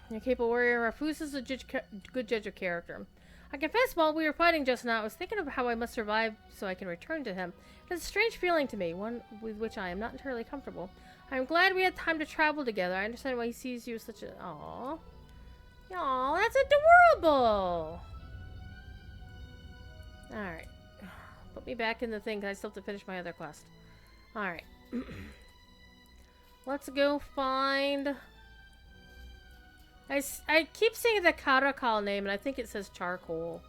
[SPEAKER 1] Your capable warrior Rafus is a good judge of character. I confess, while we were fighting just now, I was thinking of how I must survive so I can return to him. It's a strange feeling to me, one with which I am not entirely comfortable. I am glad we had time to travel together. I understand why he sees you as such a... Aww. Aww, that's adorable! Alright. Put me back in the thing, because I still have to finish my other quest. Alright. Let's go find... I keep saying the Caracal name, and I think it says charcoal.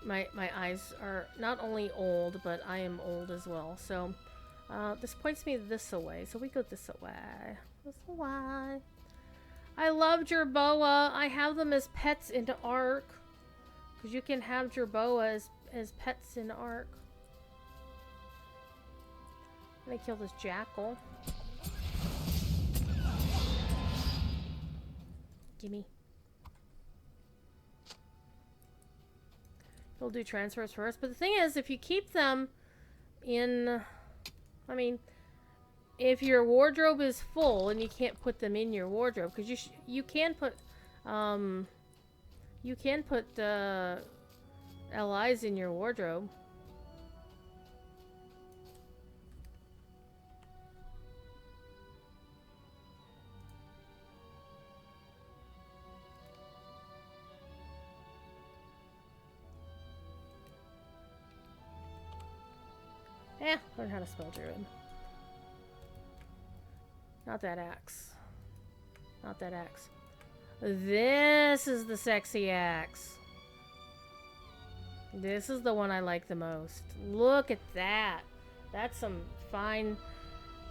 [SPEAKER 1] My eyes are not only old, but I am old as well. So, this points me this away. So we go this away. This away. I love Jerboa. I have them as pets in Ark. Because you can have Jerboa as pets in Ark. I'm gonna kill this jackal. Gimme. We'll do transfers first. But the thing is, if you keep them in... I mean, if your wardrobe is full and you can't put them in your wardrobe, because you can put... you can put allies in your wardrobe. Learn how to spell druid. Not that axe. Not that axe. This is the sexy axe. This is the one I like the most. Look at that. That's some fine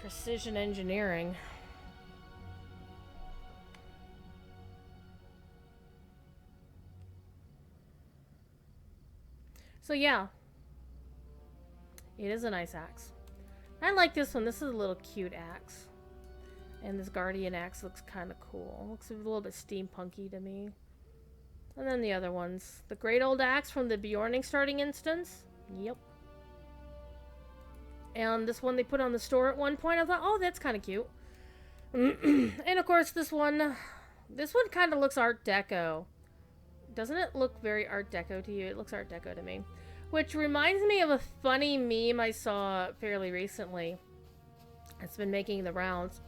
[SPEAKER 1] precision engineering. So yeah. It is a nice axe. I like this one. This is a little cute axe. And this guardian axe looks kind of cool. Looks a little bit steampunky to me. And then the other ones. The great old axe from the Bjorning starting instance. Yep. And this one they put on the store at one point. I thought, oh, that's kind of cute. And of course this one kind of looks Art Deco. Doesn't it look very Art Deco to you? It looks Art Deco to me. Which reminds me of a funny meme I saw fairly recently. It's been making the rounds.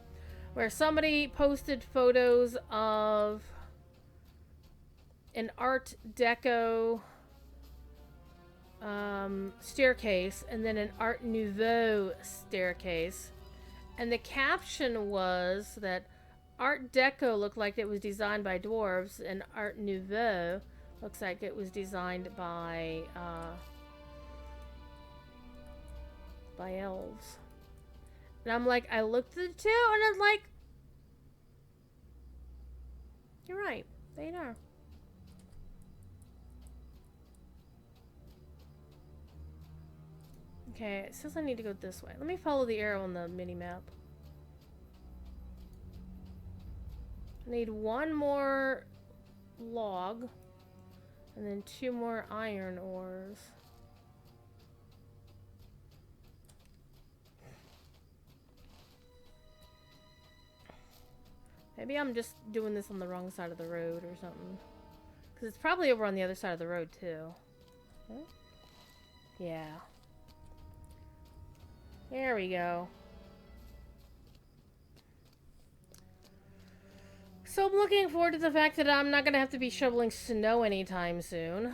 [SPEAKER 1] Where somebody posted photos of an Art Deco staircase and then an Art Nouveau staircase. And the caption was that Art Deco looked like it was designed by dwarves and Art Nouveau Looks like it was designed by elves. And I'm like, I looked at the two and I'm like, you're right, they are. Okay, it says I need to go this way. Let me follow the arrow on the mini-map. I need one more log and then 2 more iron ores. Maybe I'm just doing this on the wrong side of the road or something. Because it's probably over on the other side of the road too. Huh? Yeah. There we go. So I'm looking forward to the fact that I'm not going to have to be shoveling snow anytime soon.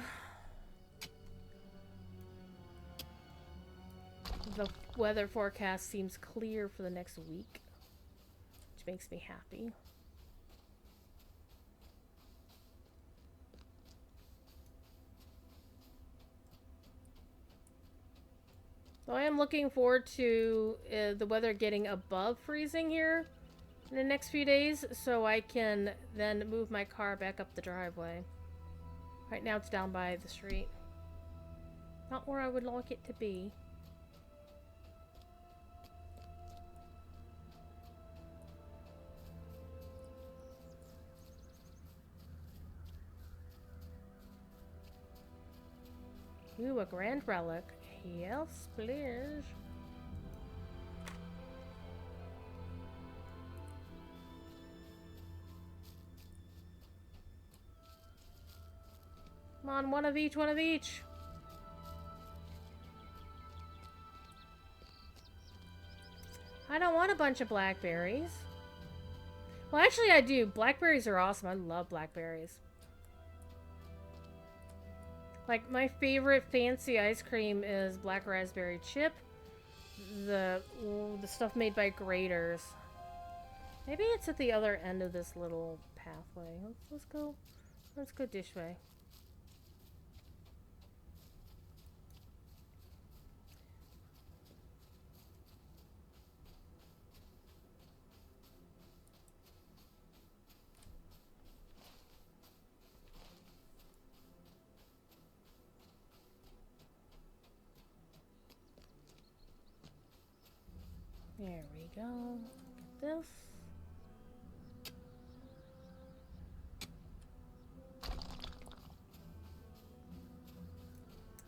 [SPEAKER 1] The weather forecast seems clear for the next week, which makes me happy. So I am looking forward to the weather getting above freezing here in the next few days, so I can then move my car back up the driveway. Right now it's down by the street. Not where I would like it to be. Ooh, a grand relic. Yes, please. Come on, one of each, one of each. I don't want a bunch of blackberries. Well, actually I do. Blackberries are awesome. I love blackberries. Like, my favorite fancy ice cream is black raspberry chip. The stuff made by Graters. Maybe it's at the other end of this little pathway. Let's go this way. There we go. Get this.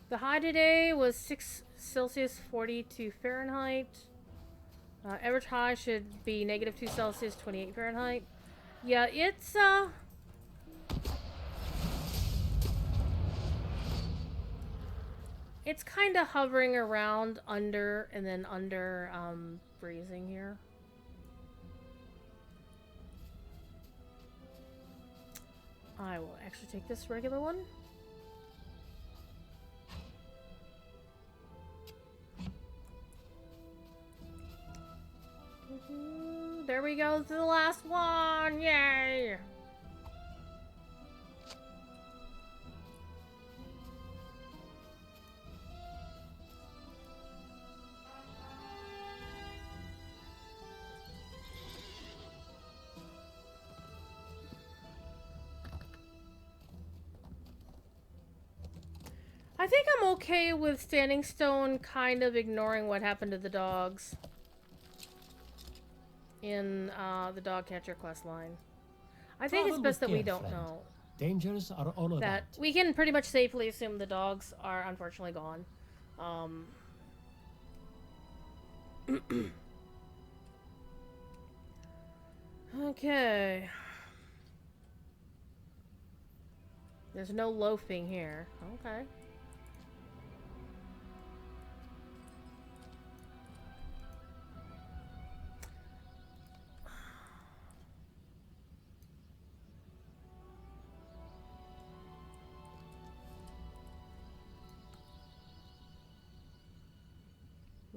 [SPEAKER 1] The high today was 6 Celsius, 42 Fahrenheit. Average high should be -2 Celsius, 28 Fahrenheit. Yeah, it's kind of hovering around under and then under freezing here. I will actually take this regular one. There we go to the last one! Yay! I think I'm okay with Standing Stone kind of ignoring what happened to the dogs in the dog catcher quest line. I think it's best that we don't know.
[SPEAKER 2] Dangers are all around.
[SPEAKER 1] That we can pretty much safely assume the dogs are unfortunately gone. Okay. There's no loafing here. Okay.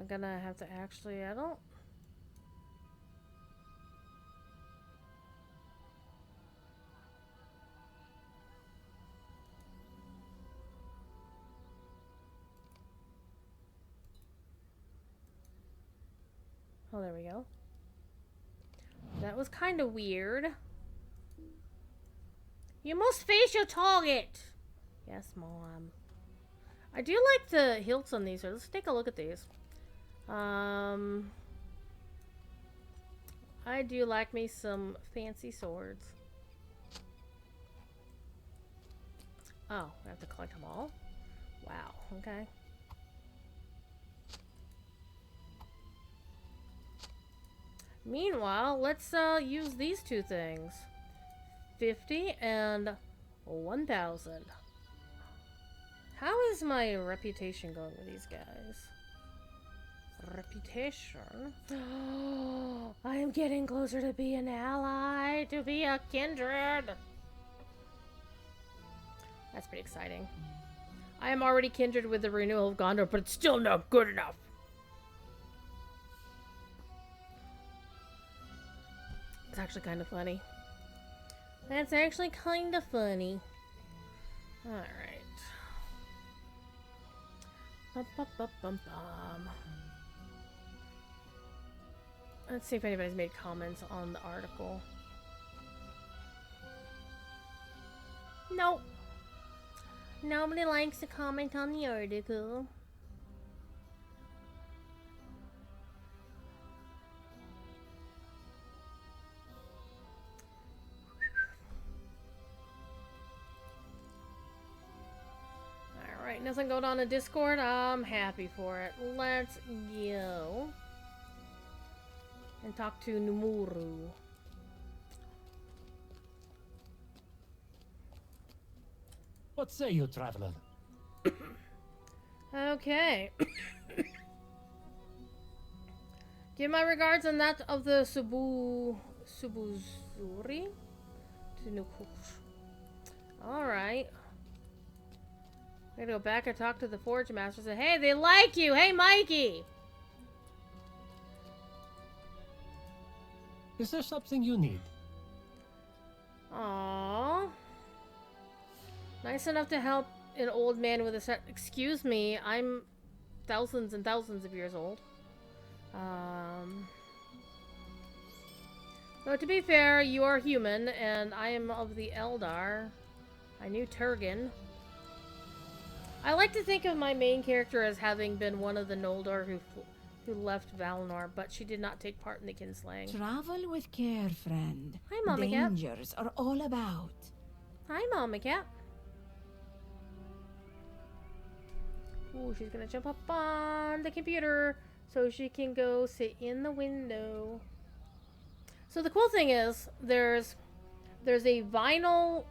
[SPEAKER 1] I'm gonna have to actually, I don't... Oh, there we go. That was kind of weird. You must face your target. Yes, Mom. I do like the hilts on these. Let's take a look at these. I do like me some fancy swords. Oh, I have to collect them all? Wow, okay. Meanwhile, let's use these two things. 50 and 1,000. How is my reputation going with these guys? Reputation? I am getting closer to be an ally, to be a kindred. That's pretty exciting. I am already kindred with the renewal of Gondor, but it's still not good enough. It's actually kind of funny. That's actually kind of funny. Alright. Let's see if anybody's made comments on the article. Nope. Nobody likes to comment on the article. Alright, nothing going on in Discord. I'm happy for it. Let's go. And talk to Numuru.
[SPEAKER 2] What say you, traveler?
[SPEAKER 1] Okay. Give my regards and that of the Subuzuri to Nukush. Alright. I'm gonna go back and talk to the Forge Master and say, hey, they like you! Hey, Mikey!
[SPEAKER 2] Is there something you need?
[SPEAKER 1] Aww. Nice enough to help an old man with a set. Excuse me, I'm thousands and thousands of years old. Though to be fair, you are human, and I am of the Eldar. I knew Turgan. I like to think of my main character as having been one of the Noldor who left Valinor, but she did not take part in the kinslaying.
[SPEAKER 3] Travel with care, friend.
[SPEAKER 1] Hi, Mama Cat.
[SPEAKER 3] Dangers are all about.
[SPEAKER 1] Hi, Mama Cat. Ooh, she's gonna jump up on the computer so she can go sit in the window. So the cool thing is, there's a vinyl,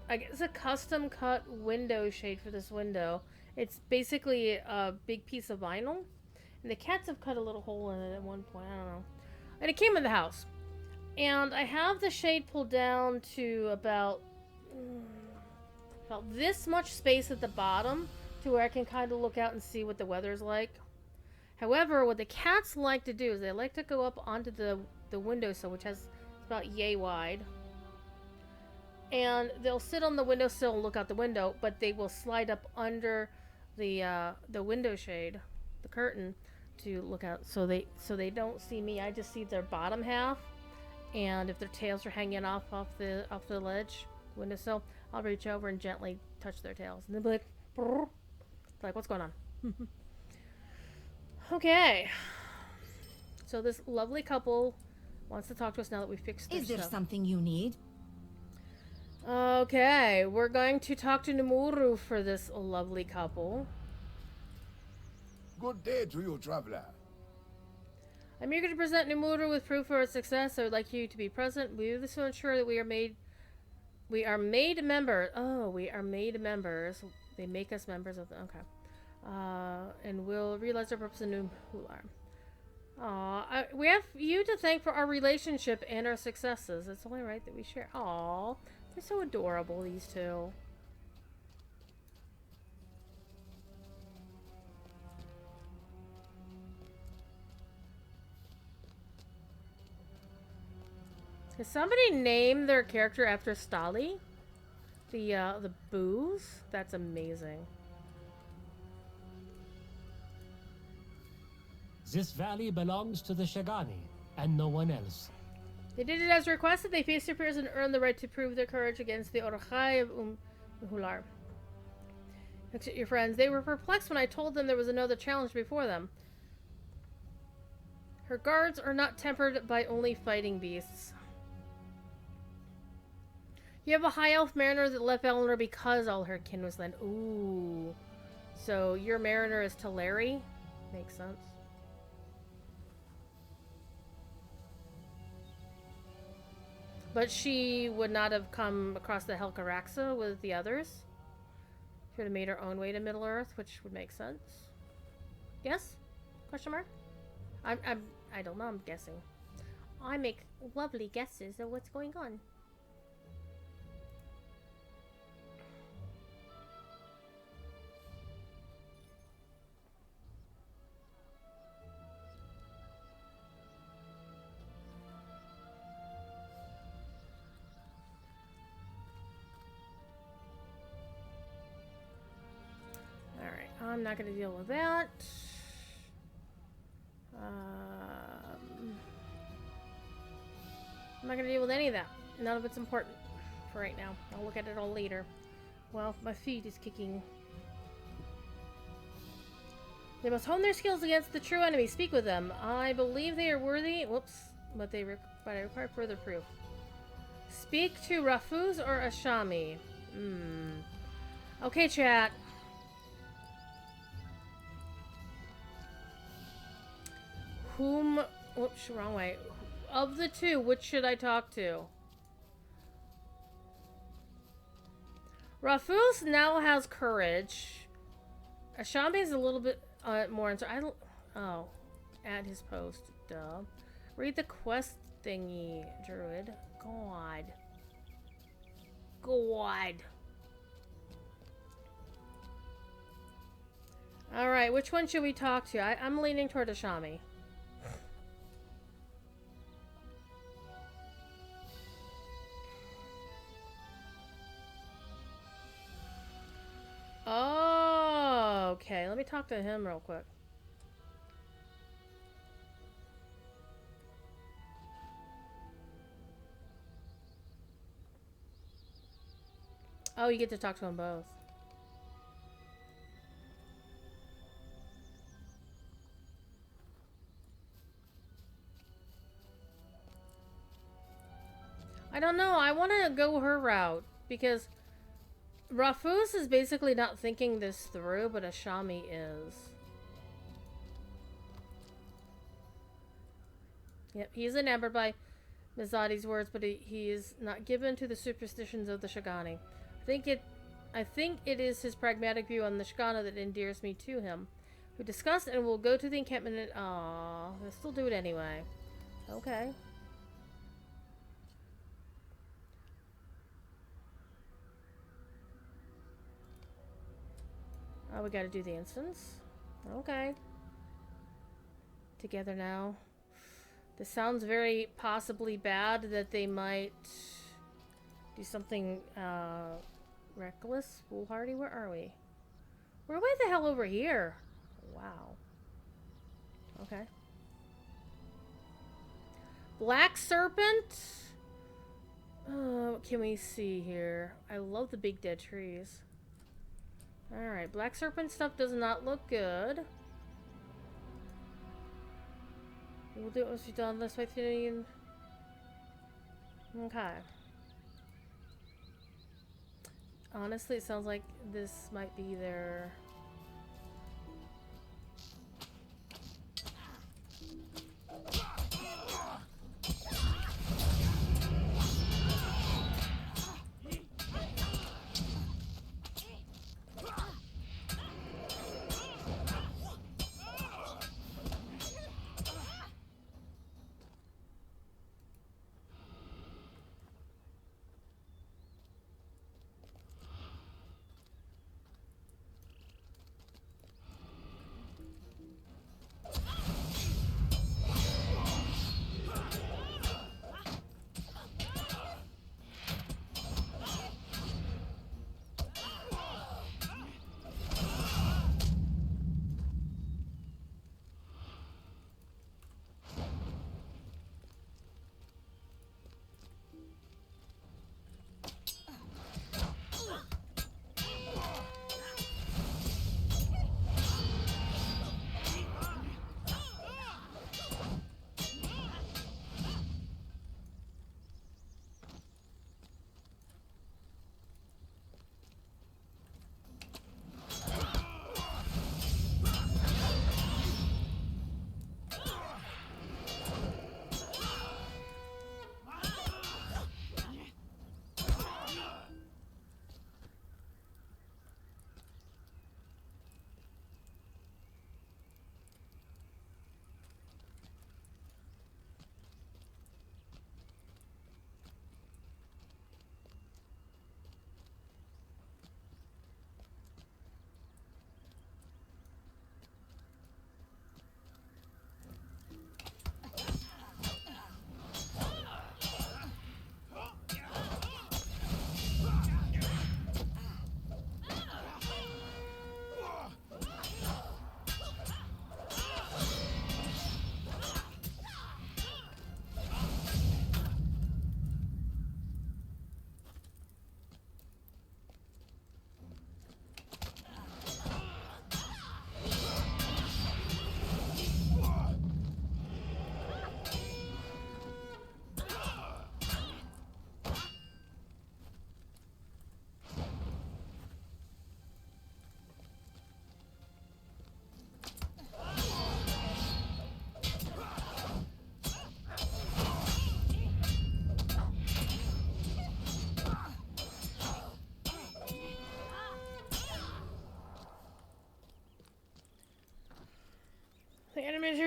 [SPEAKER 1] I guess a custom cut window shade for this window. It's basically a big piece of vinyl, and the cats have cut a little hole in it at one point, I don't know. And it came with the house. And I have the shade pulled down to about this much space at the bottom to where I can kind of look out and see what the weather's like. However, what the cats like to do is they like to go up onto the windowsill, which has about yay wide. And they'll sit on the windowsill and look out the window, but they will slide up under the window shade, the curtain, to look out. So they don't see me. I just see their bottom half. And if their tails are hanging off the ledge, windowsill, I'll reach over and gently touch their tails. And they'll be like, brrr. Like, what's going on? Okay. So this lovely couple wants to talk to us now that we fixed their
[SPEAKER 3] Is there
[SPEAKER 1] stuff.
[SPEAKER 3] something you need?
[SPEAKER 1] Okay, we're going to talk to Numuru for this lovely couple.
[SPEAKER 4] Good day to you, traveler.
[SPEAKER 1] I'm eager to present Numuru with proof of our success. I would like you to be present. This will ensure that we are made members. Oh, we are made members. They make us members of the... Okay. And we'll realize our purpose in Numhular. We have you to thank for our relationship and our successes. It's only right that we share. Aw, they're so adorable, these two. Did somebody name their character after Stali? The booze? That's amazing.
[SPEAKER 2] This valley belongs to the Shagani, and no one else.
[SPEAKER 1] They did it as requested. They faced their fears and earned the right to prove their courage against the Orochai of Hular. Look at your friends. They were perplexed when I told them there was another challenge before them. Her guards are not tempered by only fighting beasts. You have a high elf mariner that left Eleanor because all her kin was then. Ooh. So your mariner is Teleri? Makes sense. But she would not have come across the Helcaraxa with the others. She would have made her own way to Middle Earth, which would make sense. Yes? Question mark? I don't know, I'm guessing. I make lovely guesses of what's going on. Alright, I'm not going to deal with that. I'm not going to deal with any of that. None of it's important for right now. I'll look at it all later. Well, my feet is kicking. They must hone their skills against the true enemy. Speak with them. I believe they are worthy. Whoops. But I require further proof. Speak to Rafuz or Ashami. Okay, chat. Whoops, wrong way. Of the two, which should I talk to? Rafuz now has courage. Ashami is a little bit more. At his post. Duh. Read the quest thingy, Druid. God. Alright, which one should we talk to? I'm leaning toward Ashami. Oh, okay. Let me talk to him real quick. Oh, you get to talk to them both. I don't know. I want to go her route because Rafuz is basically not thinking this through, but Ashami is. Yep, he is enamored by Mizadi's words, but he is not given to the superstitions of the Shagani. I think it is his pragmatic view on the Shagana that endears me to him. We discussed and we'll go to the encampment and they'll still do it anyway. Okay. Oh, we gotta do the instance. Okay. Together now. This sounds very possibly bad that they might do something reckless. Foolhardy, where are we? We're way the hell over here. Wow. Okay. Black Serpent? What can we see here? I love the big dead trees. Alright, Black Serpent stuff does not look good. We'll do it once we've done this way thing. Okay. Honestly, it sounds like this might be their...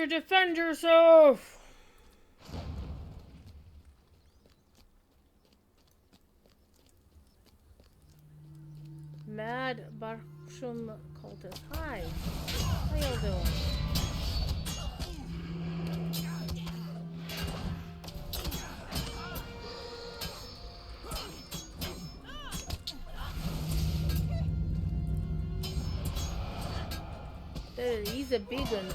[SPEAKER 1] to defend yourself! Mad Barshum cultist. Hi. How y'all doing? He's a big one.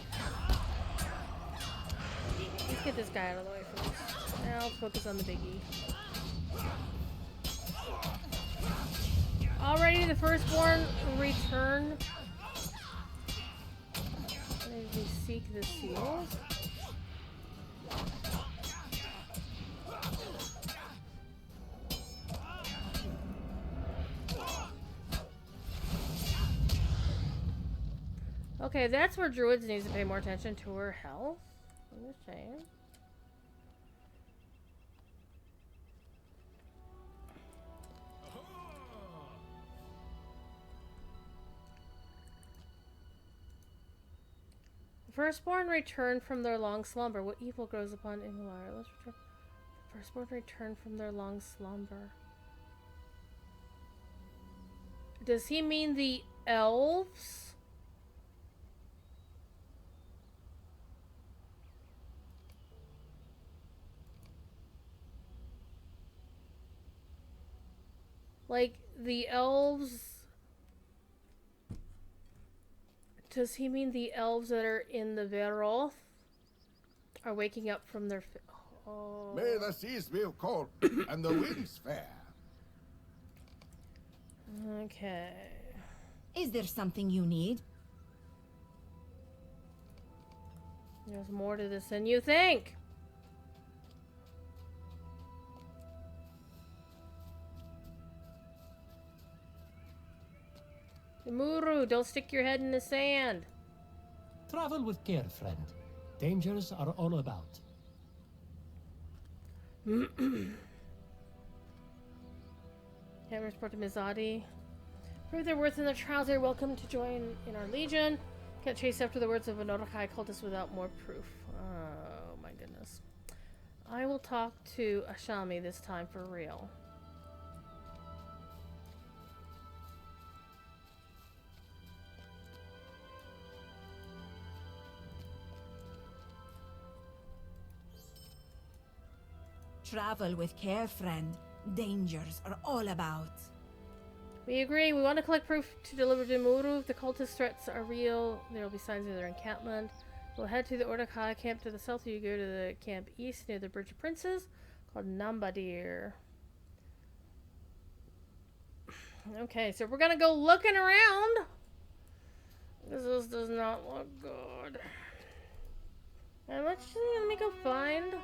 [SPEAKER 1] Let's get this guy out of the way first. Now let's focus on the biggie. Already the firstborn return. As we seek the seals. Okay, that's where druids needs to pay more attention to her health. I'm just saying. Firstborn return from their long slumber. What evil grows upon Ingvar? Let's return. Firstborn return from their long slumber. Does he mean the elves? Like the elves? Does he mean the elves that are in the Veroth are waking up from their... Oh.
[SPEAKER 4] May the seas be cold and the winds fair.
[SPEAKER 1] Okay.
[SPEAKER 3] Is there something you need?
[SPEAKER 1] There's more to this than you think. Muru, don't stick your head in the sand.
[SPEAKER 2] Travel with care, friend. Dangers are all about.
[SPEAKER 1] Can't report to Mizadi. Prove their worth in their trials. They're welcome to join in our legion. Can't chase after the words of an Orokai cultist without more proof. Oh my goodness. I will talk to Ashami this time for real.
[SPEAKER 3] Travel with care, friend. Dangers are all about.
[SPEAKER 1] We agree. We want to collect proof to deliver to Muru. If the cultist threats are real, there will be signs of their encampment. We'll head to the Ordokai camp to the south. You go to the camp east near the Bridge of Princes called Nambadir. Okay, so we're gonna go looking around. This does not look good. And let me go find.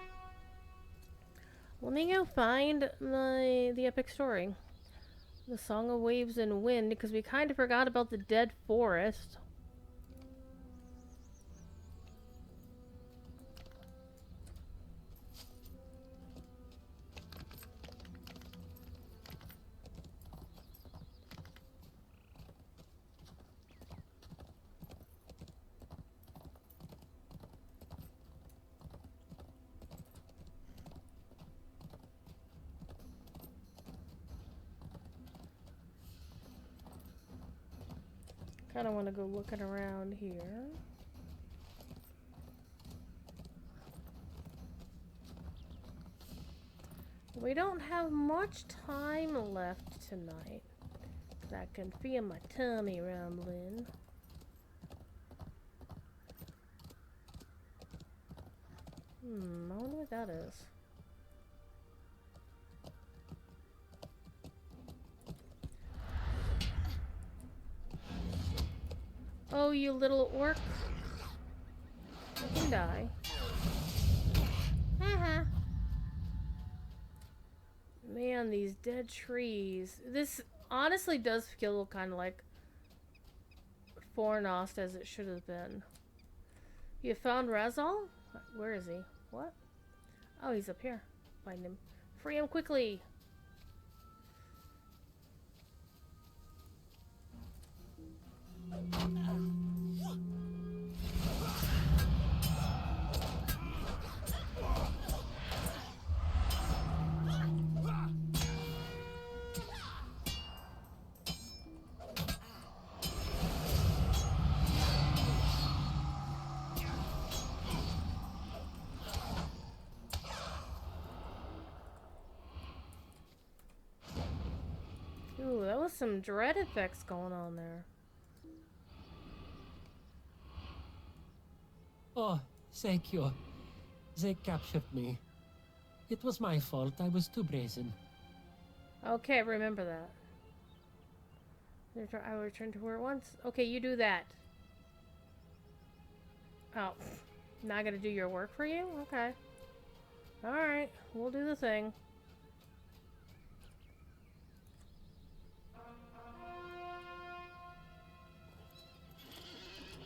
[SPEAKER 1] Let me go find the epic story. The Song of Waves and Wind, because we kind of forgot about the Dead Forest. Kind of want to go looking around here. We don't have much time left tonight. I can feel my tummy rumbling. I wonder what that is. Oh, you little orc. You can die. Haha. Man, these dead trees. This honestly does feel kind of like Fornost as it should have been. You found Razal? Where is he? What? Oh, he's up here. Find him. Free him quickly. some dread effects going on there.
[SPEAKER 2] Oh, thank you. They captured me. It was my fault. I was too brazen.
[SPEAKER 1] Okay, remember that. I will return to where it was. Okay, you do that. Oh, now I gotta do your work for you? Okay. Alright, we'll do the thing.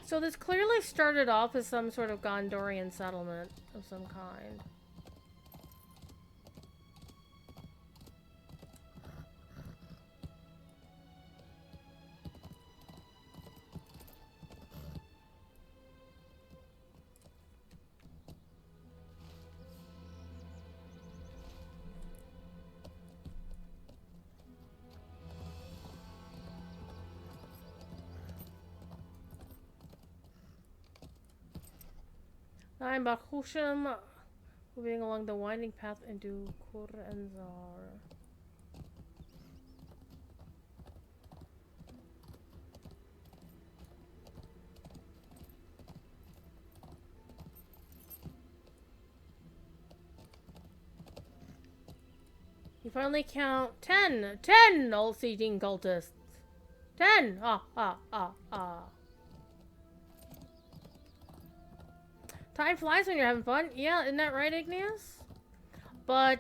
[SPEAKER 1] So this clearly started off as some sort of Gondorian settlement of some kind. I'm Bakushim, moving along the winding path into Kurenzar. You finally count 10! 10 all-seeking cultists! 10! Ah, ah, ah, ah. Time flies when you're having fun. Yeah, isn't that right, Igneous? But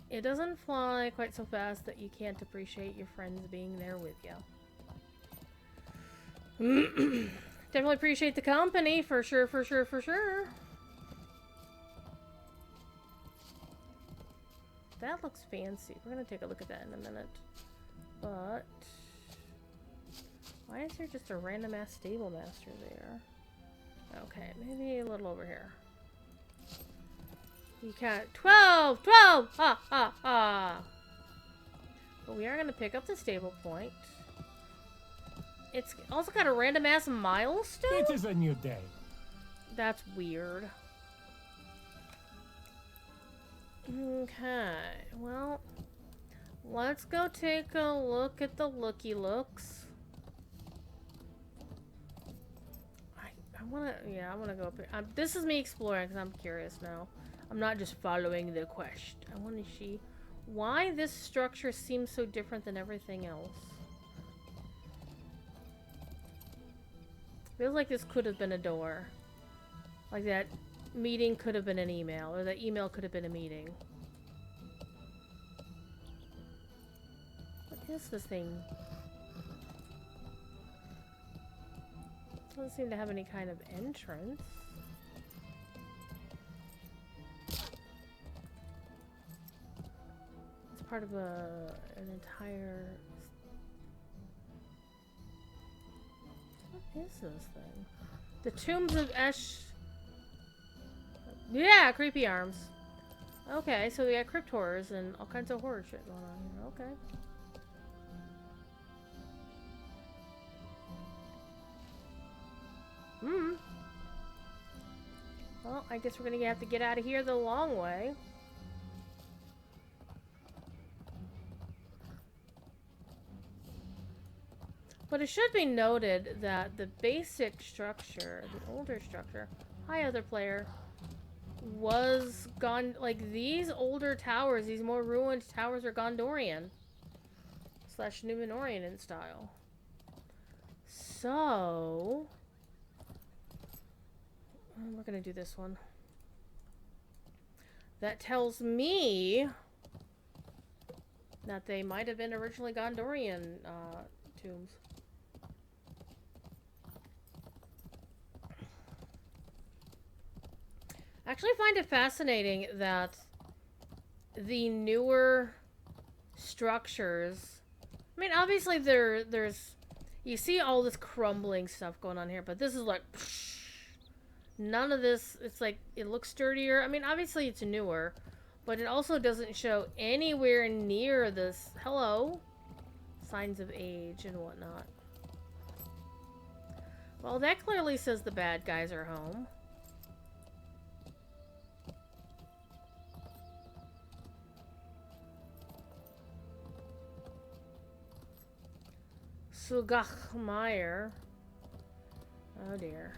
[SPEAKER 1] it doesn't fly quite so fast that you can't appreciate your friends being there with you. Definitely appreciate the company, for sure, for sure, for sure. That looks fancy. We're gonna take a look at that in a minute. But why is there just a random ass stable master there? Okay, maybe a little over here. You count 12! 12! Ha ha ha! But we are going to pick up the stable point. It's also got a random ass milestone?
[SPEAKER 2] It is a new day.
[SPEAKER 1] That's weird. Okay, well, let's go take a look at the looky looks. I wanna go up here. This is me exploring because I'm curious now. I'm not just following the quest. I want to see why this structure seems so different than everything else. Feels like this could have been a door. Like that meeting could have been an email, or that email could have been a meeting. What is this thing? Doesn't seem to have any kind of entrance. It's part of an entire... What is this thing? The Tombs of Esh... Yeah, creepy arms. Okay, so we got crypt horrors and all kinds of horror shit going on here. Okay. Well, I guess we're gonna have to get out of here the long way. But it should be noted that the basic structure, the older structure, hi other player, was gone. Like these older towers, these more ruined towers are Gondorian / Numenorian in style. So we're gonna do this one. That tells me that they might have been originally Gondorian tombs. I actually find it fascinating that the newer structures, I mean, obviously there's you see all this crumbling stuff going on here, but this is like none of this. It's like it looks sturdier. I mean, obviously it's newer, but it also doesn't show anywhere near this signs of age and whatnot. Well, that clearly says the bad guys are home. Sugachmeyer. Oh dear.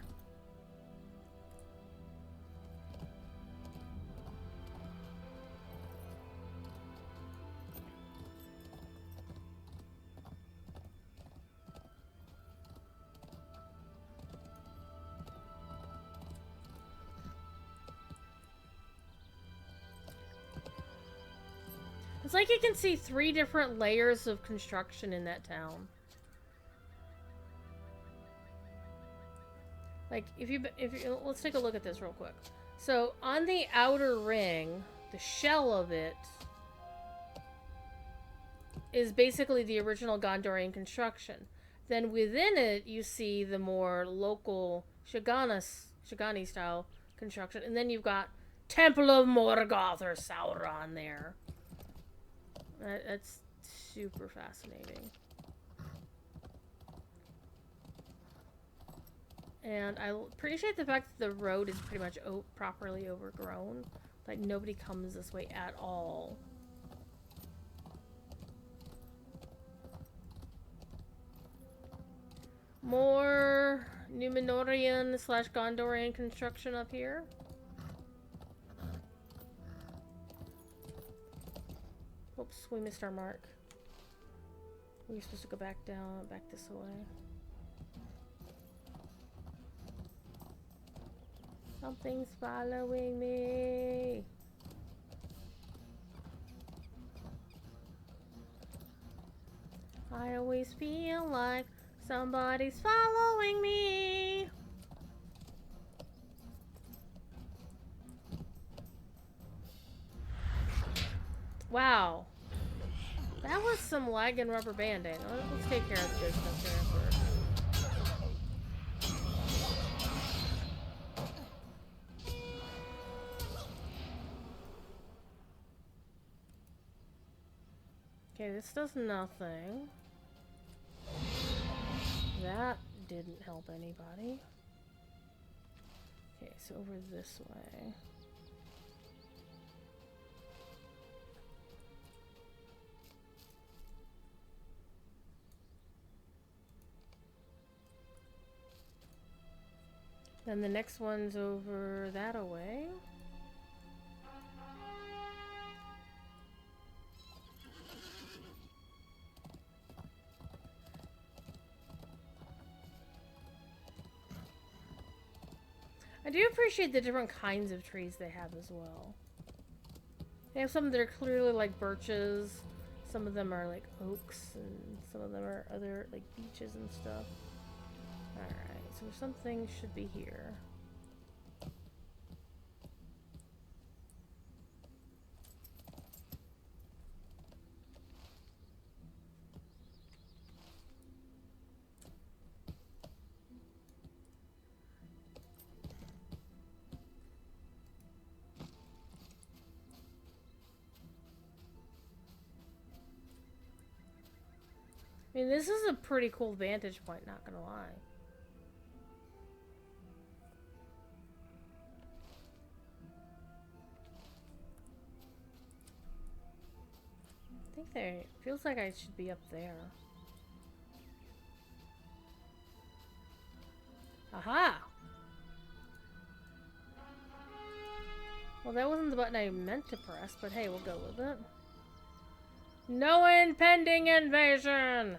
[SPEAKER 1] It's like you can see 3 different layers of construction in that town. Like, if you let's take a look at this real quick. So, on the outer ring, the shell of it is basically the original Gondorian construction. Then within it, you see the more local Shigani style construction. And then you've got Temple of Morgoth or Sauron there. That's super fascinating. And I appreciate the fact that the road is pretty much properly overgrown. Like, nobody comes this way at all. More Numenorian / Gondorian construction up here. Oops, we missed our mark. We were supposed to go back down, back this way. Something's following me. I always feel like somebody's following me. Wow. That was some lag and rubber banding. Let's take care of this stuff here first. Okay, this does nothing. That didn't help anybody. Okay, so over this way. Then the next one's over that away. I do appreciate the different kinds of trees they have as well. They have some that are clearly like birches, some of them are like oaks, and some of them are other like beeches and stuff. Alright, so something should be here. I mean, this is a pretty cool vantage point, not gonna lie. I think they... feels like I should be up there. Aha! Well, that wasn't the button I meant to press, but hey, we'll go with it. No impending invasion!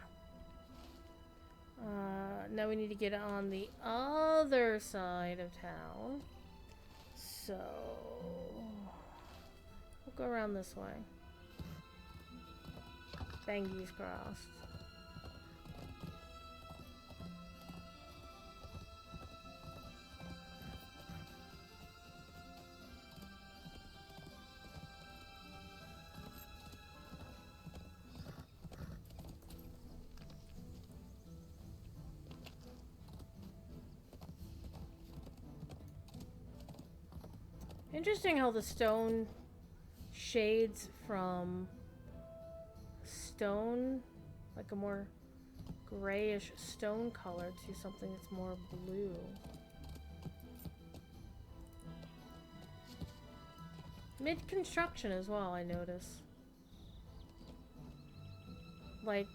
[SPEAKER 1] Now we need to get on the other side of town. So... we'll go around this way. Bangies crossed. Interesting how the stone shades from stone, like a more grayish stone color, to something that's more blue. Mid-construction as well, I notice. Like,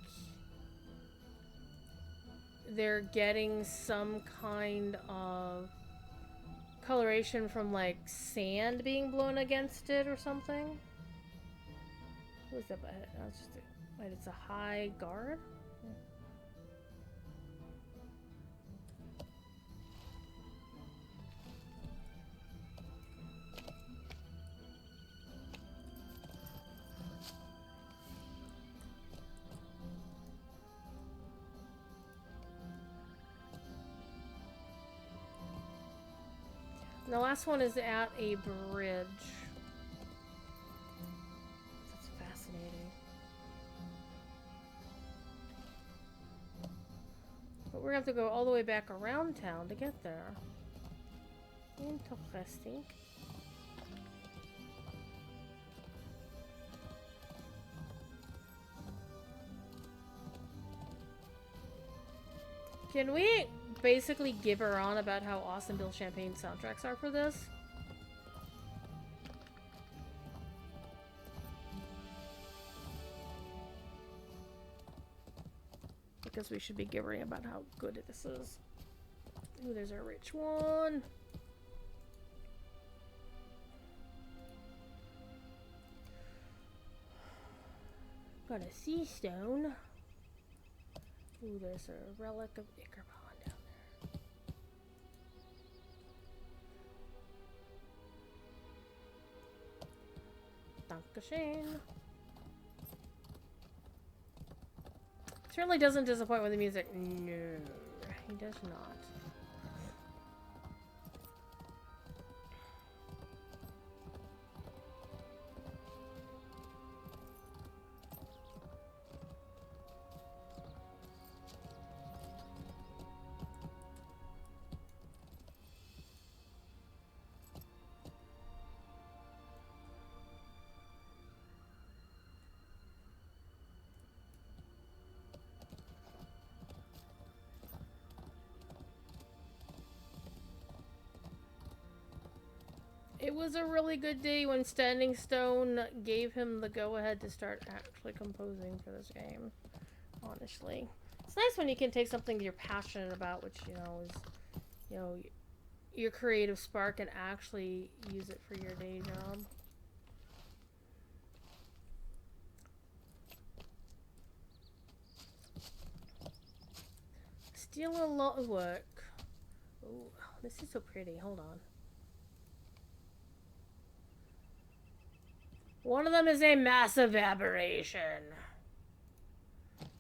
[SPEAKER 1] they're getting some kind of coloration from like sand being blown against it or something. Who's that? That's just wait, it's a high guard. And the last one is at a bridge. That's fascinating. But we're gonna have to go all the way back around town to get there. Interesting. Can we basically give her on about how awesome Bill Champagne soundtracks are for this? Because we should be gibbering about how good this is. Ooh, there's a rich one. Got a sea stone. Ooh, there's a relic of Icarbon down there. Dankeschön. Certainly doesn't disappoint with the music. No, he does not. It was a really good day when Standing Stone gave him the go-ahead to start actually composing for this game. Honestly. It's nice when you can take something you're passionate about, which, you know, is, you know, your creative spark, and actually use it for your day job. Still a lot of work. Ooh, this is so pretty. Hold on. One of them is a massive aberration.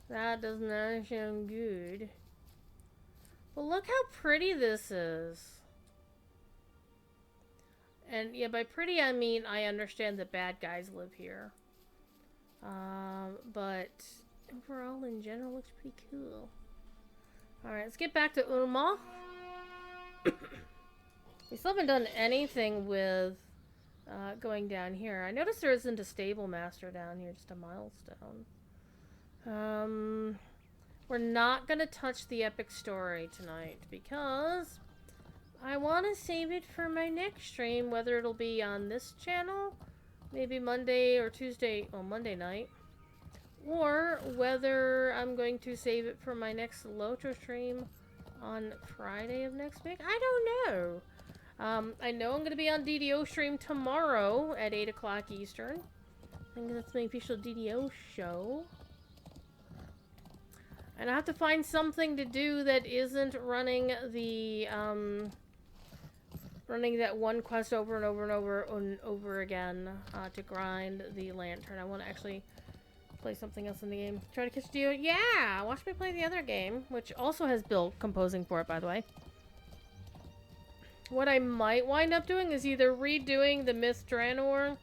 [SPEAKER 1] That does not sound good. But look how pretty this is. And yeah, by pretty I mean I understand that bad guys live here. But overall in general looks pretty cool. Alright, let's get back to Ulma. We still haven't done anything with going down here. I noticed there isn't a stable master down here, just a milestone. We're not gonna touch the epic story tonight because I want to save it for my next stream, whether it'll be on this channel, maybe Monday or Tuesday, well, Monday night, or whether I'm going to save it for my next LotROStream on Friday of next week. I don't know. I know I'm going to be on DDO stream tomorrow at 8 o'clock Eastern. I think that's my official DDO show. And I have to find something to do that isn't running the, running that one quest over and over and over again, to grind the lantern. I want to actually play something else in the game. Try to catch Dio. Yeah! Watch me play the other game, which also has Bill composing for it, by the way. What I might wind up doing is either redoing the Myth Draenor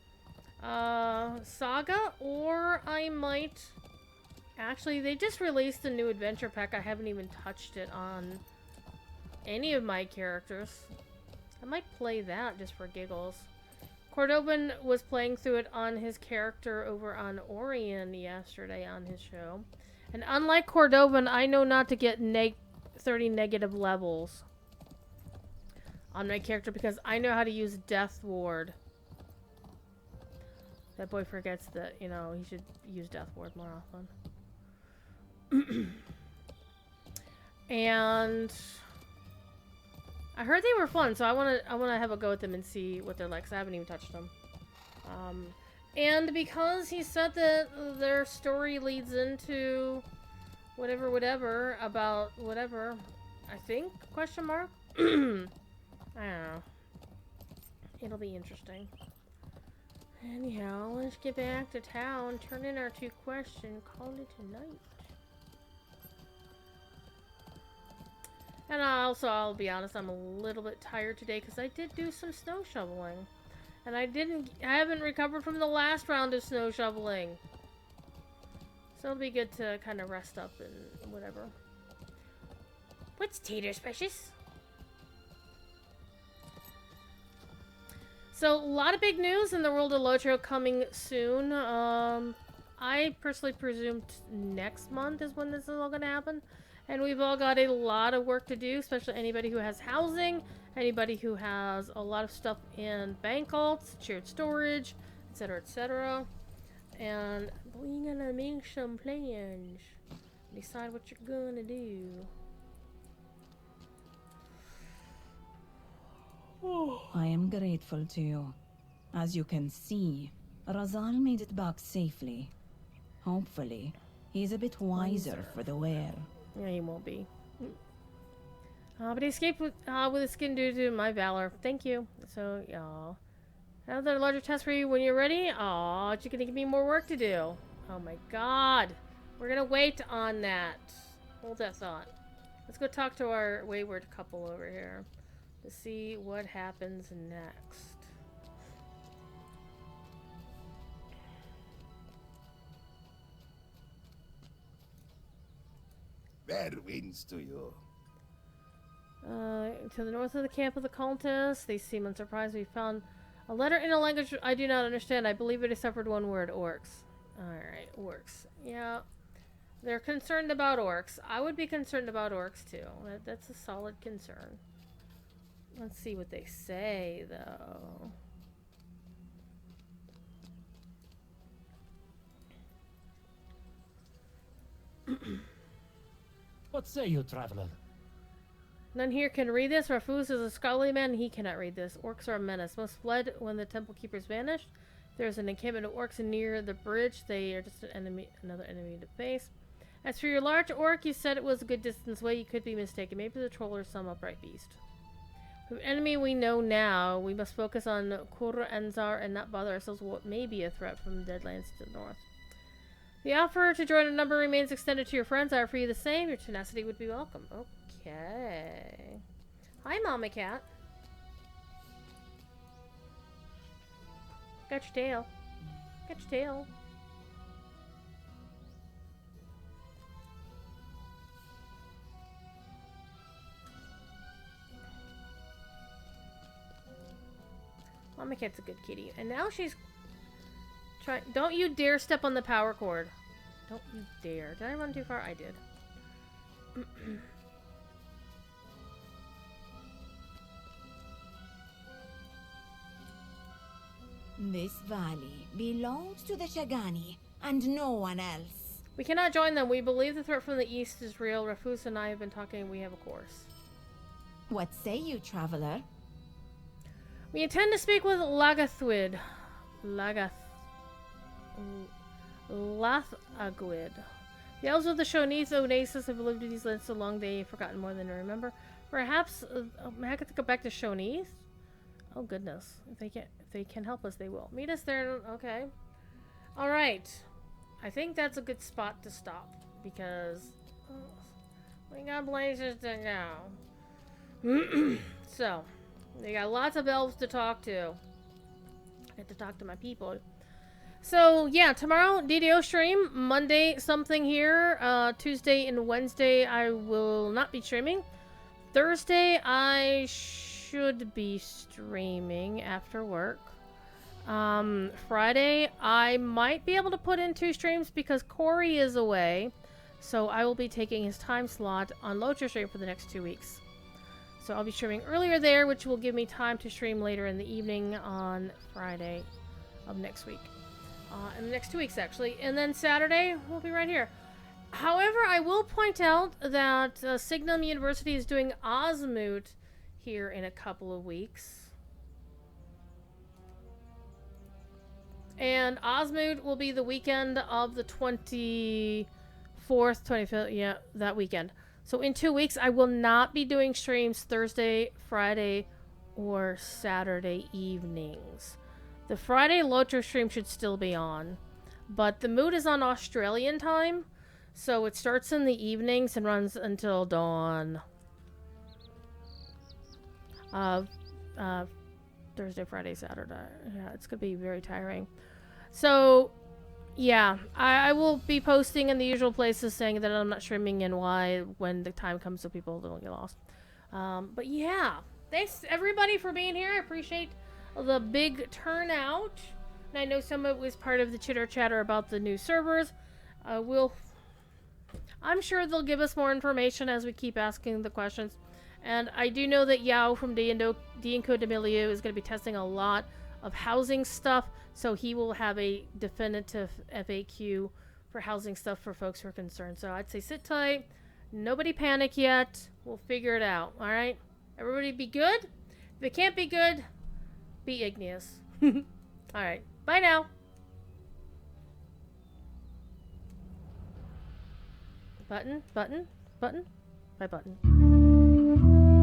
[SPEAKER 1] saga, or I might... Actually, they just released a new adventure pack. I haven't even touched it on any of my characters. I might play that just for giggles. Cordoban was playing through it on his character over on Orion yesterday on his show. And unlike Cordoban, I know not to get 30 negative levels on my character because I know how to use Death Ward. That boy forgets that, you know, he should use Death Ward more often. And I heard they were fun, so I wanna have a go at them and see what they're like, 'cause I haven't even touched them. And because he said that their story leads into whatever about whatever, I think, question mark? I don't know. It'll be interesting. Anyhow, let's get back to town, turn in our 2 questions, call it a night. And I'll be honest, I'm a little bit tired today because I did do some snow shoveling. And I haven't recovered from the last round of snow shoveling. So it'll be good to kind of rest up and whatever. What's Tater's precious? So, a lot of big news in the world of LotRO coming soon. I personally presumed next month is when this is all going to happen. And we've all got a lot of work to do, especially anybody who has housing, anybody who has a lot of stuff in bank vaults, shared storage, etc., etc. And we're gonna make some plans. Decide what you're gonna do.
[SPEAKER 3] I am grateful to you. As you can see, Razal made it back safely. Hopefully, he's a bit wiser for the wear.
[SPEAKER 1] Yeah, he won't be. But he escaped with his skin due to my valor. Thank you. So, y'all. Another larger test for you when you're ready. Aw, you're gonna give me more work to do. Oh my god. We're gonna wait on that. Hold that thought. Let's go talk to our wayward couple over here to see what happens next.
[SPEAKER 4] Bad winds to you.
[SPEAKER 1] To the north of the camp of the cultists, they seem unsurprised. We found a letter in a language I do not understand. I believe it has suffered one word, orcs. Alright, orcs. Yeah. They're concerned about orcs. I would be concerned about orcs too. That's a solid concern. Let's see what they say, though.
[SPEAKER 2] What say you, traveler?
[SPEAKER 1] None here can read this. Rafuz is a scholarly man. He cannot read this. Orcs are a menace. Most fled when the temple keepers vanished. There's an encampment of orcs near the bridge. They are just an enemy, another enemy to face. As for your large orc, you said it was a good distance away. You could be mistaken. Maybe the troll or some upright beast. From enemy we know now, we must focus on Kur Anzar and not bother ourselves with what may be a threat from the Deadlands to the north. The offer to join a number remains extended to your friends. I offer you the same. Your tenacity would be welcome. Okay. Hi, Mama Cat. Got your tail. Got your tail. Mama Cat's a good kitty. And now she's trying. Don't you dare step on the power cord. Don't you dare. Did I run too far? I did.
[SPEAKER 3] This valley belongs to the Shagani and no one else.
[SPEAKER 1] We cannot join them. We believe the threat from the east is real. Rafus and I have been talking. We have a course.
[SPEAKER 3] What say you, traveler?
[SPEAKER 1] We intend to speak with Lagathwid. Lathagwid. The elves of the Shonese Onasis have lived in these lands so long they have forgotten more than they remember. Perhaps I have to go back to Shonese? Oh goodness. If they can help us, they will. Meet us there. Okay. Alright. I think that's a good spot to stop. Because we got places to go. So, they got lots of elves to talk to. I have to talk to my people. So, yeah, tomorrow, DDO stream. Monday, something here. Tuesday and Wednesday, I will not be streaming. Thursday, I should be streaming after work. Friday, I might be able to put in 2 streams because Corey is away. So, I will be taking his time slot on LotROStream for the next 2 weeks. So, I'll be streaming earlier there, which will give me time to stream later in the evening on Friday of next week. In the next 2 weeks, actually. And then Saturday, we'll be right here. However, I will point out that Signum University is doing Osmoot here in a couple of weeks. And Osmoot will be the weekend of the 24th, 25th, yeah, that weekend. So in 2 weeks, I will not be doing streams Thursday, Friday, or Saturday evenings. The Friday LotROStream should still be on, but the mood is on Australian time, so it starts in the evenings and runs until dawn. Thursday, Friday, Saturday. Yeah, it's gonna be very tiring. So, yeah, I will be posting in the usual places saying that I'm not streaming and why when the time comes so people don't get lost. But yeah, thanks everybody for being here. I appreciate the big turnout. And I know some of it was part of the chitter chatter about the new servers. I'm sure they'll give us more information as we keep asking the questions. And I do know that Yao from D and Co Demilio is going to be testing a lot of housing stuff, so he will have a definitive FAQ for housing stuff for folks who are concerned. So I'd say sit tight, nobody panic yet, we'll figure it out, alright? Everybody be good. If it can't be good, be igneous. Alright, bye now. Button, button, button, bye button.